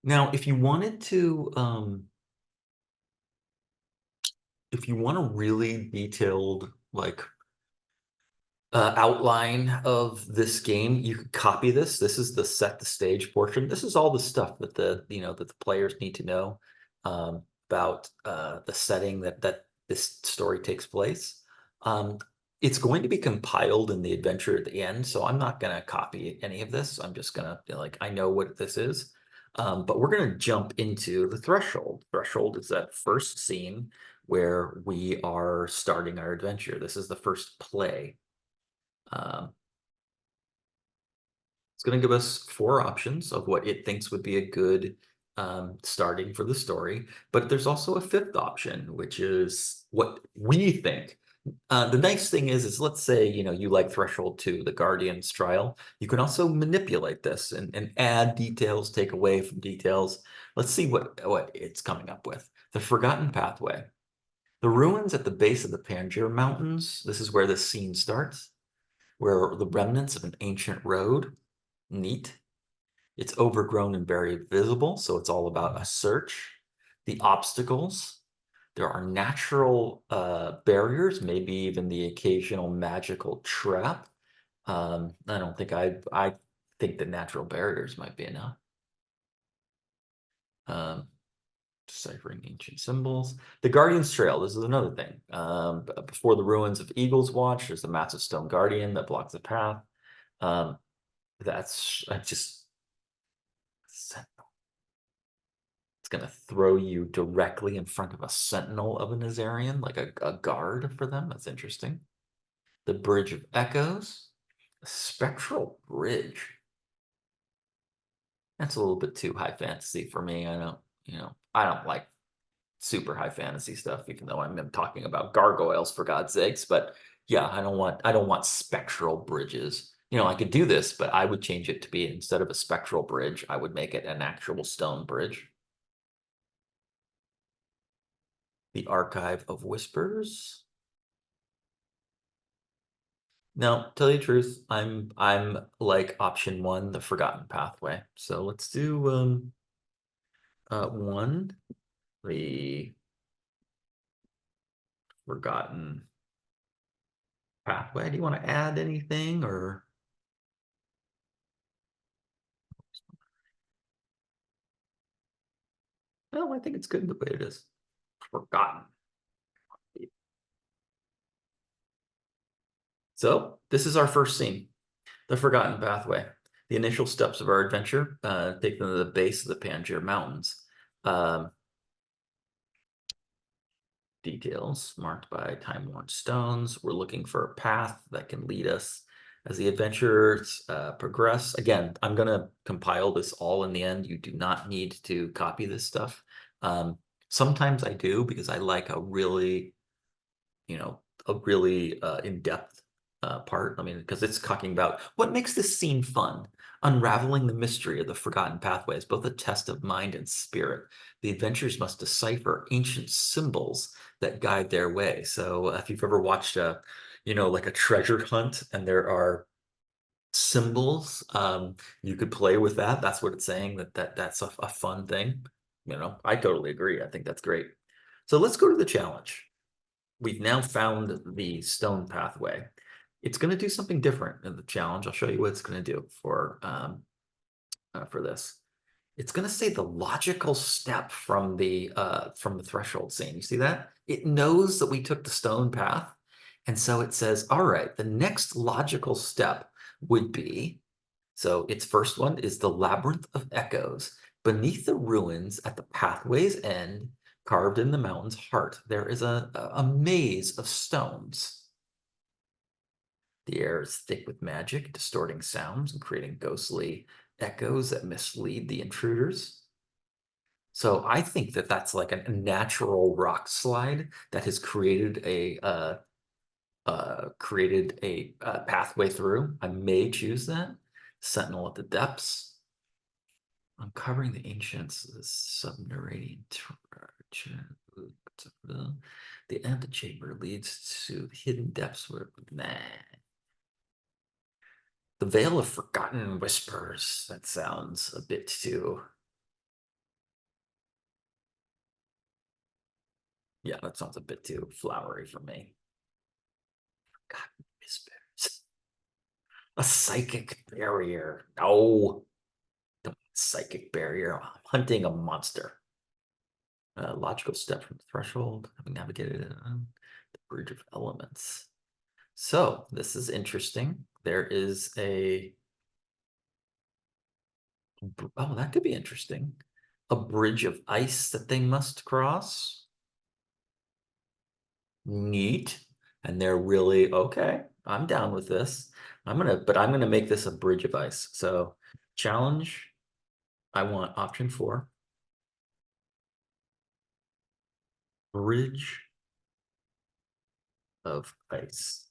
S1: Now, if you wanted to, if you want a really detailed, outline of this game, you could copy this. This is the set the stage portion. This is all the stuff that that the players need to know about the setting that this story takes place. It's going to be compiled in the adventure at the end, so I'm not going to copy any of this. I'm just going to I know what this is. But we're going to jump into the threshold. Threshold is that first scene where we are starting our adventure. This is the first play. It's going to give us 4 options of what it thinks would be a good starting for the story. But there's also a 5th option, which is what we think. The nice thing is let's say, you like Threshold 2, the Guardian's trial. You can also manipulate this and add details, take away from details. Let's see what it's coming up with. The Forgotten Pathway. The ruins at the base of the Panjir Mountains. This is where this scene starts, where the remnants of an ancient road. Neat. It's overgrown and very visible, so it's all about a search. The obstacles. There are natural barriers, maybe even the occasional magical trap. I don't think I think the natural barriers might be enough. Deciphering ancient symbols. The Guardian's Trail, this is another thing. Before the ruins of Eagle's Watch, there's a massive stone guardian that blocks the path. That's just, it's gonna throw you directly in front of a sentinel of a Nazarian, like a guard for them. That's interesting. The Bridge of Echoes, a spectral bridge. That's a little bit too high fantasy for me. I don't like super high fantasy stuff, even though I'm talking about gargoyles for God's sakes. But yeah, I don't want spectral bridges. I could do this, but I would change it to be, instead of a spectral bridge, I would make it an actual stone bridge. The Archive of Whispers. Now, tell you the truth, I'm like option one, the Forgotten Pathway. So let's do one, the Forgotten Pathway. Do you want to add anything, or? No, I think it's good the way it is. Forgotten. So this is our first scene, the Forgotten Pathway. The initial steps of our adventure take them to the base of the Pangaea Mountains. Details marked by time-worn stones. We're looking for a path that can lead us as the adventures progress. Again, I'm going to compile this all in the end. You do not need to copy this stuff. Sometimes I do, because I like a really in-depth part. I mean, because it's talking about what makes this scene fun. Unraveling the mystery of the Forgotten Pathway is both a test of mind and spirit. The adventurers must decipher ancient symbols that guide their way. So if you've ever watched like a treasure hunt, and there are symbols, you could play with that. That's what it's saying, that's a fun thing. I totally agree. I think that's great. So let's go to the challenge. We've now found the stone pathway. It's going to do something different in the challenge. I'll show you what it's going to do for this. It's going to say the logical step from the threshold scene. You see that? It knows that we took the stone path, and so it says, all right, the next logical step would be, so its first one is the Labyrinth of Echoes. Beneath the ruins at the pathway's end, carved in the mountain's heart, there is a maze of stones. The air is thick with magic, distorting sounds and creating ghostly echoes that mislead the intruders. So I think that that's like a natural rock slide that has created a pathway through. I may choose that. Sentinel at the depths. Uncovering the ancients, the subterranean the antechamber leads to hidden depths where the Veil of Forgotten Whispers. That sounds a bit too. Yeah, that sounds a bit too flowery for me. Forgotten Whispers. A psychic barrier. No. Don't want psychic barrier. I'm hunting a monster. Logical step from the threshold, having navigated the Bridge of Elements. So this is interesting. There is oh, that could be interesting. A bridge of ice that they must cross. Neat. And they're really, okay, I'm down with this. I'm gonna make this a bridge of ice. So challenge, I want option 4. Bridge of ice.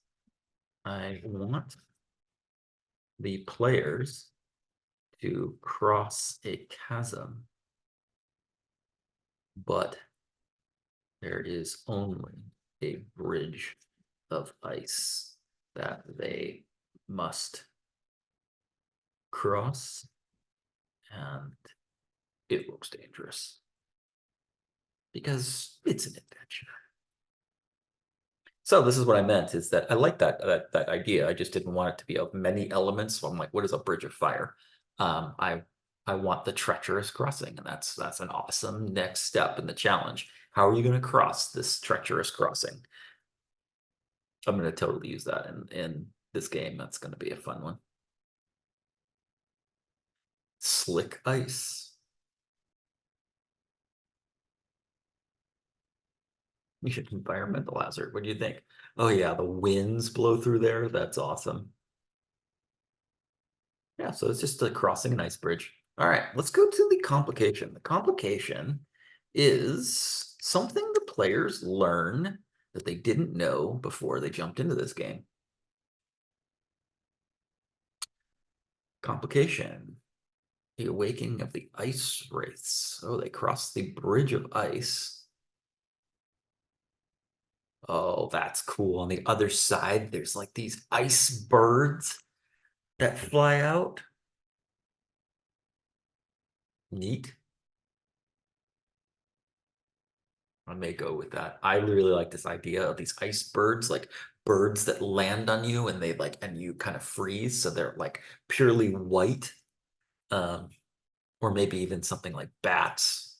S1: I want the players to cross a chasm, but there is only a bridge of ice that they must cross, and it looks dangerous because it's an adventure. So this is what I meant, is that I like that idea. I just didn't want it to be of many elements. So I'm like, what is a bridge of fire? I want the treacherous crossing, and that's an awesome next step in the challenge. How are you going to cross this treacherous crossing? I'm going to totally use that in this game. That's going to be a fun one. Slick ice. You should environmental hazard. What do you think? Oh yeah, the winds blow through there. That's awesome. Yeah, so it's just crossing an ice bridge. All right, let's go to the complication. The complication is something the players learn that they didn't know before they jumped into this game. Complication. The awakening of the ice wraiths. Oh, they cross the bridge of ice. Oh, that's cool. On the other side, there's like these ice birds that fly out. Neat. I may go with that. I really like this idea of these ice birds, like birds that land on you and and you kind of freeze. So they're like purely white. Um, or maybe even something like bats.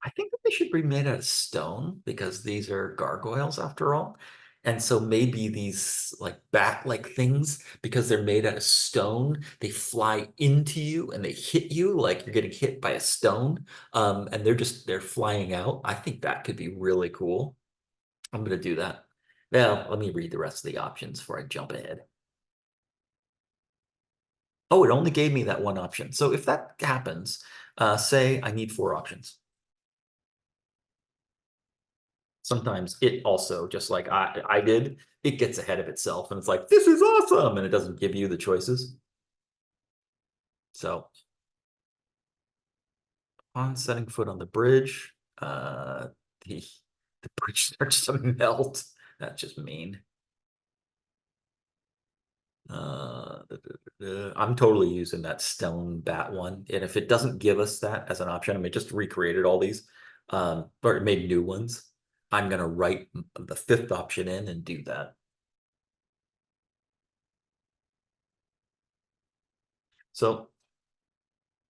S1: I think that they should be made out of stone because these are gargoyles after all. And so maybe these like bat-like things, because they're made out of stone, they fly into you and they hit you like you're getting hit by a stone. And they're flying out. I think that could be really cool. I'm gonna do that. Now, let me read the rest of the options before I jump ahead. Oh, it only gave me that one option. So if that happens, say I need 4 options. Sometimes it also, just like I did, it gets ahead of itself and it's like, this is awesome, and it doesn't give you the choices. So on setting foot on the bridge, the bridge starts to melt. That's just mean. I'm totally using that stone bat one, and if it doesn't give us that as an option, I mean, just recreated all these, or made new ones. I'm gonna write the 5th option in and do that. So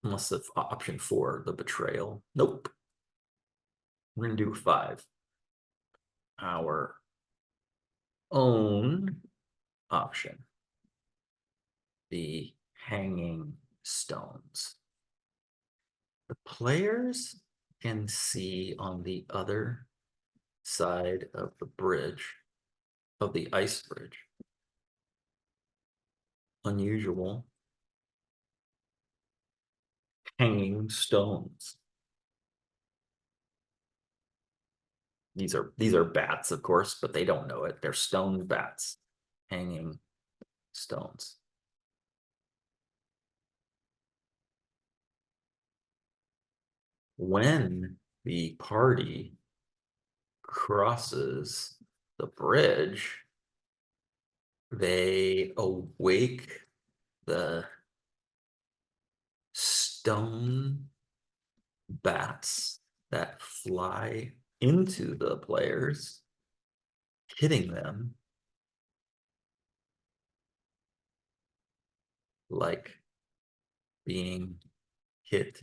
S1: unless the option 4, the betrayal. Nope. We're gonna do 5. Our own option. The hanging stones. The players can see on the other side of the bridge, of the ice bridge, unusual hanging stones. These are bats, of course, but they don't know it. They're stone bats, hanging stones. When the party crosses the bridge, they awake the stone bats that fly into the players, hitting them like being hit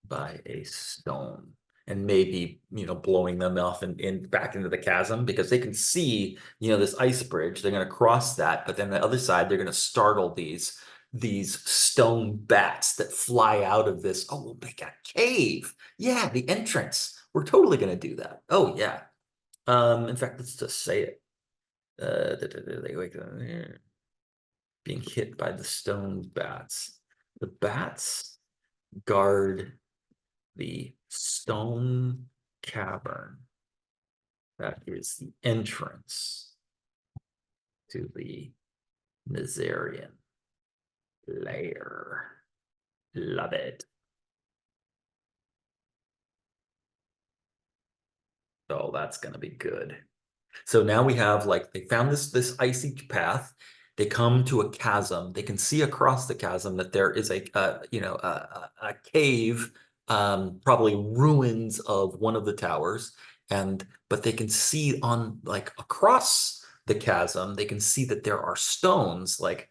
S1: by a stone, and maybe, blowing them off and back into the chasm, because they can see, this ice bridge. They're going to cross that, but then the other side, they're going to startle these stone bats that fly out of this. Oh, we'll make a cave. Yeah, the entrance. We're totally going to do that. Oh yeah. In fact, let's just say it. They wake up being hit by the stone bats. The bats guard the stone cavern that is the entrance to the Nazarian lair. Love it. Oh, that's gonna be good. So now we have like they found this icy path. They come to a chasm. They can see across the chasm that there is a a cave, probably ruins of one of the towers. And but they can see on like across the chasm, they can see that there are stones like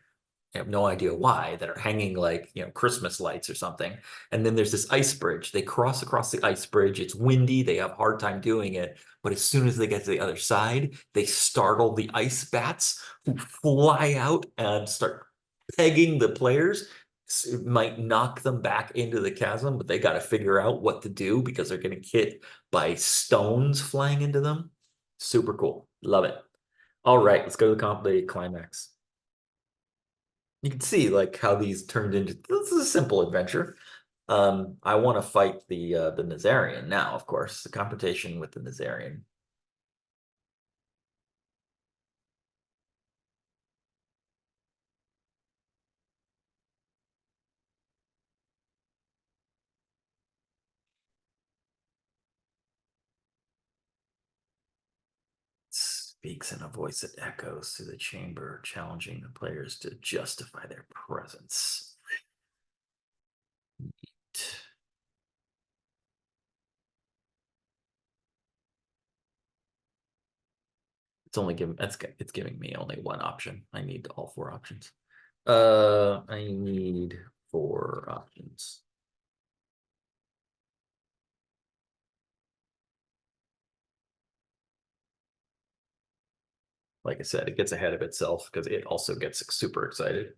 S1: I have no idea why, that are hanging like, Christmas lights or something. And then there's this ice bridge. They cross across the ice bridge. It's windy. They have a hard time doing it. But as soon as they get to the other side, they startle the ice bats who fly out and start pegging the players. So it might knock them back into the chasm, but they got to figure out what to do because they're getting hit by stones flying into them. Super cool. Love it. All right, let's go to the climax. You can see like how these turned into this is a simple adventure. I want to fight the Nazarian now, of course, the confrontation with the Nazarian. Speaks in a voice that echoes through the chamber, challenging the players to justify their presence. It's giving me only one option. I need all four options. I need four options. Like I said, it gets ahead of itself because it also gets super excited.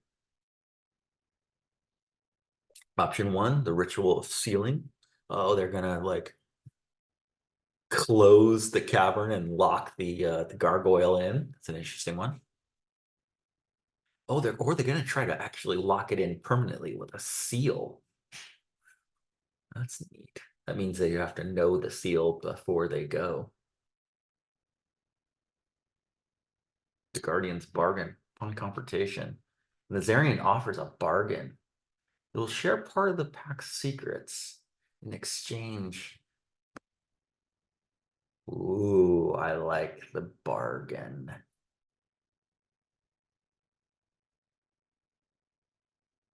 S1: Option one, the ritual of sealing. Oh, they're gonna like close the cavern and lock the gargoyle in. That's an interesting one. Oh, they're gonna try to actually lock it in permanently with a seal. That's neat. That means that you have to know the seal before they go. The Guardian's bargain upon confrontation. Nazarian offers a bargain. It will share part of the pack's secrets in exchange. Ooh, I like the bargain.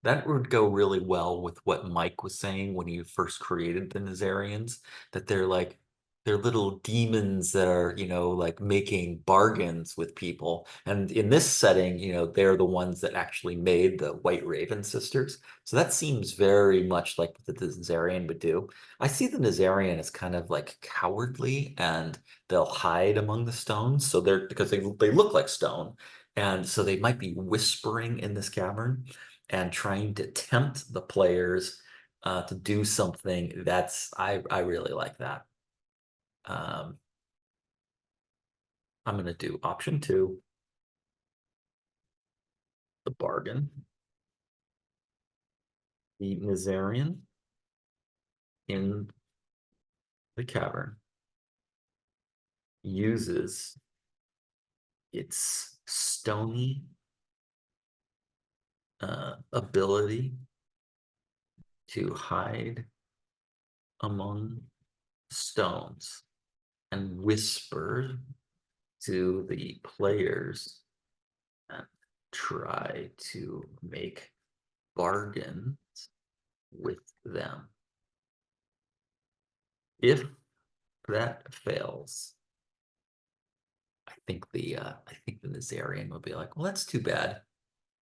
S1: That would go really well with what Mike was saying when he first created the Nazarians, that they're little demons that are, like making bargains with people. And in this setting, they're the ones that actually made the White Raven sisters. So that seems very much like what the Nazarian would do. I see the Nazarian as kind of like cowardly and they'll hide among the stones. So they're because they look like stone. And so they might be whispering in this cavern and trying to tempt the players to do something. I really like that. I'm going to do option two, the bargain. The Nazarian in the cavern uses its stony ability to hide among stones and whisper to the players and try to make bargains with them. If that fails, I think the Nazarian will be like, well, that's too bad.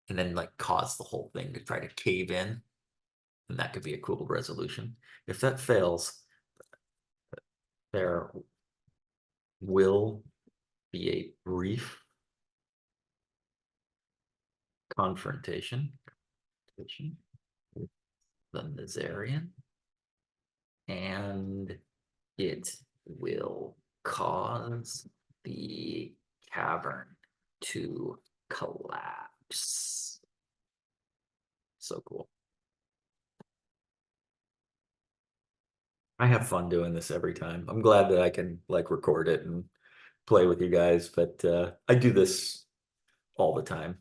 S1: And then like cause the whole thing to try to cave in. And that could be a cool resolution. If that fails, there will be a brief confrontation with the Nazarian, and it will cause the cavern to collapse. So cool. I have fun doing this every time. I'm glad that I can like record it and play with you guys, but I do this all the time.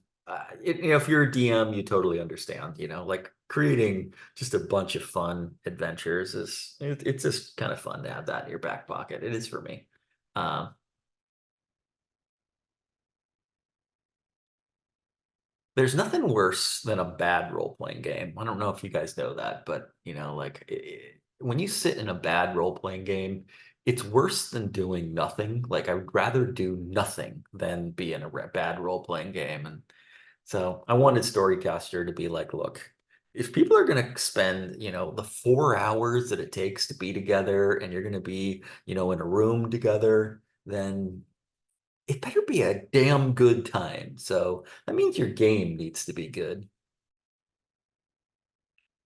S1: If you're a DM, you totally understand, like creating just a bunch of fun adventures it's just kind of fun to have that in your back pocket. It is for me. Um, There's nothing worse than a bad role-playing game. I don't know if you guys know that, but like when you sit in a bad role-playing game, it's worse than doing nothing. Like I would rather do nothing than be in a bad role-playing game. And so I wanted Storycaster to be like, look, if people are going to spend, the 4 hours that it takes to be together and you're going to be, in a room together, then it better be a damn good time. So that means your game needs to be good.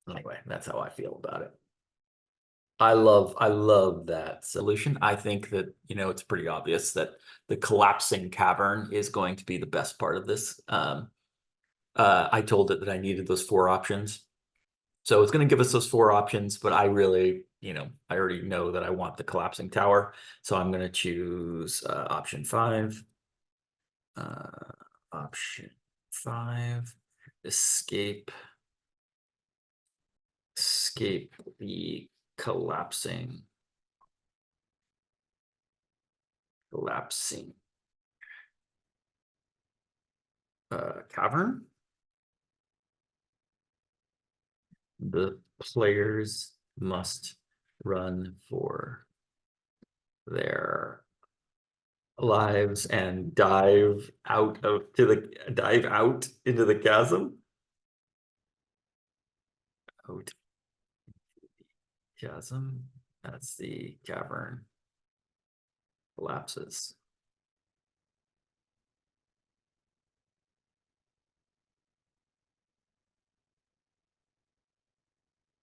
S1: Anyway, that's how I feel about it. I love that solution. I think that, it's pretty obvious that the collapsing cavern is going to be the best part of this. I told it that I needed those 4 options. So it's going to give us those 4 options, but I really, I already know that I want the collapsing tower. So I'm going to choose option 5. Option 5, escape the collapsing cavern. The players must run for their lives and dive out into the chasm. Out chasm. That's the cavern collapses.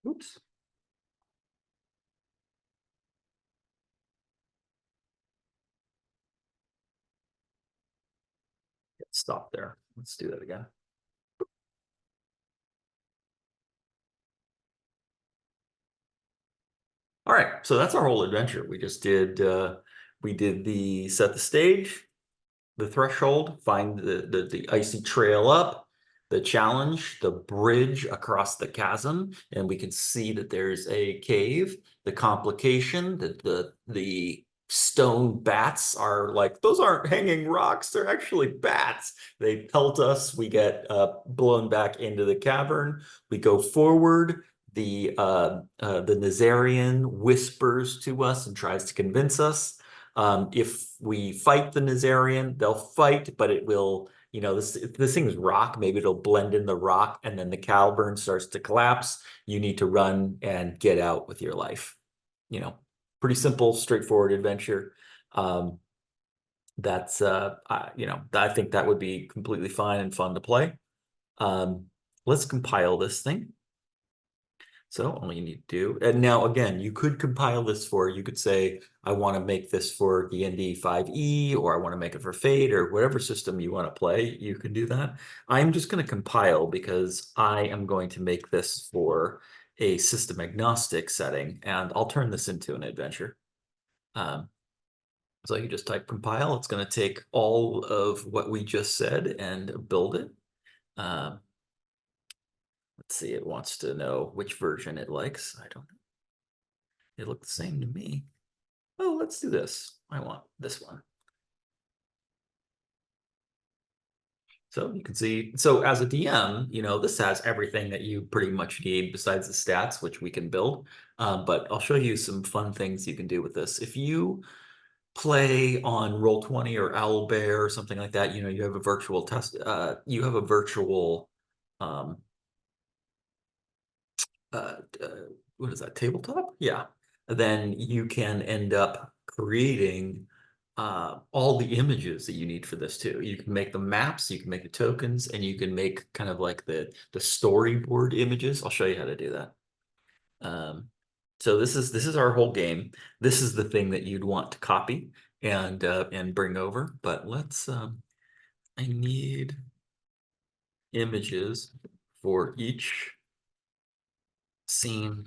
S1: Oops. Stop there. Let's do that again. All right, so that's our whole adventure. We just did the set the stage, the threshold, find the icy trail up, the challenge, the bridge across the chasm, and we can see that there's a cave. The complication that the stone bats are like, those aren't hanging rocks, they're actually bats. They pelt us, we get blown back into the cavern, we go forward. The Nazarian whispers to us and tries to convince us. If we fight the Nazarian, they'll fight, but it will, this thing is rock. Maybe it'll blend in the rock, and then the cavern starts to collapse. You need to run and get out with your life. Pretty simple, straightforward adventure. That's I think that would be completely fine and fun to play. Let's compile this thing. So all you need to do, and now again, you could compile this you could say, I want to make this for D&D 5e, or I want to make it for Fate, or whatever system you want to play, you can do that. I'm just going to compile because I am going to make this for a system agnostic setting, and I'll turn this into an adventure. So you just type compile. It's going to take all of what we just said and build it. Let's see, it wants to know which version it likes. I don't know. They look the same to me. Oh, let's do this. I want this one. So you can see, so as a DM, this has everything that you pretty much need besides the stats, which we can build. But I'll show you some fun things you can do with this. If you play on Roll20 or Owlbear or something like that, you have a virtual test, you have a virtual uh, uh, what is that, tabletop? Yeah. Then you can end up creating all the images that you need for this too. You can make the maps, you can make the tokens, and you can make kind of like the storyboard images. I'll show you how to do that. So this is our whole game. This is the thing that you'd want to copy and bring over. But let's I need images for each scene,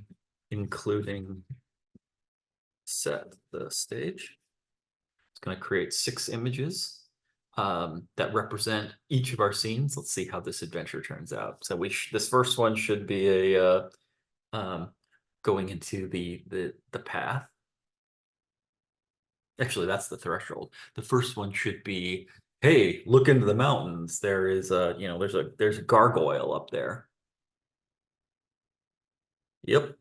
S1: including set the stage. It's going to create 6 images that represent each of our scenes. Let's see how this adventure turns out. So this first one should be a going into the path. Actually, that's the threshold. The first one should be hey, look into the mountains. There is there's a gargoyle up there. Yep.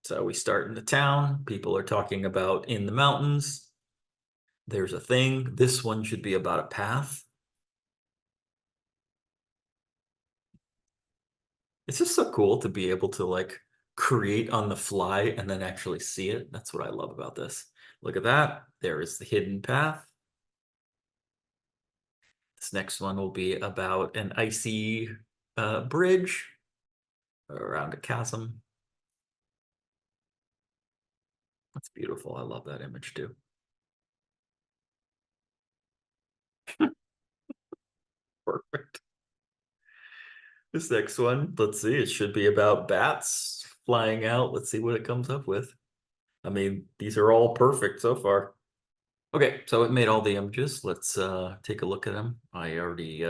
S1: So we start in the town. People are talking about in the mountains. There's a thing. This one should be about a path. It's just so cool to be able to like create on the fly and then actually see it. That's what I love about this. Look at that. There is the hidden path. This next one will be about an icy bridge around a chasm. That's beautiful. I love that image too. Perfect. This next one, let's see, it should be about bats flying out. Let's see what it comes up with. I mean, these are all perfect so far. Okay, so it made all the images. Let's take a look at them. I already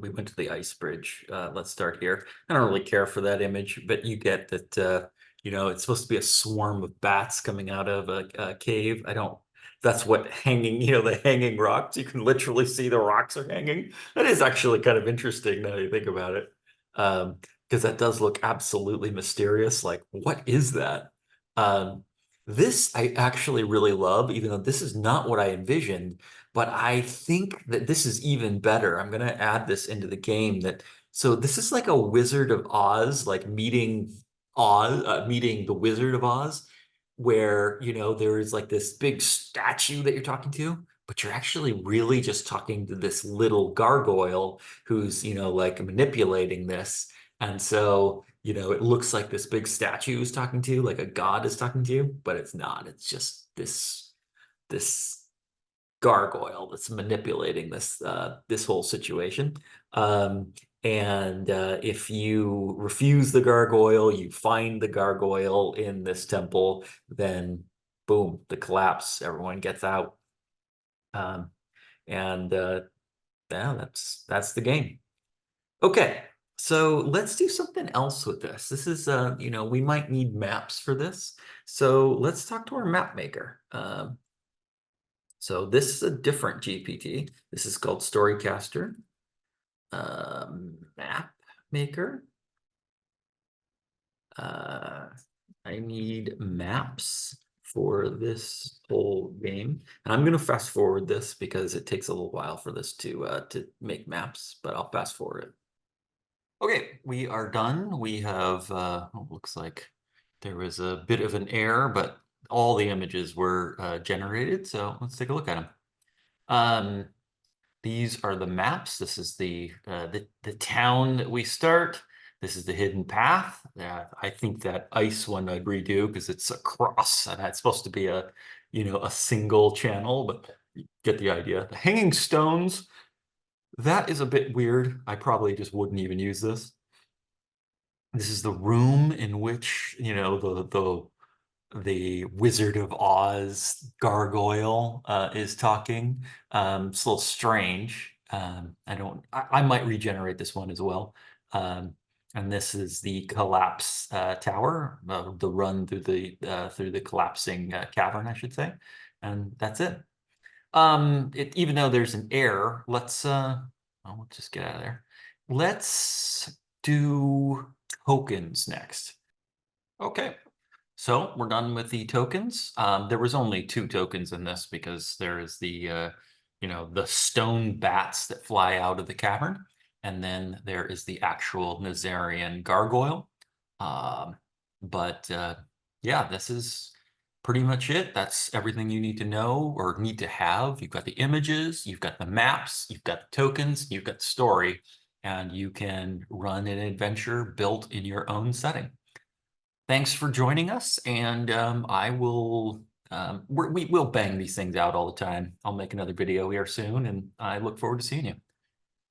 S1: we went to the ice bridge. Let's start here. I don't really care for that image, but you get that it's supposed to be a swarm of bats coming out of a cave. I don't That's what hanging, the hanging rocks. You can literally see the rocks are hanging. That is actually kind of interesting now you think about it. Because that does look absolutely mysterious. Like, what is that? Um, this I actually really love, even though this is not what I envisioned, but I think that this is even better. I'm gonna add this into the game so this is like a Wizard of Oz, like meeting the Wizard of Oz, where, there is like this big statue that you're talking to, but you're actually really just talking to this little gargoyle who's, like manipulating this. And so, it looks like this big statue is talking to you, like a god is talking to you, but it's not. It's just this gargoyle that's manipulating this whole situation. And if you refuse the gargoyle, you find the gargoyle in this temple, then boom, the collapse, everyone gets out. Um, and yeah, that's the game. Okay, so let's do something else with this. This is, we might need maps for this. So let's talk to our map maker. So this is a different GPT. This is called Storycaster. Map maker. I need maps for this whole game. And I'm going to fast forward this because it takes a little while for this to make maps, but I'll fast forward it. Okay, we are done. We have, looks like there was a bit of an error, but all the images were generated. So let's take a look at them. These are the maps. This is the town that we start. This is the hidden path. I think that ice one I'd redo because it's a cross and it's supposed to be a single channel, but you get the idea. The hanging stones, that is a bit weird. I probably just wouldn't even use this. This is the room in which, the Wizard of Oz gargoyle is talking. It's a little strange. I might regenerate this one as well. And this is the collapse tower, the run through the collapsing cavern, I should say. And that's it. Even though there's an error, let's just get out of there. Let's do tokens next. Okay. So we're done with the tokens. There was only 2 tokens in this because there is the stone bats that fly out of the cavern, and then there is the actual Nazarian gargoyle. But yeah, this is pretty much it. That's everything you need to know or need to have. You've got the images, you've got the maps, you've got the tokens, you've got the story, and you can run an adventure built in your own setting. Thanks for joining us, and we will bang these things out all the time. I'll make another video here soon, and I look forward to seeing you.